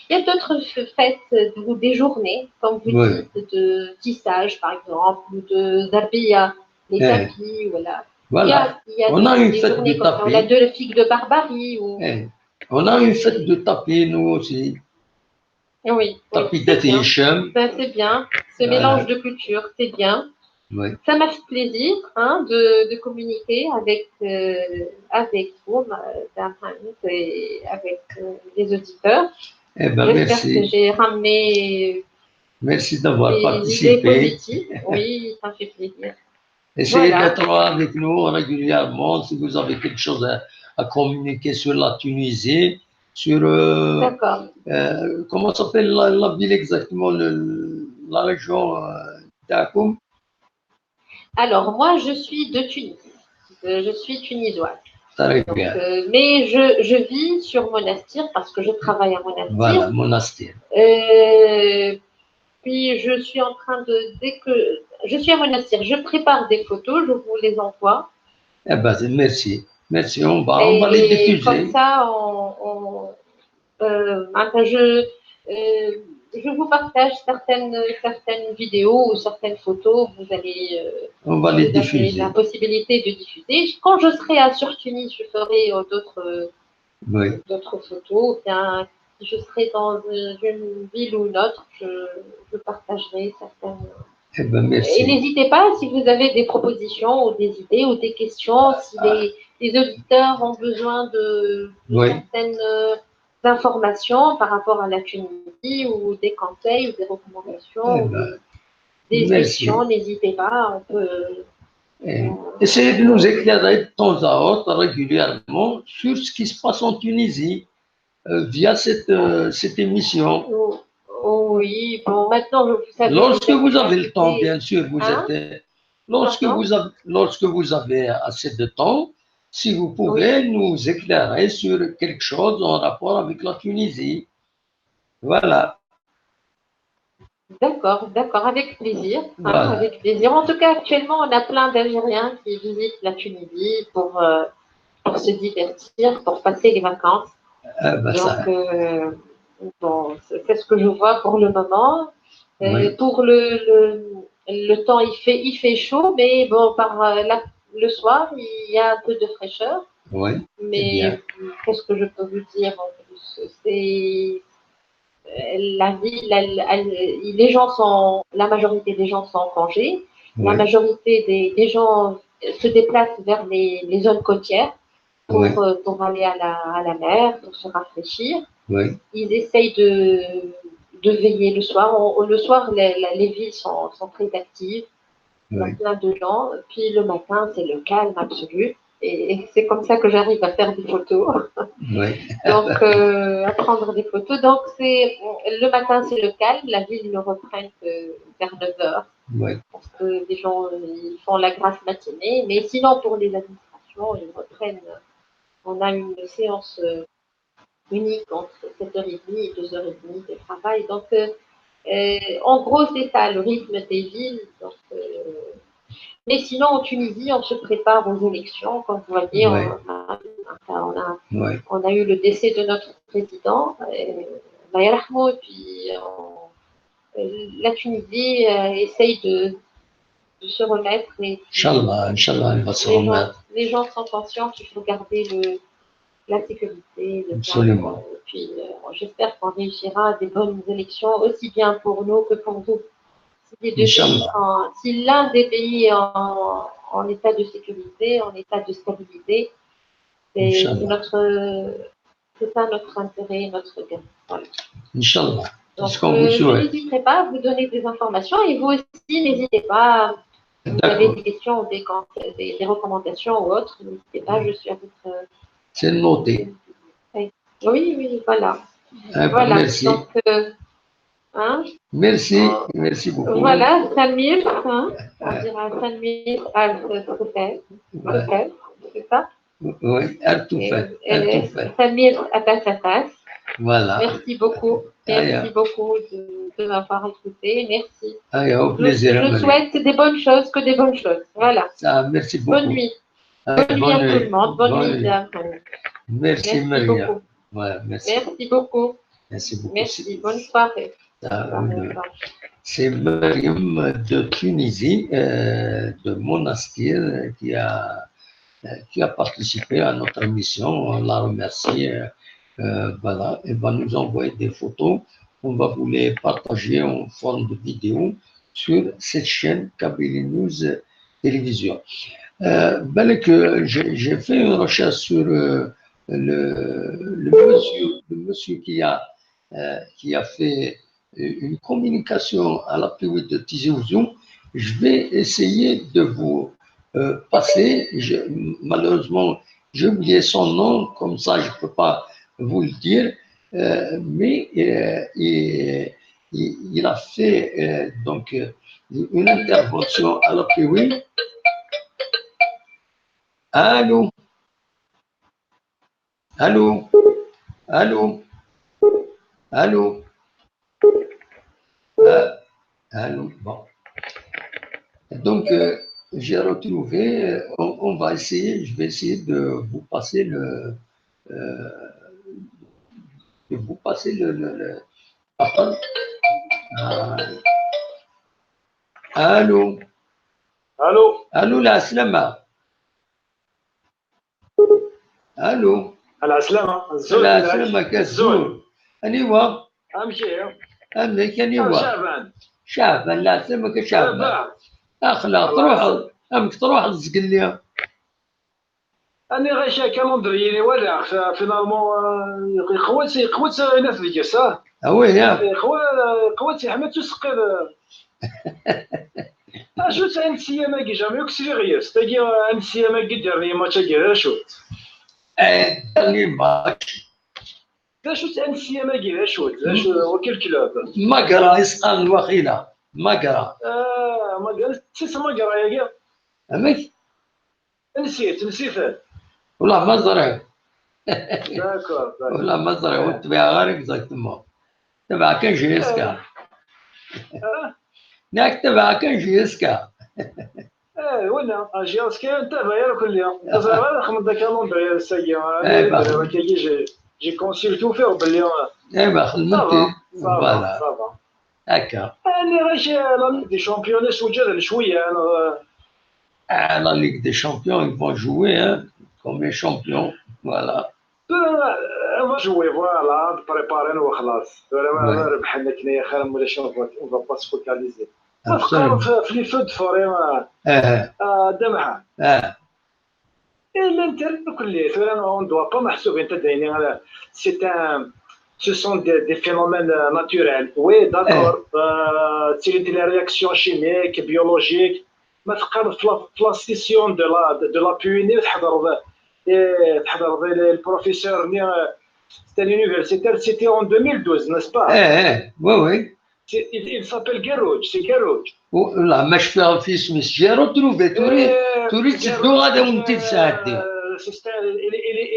y a d'autres fêtes ou des journées, comme vous dites, de tissage, par exemple, ou de zabia, les tapis, voilà. Voilà. Il y a on a une fête journées de comme ça. tapis. On a de figues de Barbarie. On a une fête de tapis, nous aussi. Oui. Tapis d'Atisham. C'est bien. Ce mélange de cultures, c'est bien. Oui. Ça m'a fait plaisir de communiquer avec vous, et avec les auditeurs. J'espère que j'ai ramené merci d'avoir participé. Idées positives. Oui, ça fait plaisir. Essayez d'être avec nous régulièrement si vous avez quelque chose à communiquer sur la Tunisie, sur comment s'appelle la ville exactement, la région d'Akoum. Alors, moi, je suis de Tunis. Je suis tunisoise. Très bien. Mais je vis sur Monastir parce que je travaille à Monastir. Voilà, Monastir. Puis, je suis en train de... Dès que je suis à Monastir, je prépare des photos, je vous les envoie. Eh bien, merci. Merci, on va les diffuser. Comme ça, je vous partage certaines vidéos ou certaines photos. Vous allez on va les diffuser. La possibilité de diffuser. Quand je serai sur Tunis, je ferai d'autres photos. Bien, si je serai dans une ville ou une autre, je partagerai certaines. Eh ben, merci. Et n'hésitez pas, si vous avez des propositions ou des idées ou des questions, si les auditeurs ont besoin de certaines informations par rapport à la Tunisie ou des conseils ou des recommandations, des questions, n'hésitez pas, on peut... Essayez de nous éclairer de temps à autre, régulièrement, sur ce qui se passe en Tunisie via cette émission. Oui, bon, maintenant, vous savez... Lorsque vous avez le temps, bien sûr, lorsque vous avez assez de temps, si vous pouvez nous éclairer sur quelque chose en rapport avec la Tunisie. Voilà. D'accord, avec plaisir. Avec plaisir. En tout cas, actuellement, on a plein d'Algériens qui visitent la Tunisie pour se divertir, pour passer les vacances. Donc, c'est ce que je vois pour le moment. Pour le temps, il fait chaud, mais bon, le soir, il y a un peu de fraîcheur. Oui. Mais qu'est-ce que je peux vous dire en plus? C'est la ville, la majorité des gens sont en congé. La majorité des gens se déplacent vers les zones côtières. Oui. pour aller à la mer, pour se rafraîchir. Oui. Ils essayent de veiller le soir. Le soir, les villes sont très actives. Il y a Oui. plein de gens. Puis le matin, c'est le calme absolu. Et c'est comme ça que j'arrive à faire des photos. Oui. Donc, à prendre des photos. Donc, le matin, c'est le calme. La ville ne reprend que vers 9 heures. Oui. Parce que les gens ils font la grasse matinée. Mais sinon, pour les administrations, ils reprennent. On a une séance unique entre 7h30 et 2h30 de travail. Donc, en gros, c'est ça, le rythme des villes. Donc, mais sinon, en Tunisie, on se prépare aux élections. Comme vous voyez, Oui. Oui. on a eu le décès de notre président, Allah yarhamou, et puis la Tunisie essaye de se remettre. Inch'Allah, elle va se remettre. Les gens sont conscients qu'il faut garder la sécurité, le Absolument. calme. Et puis, j'espère qu'on réussira des bonnes élections, aussi bien pour nous que pour vous. Si l'un des pays est en état de sécurité, en état de stabilité, c'est ça notre intérêt, notre gain. Voilà. Inch'Allah. Donc, ce qu'on vous je souhaite. n'hésiterai pas à vous donner des informations et vous aussi, n'hésitez pas. Si vous avez des questions ou des recommandations ou autres, n'hésitez pas, je suis à votre. C'est noté. Oui, voilà. Voilà. Merci. Donc, merci beaucoup. Voilà, Samir, on dira Samir Al-Toufel, c'est ça? Oui, Al-Toufel. Samir Atassatas. Voilà. Merci beaucoup. Merci beaucoup de m'avoir écouté. Merci. Au plaisir. Je souhaite des bonnes choses, que des bonnes choses. Voilà. Merci beaucoup. Bonne nuit. Bonne nuit à tout le monde. Bonne nuit à tout le monde. Merci Maria. Beaucoup. Ouais, merci beaucoup. Merci beaucoup. Merci. Bonne soirée. C'est Mariam de Tunisie, de Monastir, qui a participé à notre émission. On la remercie. Voilà, elle va nous envoyer des photos. On va vous les partager en forme de vidéo sur cette chaîne Kabylie News Télévision. J'ai fait une recherche sur le monsieur qui a fait une communication à l'appui de Tizi Ouzou. Je vais essayer de vous passer. Malheureusement, j'ai oublié son nom, comme ça je ne peux pas vous le dire, mais il a fait donc une intervention à l'appui. Allô? Allô? Allô? Allô? Allô? Bon. Donc, j'ai retrouvé, on va essayer, je vais essayer de vous passer le allô? Allô? Allô, la slama? Allô? العسلامة السلامة كالزول أنيوا أمشي أمك أنيوا شعبان لا سمك شعبان أخلاق تروح تزقلي أنا غاشا كالندريني ولا فينالمون يقوت ناس ديك صح وي يا قوات حمد تسقي شو تاين سيما كي جامي يكسري غياس تاكي ان سيما كي ديرني ماتش كي شو ديرني ماتش شو تاين سيما كي شو وكيل كلاب مقرا يسقان الوخيله مقرا مقرا تسمى مقرا يا امك نسيت والله ما زرع داكور والله ما زرع وتبع غير اكزاكتومون تبع كان جيسكا ناك تبع كان جيسكا ولا جيسكا تبع يا كل يوم تزرع خمس كالندر يا السيا جي كونسلتو فيه باللي ايوا خدمتي فوالا هكا انا غاش لا ليغ دي شامبيون سوجد شويه la Ligue des Champions, ils vont jouer comme les champions, voilà. On va jouer, voilà, préparer وخلاص. ربحنا كنايا خير من ولا شنو on va pas se focaliser. في لي فود فوري دمعة. On ne doit pas mahsouber. Ce sont des phénomènes naturels. Oui, d'accord. C'est des réactions chimiques, biologiques. ما في لا سيسيون de la PUNI تحضر le professeur c'était l'universitaire, c'était en 2012, n'est-ce pas? Oui. Il s'appelle Guérouj, c'est Guérouj. لا مش في اسم الشجرة تروفي تريد تدو غادا وانت تساعدي.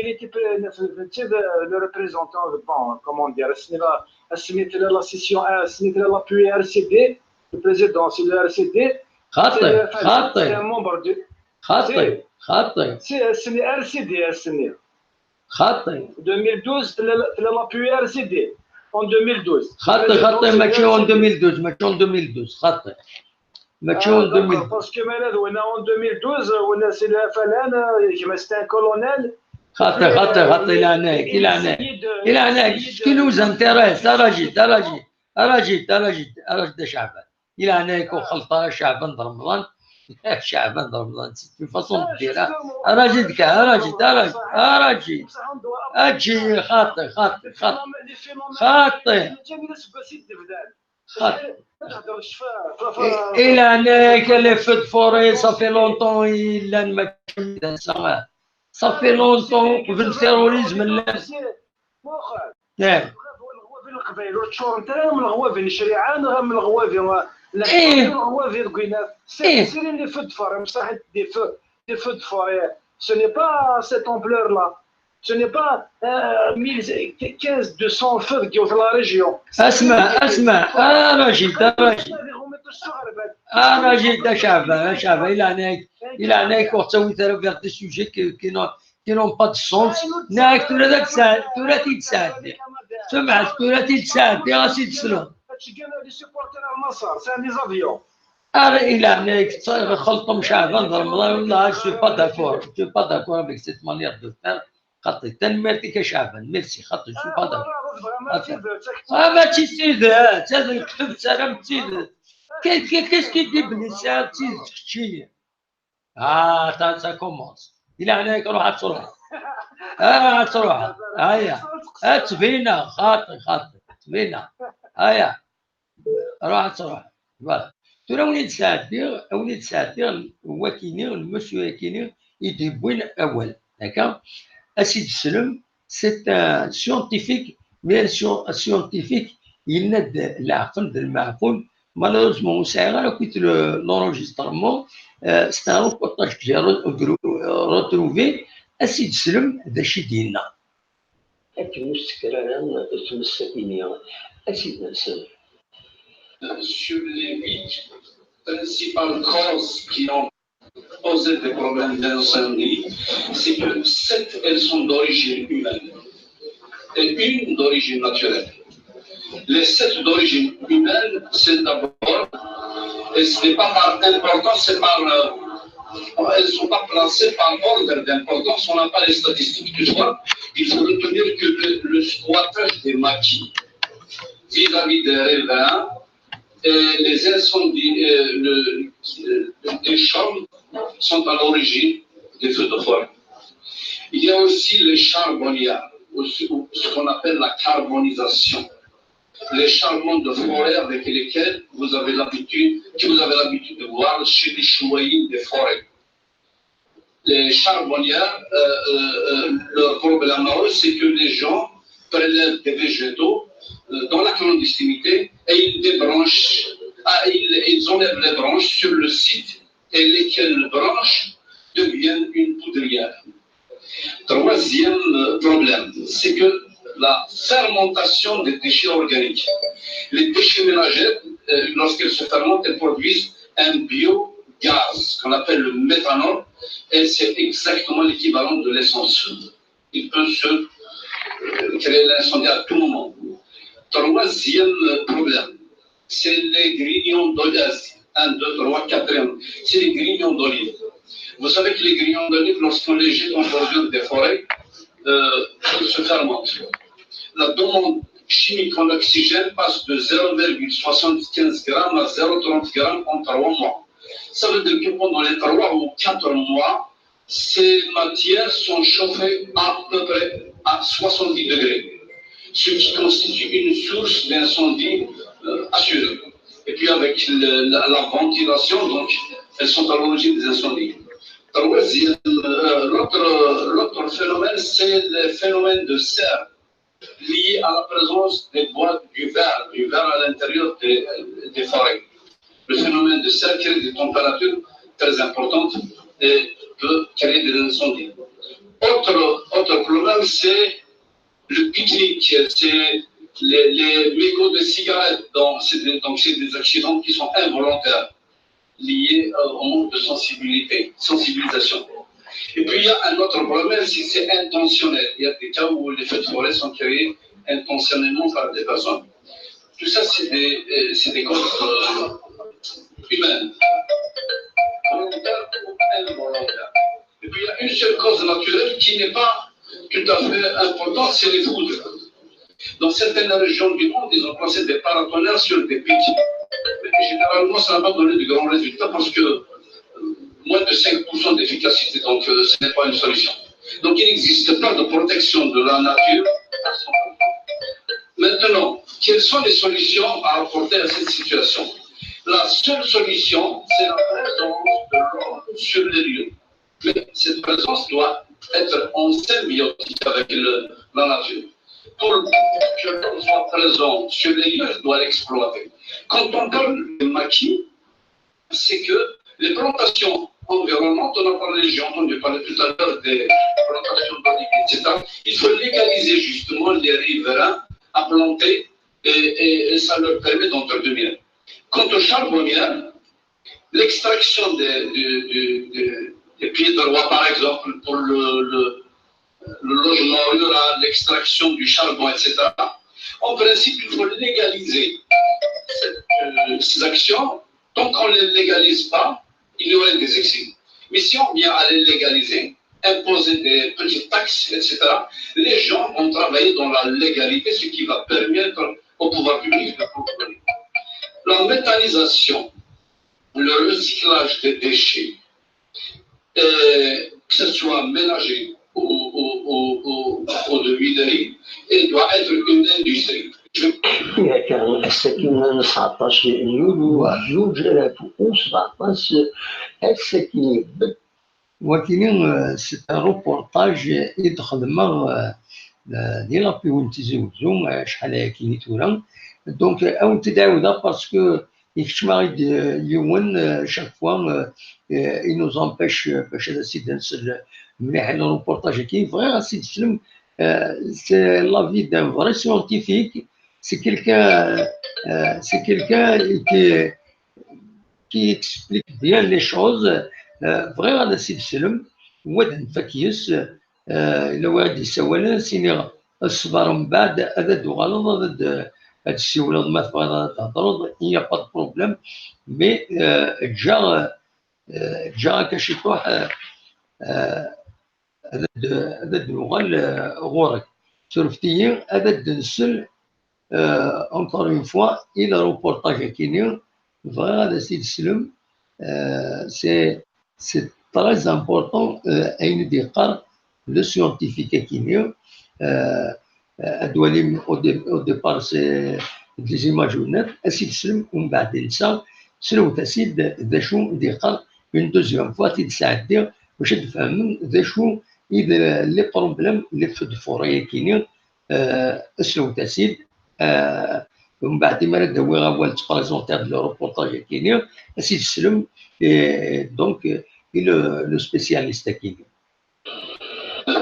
Il était le représentant, bon, comment dire, c'était la session, c'était la PURCD, le président, c'est le RCD. C'est un membre de. خاطئ C'est le RCD, c'est خاطئ 2012, la PURCD. En 2012. خاطئ ماشي en 2012 ماشي en 2012 خاطئ ماشي en 2012 parce que maintenant en 2012 on c'est le FLN c'était un colonel خاطئ إلى هناك كي نوز انتريس أراجي شعبان إلى هناك وخلطة شعبان رمضان شعبان رمضان في فصل ديرها أراجي أجي خاطئ إلى هناك لي فود فوري صافي لونطون إلا ما كان صافي لونطون قبل التيروريزم الناس نعم القبائل والشور نتاعهم من الغوافي الشريعان من الغوافي الغوافي الكوينات سيرين لي فود فوري بصح دي فود فوري ce n'est pas cette ampleur là. Ce n'est pas 1500 feux qui ont fait la région. اسمع راجل شعبان إلى هناك وتسوي vers des sujets qui n'ont pas de sens. ناك تراتي تساعد. سمعت تراتي تساعد يا سيدي سلام. إلى هناك خلطهم شعبان رمضان والله je suis pas d'accord avec cette manière de faire. خاطر تنمرتي كشعبان ميرسي خاطر شو هذا ما تسيدات هذا الكتب سلام تسيدات كيس كي تبني ساعات تشيني تا كومونس الى هناك روح تروح تروح هيا تبينا خاطر تبينا هيا روح تروح فوالا ترى وليد ساعدير هو كينير المسيو كينير يدبوين اول هكا Acide Selem, c'est un scientifique, mais un scientifique, il n'a de la fin de l'Mafoun. Malheureusement, c'est l'enregistrement. C'est un reportage que j'ai retrouvé. Acide Selem de Chidina. Sur les 8 principales causes qui ont posé des problèmes d'incendie, c'est que 7 elles sont d'origine humaine et une d'origine naturelle. Les 7 d'origine humaine, c'est d'abord, et ce n'est pas par importance, c'est par. Elles ne sont pas placées par ordre d'importance, on n'a pas les statistiques du soir. Il faut retenir que le squattage des maquis vis-à-vis des riverains et les incendies des chambres sont à l'origine des feux de forêt. Il y a aussi les charbonnières, ce qu'on appelle la carbonisation. Les charbons de forêt avec lesquels vous avez l'habitude de voir chez les chouaïnes des forêts. Les charbonnières, leur problème à eux, c'est que les gens prélèvent des végétaux dans la clandestinité et ils débranchent, ils enlèvent les branches sur le site et lesquelles branches deviennent une poudrière. Troisième problème, c'est que la fermentation des déchets organiques. Les déchets ménagers, lorsqu'elles se fermentent, elles produisent un biogaz qu'on appelle le méthanol et c'est exactement l'équivalent de l'essence. Il peut se créer l'incendie à tout moment. Troisième problème, c'est les grignons d'olive. 1, 2, 3, 4e, c'est les grignons d'olive. Vous savez que les grignons d'olive, lorsqu'on les jette en bordure des forêts, ils se fermentent. La demande chimique en oxygène passe de 0,75 g à 0,30 g en 3 mois. Ça veut dire que pendant les 3 ou 4 mois, ces matières sont chauffées à peu près à 70 degrés, ce qui constitue une source d'incendie assurée. Et puis avec la ventilation, donc, elles sont à l'origine des incendies. L'autre phénomène, c'est le phénomène de serre lié à la présence des bois du verre à l'intérieur des forêts. Le phénomène de serre crée des températures très importantes et peut créer des incendies. Autre problème, c'est le pique-nique, c'est les mégots de cigarettes. Donc, c'est des accidents qui sont involontaires, liés au manque de sensibilisation. Et puis, il y a un autre problème, c'est intentionnel. Il y a des cas où les feux de forêt sont créés intentionnellement par des personnes. Tout ça, c'est des causes humaines, volontaires ou involontaires. Et puis, il y a une seule cause naturelle qui n'est pas tout à fait importante, c'est les foudres. Dans certaines régions du monde, ils ont placé des paratonnerres sur des pics. Mais généralement, ça n'a pas donné de grands résultats parce que moins de 5% d'efficacité, donc ce n'est pas une solution. Donc il n'existe pas de protection de la nature. Maintenant, quelles sont les solutions à apporter à cette situation? La seule solution, c'est la présence de l'homme sur les lieux. Mais cette présence doit être en symbiotique avec la nature. Pour que l'homme soit présent sur les lieux, il doit l'exploiter. Quand on parle de maquis, c'est que les plantations environnantes, on a parlé, j'ai entendu parler tout à l'heure des plantations d'olives, etc. Il faut légaliser justement les riverains à planter et ça leur permet d'entretenir. Quant aux charbonnières, l'extraction des pieds de roi, par exemple, pour le logement rural, l'extraction du charbon, etc. En principe, il faut légaliser ces actions. Tant qu'on ne les légalise pas, il y aurait des excès. Mais si on vient à les légaliser, imposer des petites taxes, etc., les gens vont travailler dans la légalité, ce qui va permettre au pouvoir public de contrôler. La méthanisation, le recyclage des déchets, que ce soit ménager ou de huilerie, doit être une industrie. كان السكين 19 يوليو 2017 السكين ولكن سي ان روبورتاج يدخل ديال لابي وانت زوجو شحال هاكيني تورا دونك او تداودا باسكو يكتشما اليوم شاك فوا اي نوز امبيش باش هذا السيد نسل مليح الروبورتاج كاين فغير السيد سلم سي لا في دان فري سيونتيفيك. C'est quelqu'un qui explique bien les choses. Vraiment, هذا السيد سلم واد فكيس إلا واحد يسوالنا سيني الصبر من بعد هذا دوغالط هذا السيولة ما تبغى تهضروا il n'y a pas de problème mais جا كشطوح هذا الدوغال غورك شرفتي هذا الدنسل. Encore une fois, il a reportage à Kenya. Voilà, c'est très important à une décart le scientifique à Kenya. Au départ, c'est des images honnêtes. Acide Slum, on va dire ça. Slum, acide, d'achou, décart, une deuxième fois, il s'addire, je te fais d'achou, les problèmes, les feux de forêt à Kenya, Slum, acide. ومن بعد ما ندوي غاول تبريزونتي هذا لو روبورتاج كينيا السيد سلم دونك لو سبيسياليست كينيا.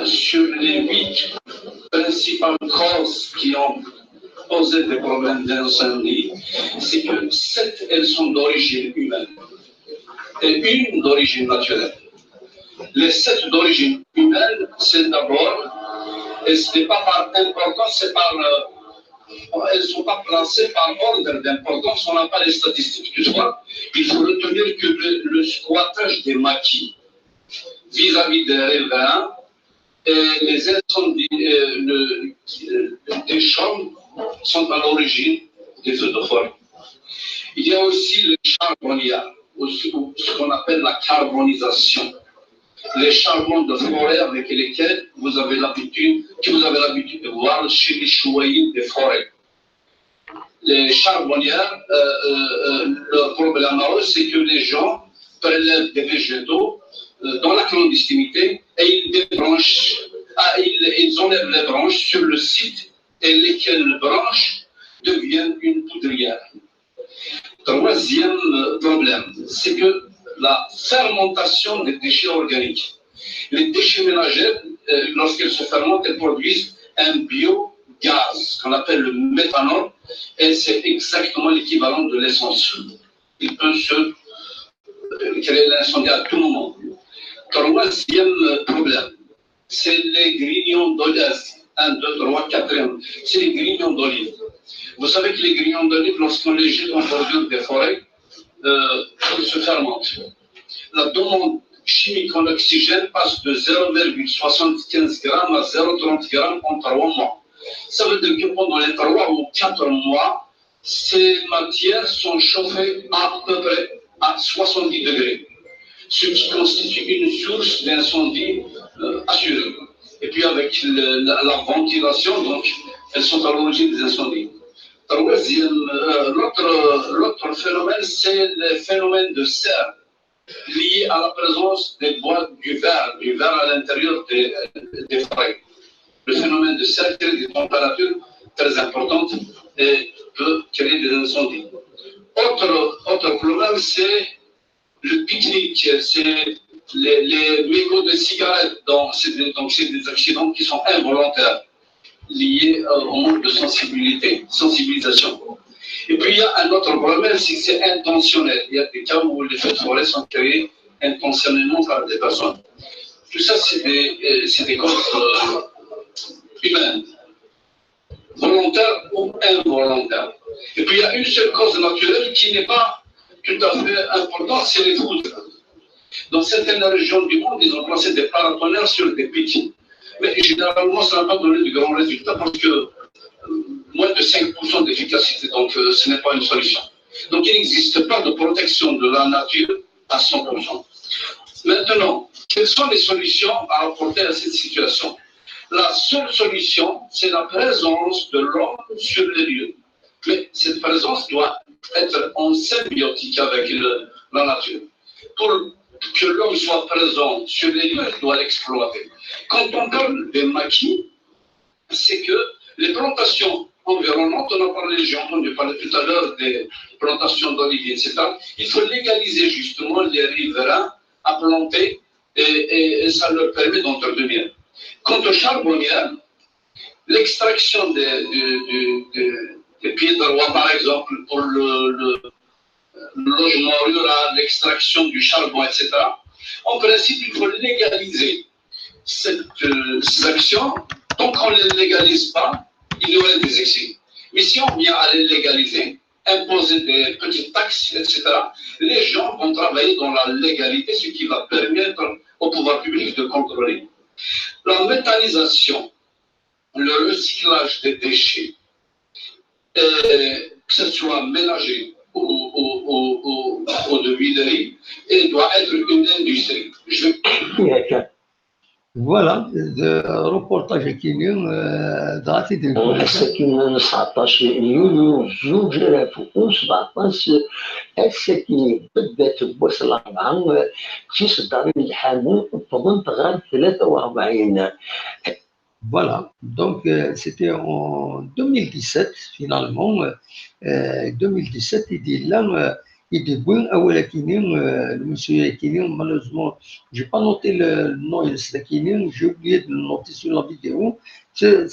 Sur les 8 principales causes qui ont posé des problèmes d'incendie, c'est que 7 elles sont d'origine humaine et une d'origine naturelle. Les 7 d'origine humaine, c'est d'abord, et ce n'est pas par importance, c'est par elles ne sont pas placées par ordre d'importance, on n'a pas les statistiques du soir. Il faut retenir que le squattage des maquis vis-à-vis des riverains et les incendies des chambres sont à l'origine des feux de forêt. Il y a aussi les charbonnières, ce qu'on appelle la carbonisation. les charbons de forêt avec lesquels que vous avez l'habitude de voir chez les chouaïs des forêts. Les charbonnières, le problème à eux, c'est que les gens prélèvent des végétaux dans la clandestinité et ils enlèvent les branches sur le site et lesquelles branches deviennent une poudrière. Troisième problème, c'est que la fermentation des déchets organiques. Les déchets ménagers, lorsqu'ils se fermentent, ils produisent un biogaz qu'on appelle le méthanol et c'est exactement l'équivalent de l'essence. Il peut se créer l'incendie à tout moment. Troisième problème, c'est les grillons d'olive. 1, 2, 3, 4e. C'est les grillons d'olive. Vous savez que les grillons d'olive, lorsqu'on les jette en bordure des forêts, ils se fermentent. La demande chimique en oxygène passe de 0,75 g à 0,30 g en 3 mois. Ça veut dire que pendant les 3 ou 4 mois, ces matières sont chauffées à peu près à 70 degrés, ce qui constitue une source d'incendie assurée. Et puis avec la ventilation, donc, elles sont à l'origine des incendies. Troisième, l'autre phénomène, c'est le phénomène de serre lié à la présence des bois du verre à l'intérieur des forêts. Le phénomène de serre crée des températures très importantes et peut créer des incendies. Autre problème, c'est le pique-nique, c'est les mégots de cigarettes. Donc, c'est des accidents qui sont involontaires, liés au manque de sensibilisation. Et puis, il y a un autre problème, c'est que c'est intentionnel. Il y a des cas où les feux de forêt sont créés intentionnellement par des personnes. Tout ça, c'est des causes humaines, volontaires ou involontaires. Et puis, il y a une seule cause naturelle qui n'est pas tout à fait importante, c'est les foudres. Dans certaines régions du monde, ils ont placé des paratonnerres sur des pics. Mais généralement, ça n'a pas donné de grands résultats parce que moins de 5% d'efficacité, donc ce n'est pas une solution. Donc il n'existe pas de protection de la nature à 100%. Maintenant, quelles sont les solutions à apporter à cette situation? La seule solution, c'est la présence de l'homme sur les lieux. Mais cette présence doit être en symbiotique avec la nature. Pour que l'homme soit présent sur les lieux, il doit l'exploiter. Quand on parle des maquis, c'est que les plantations environnantes, on a parlé, j'ai entendu parler tout à l'heure des plantations d'oliviers, etc. Il faut légaliser justement les riverains à planter et ça leur permet d'entretenir. Quant aux charbonnières, l'extraction des pieds de roi, par exemple, pour le logement rural, l'extraction du charbon, etc. En principe, il faut légaliser ces actions. Tant qu'on ne les légalise pas, il y aurait des excès. Mais si on vient à les légaliser, imposer des petites taxes, etc., les gens vont travailler dans la légalité, ce qui va permettre au pouvoir public de contrôler. La méthanisation, le recyclage des déchets, que ce soit ménager ou de huilerie, et doit être une industrie. Voilà, reportage كاينين ضغطي ديال السكين 19 يوليو 2017 السكين بدات بوصل 4 تصدر الحامل فضلت غير 43. Voilà, donc c'était en 2017 finalement. 2017 il dit là il dit bon le monsieur Kinin, malheureusement j'ai pas noté le nom de ce Kinin, j'ai oublié de le noter sur la vidéo. C'est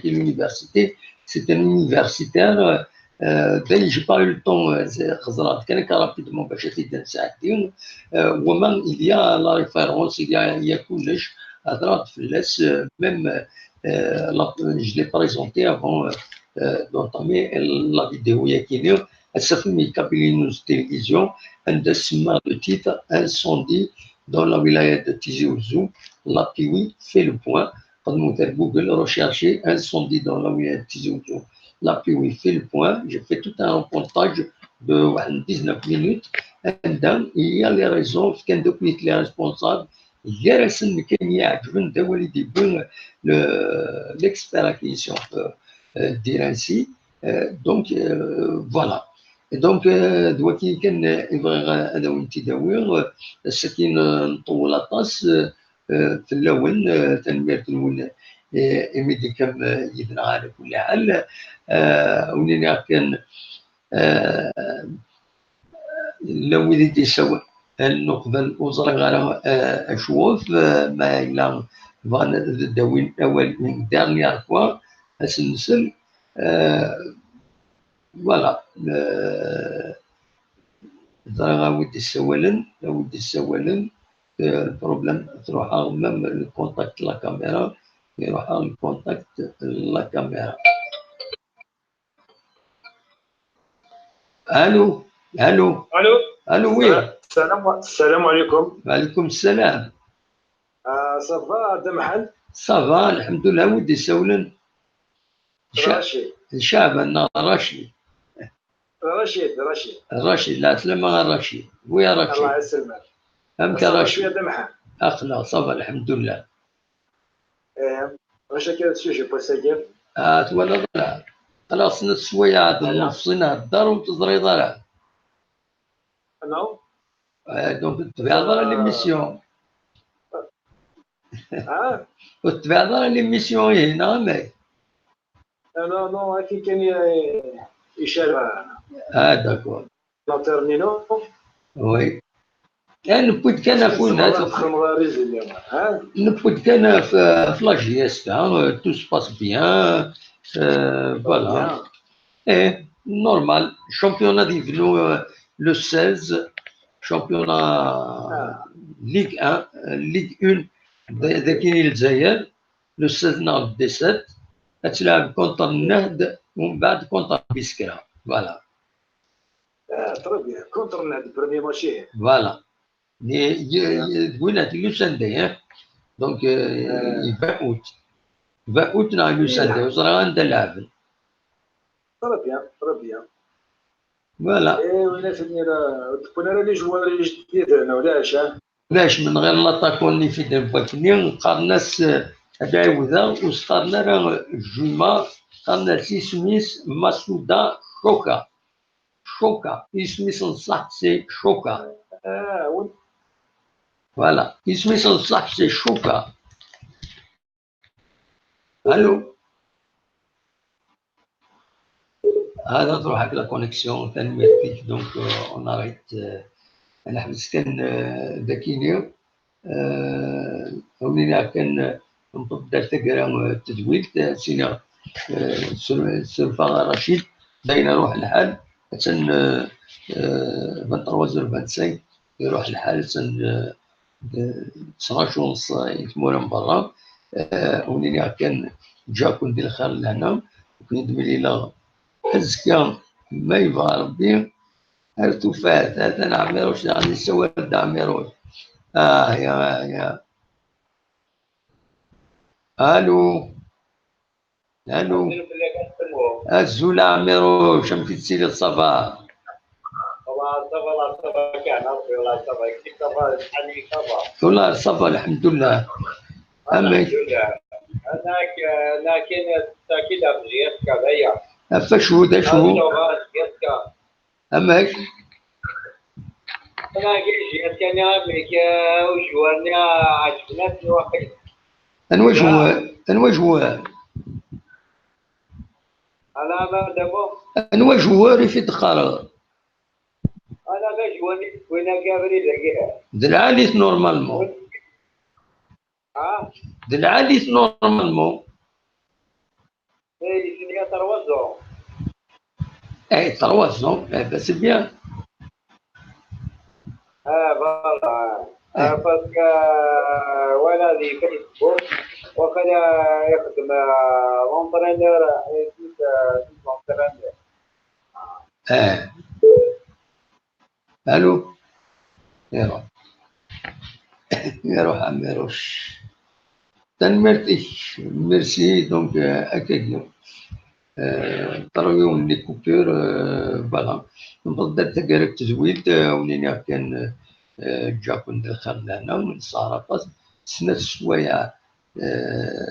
l'université, c'est un universitaire. d'ailleurs j'ai pas eu le temps rapidement il y a la référence, il y a كلش même je l'ai présenté avant d'entamer la vidéo. Ça fait une télévision, un le titre Incendie dans la wilaya de Tizi Ouzou. La Piwi fait le point. Quand vous faites Google, recherchez Incendie dans la wilaya de Tizi Ouzou. La Piwi fait le point. J'ai fait tout un reportage de 19 minutes عندهم هي لي ريزون كان دوك نيت لي ريسبونسابل هي راسن كان يعجبن دا وليد يبون ليكسبير اكيسيون ديرانسي دونك فوالا دونك دلوقتي كان يبغي انا وانت داوي ساكن نطول اطاس في اللون تنمير اللون إميدي كم يدنا على كل حال ونينا كان لو يدي سوا النقبة الأسرة غير أشوف ما إلا فان داوين أول من دارنيير فوا أسنسل فوالا زرا ودي السوالن ودي السوالن البروبليم تروح ميم الكونتاكت لا كاميرا يروح الكونتاكت لا كاميرا. الو الو الو الو وي السلام عليكم. وعليكم السلام. صافا دمحل صافا الحمد لله ودي سولن. راشد شعبان راشد راشد لا سلامة راشد ويا راشد الله يسلمك. أمك راشد شوية دمحل أخلا صافا الحمد لله. واش كاين السوجي بوساكير تولى ضرع خلاص نسوي عاد نفصنا الدار وتزري ضرع نو دونك تبع ضرع ليميسيون وتبع ضرع ليميسيون هنا ماي نو كي كان يشال داكور لا تيرمينو وي نبوت كان فونا نبوت كان في لاجيستا تو سباس بيان فوالا ايه نورمال شامبيونا ديفلو لو 16 شامبيونا ليغ 1 ليغ 1 ذاكين الجزائر لو 16 نهار 17 تلعب كونتر النهد ومن بعد كونتر بيسكرا فوالا تري بيان كونتر النهد بريمي ماتشي فوالا تقول لو ساندي دونك 20 اوت 20 اوت نهار لو ساندي وصرا عندها لعب تري بيان فوالا وين فيني تكون انا لي جوار جديد انا ولاش من غير لاطاكون اللي في داباكني نلقى الناس عاوده وسطرنا راه جوما قالنا سميس مسودا شوكا اسميس نصح سي شوكا فوالا اسميس نصح سي شوكا. الو هذا تروح هاك لا كونيكسيون تنميتيك دونك اون اريت انا حبس كان ذاكيني ولينا كان نبدا تقرا التدويل سينا سلفا رشيد باينه روح الحال تن 23 يروح الحال تن 12 ونص يتمور من برا ولينا كان جا كون دير الخير لهنا وكنت ملي لا أزكى ما يبغى ربي ارتفاعات هذا نعمروش غادي نسوي نعمروش يا الو الزولا عمروش مشيت تسيري الصباح والله الصباح الحمد لله هناك لكن تأكيد أبجيت كذايا فشو ده شو أماك أنا جيت كان أمريكا وجوارنا عجبني واحد أنواع جوار أنا ما دمو أنواع جواري في دخارة أنا جواني وين كابري لقيها دلعاليث نورمالمون دلعاليث نورمالمون الدنيا تروزو تروزو بس بيان فوالا باسكو وانا ذي فيسبوك وكذا يخدم لونترينور لونترينور الو يروح عمروش تنمرتش ميرسي دونك هكاك طراويون لي كوبور فوالا نبدا درت تزويد ولينا كان جا كون دخل لهنا من الصهرة سنة السوايع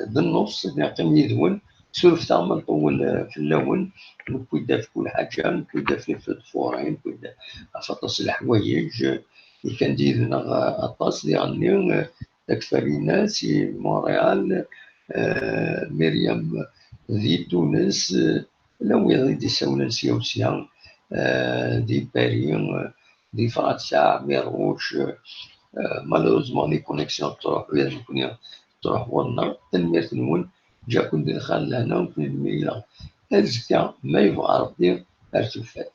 بالنص قام يذون سولف تاع من طول في اللون نكويدا في كل حاجة نكويدا في الفورين نكويدا في أطاس الحوايج اللي كان ديرنا أطاس لأني تكفى سي مونريال مريم ذي تونس لو يغيد يساونا نسيا دي باريس دي فرنسا ميروش مالوروزمون لي كونيكسيون تروح لازم يكون تروح ورنا تنمير نون جا كون دخل لهنا ونكون الميلا أزكى ما يبغى ربي ارتفاع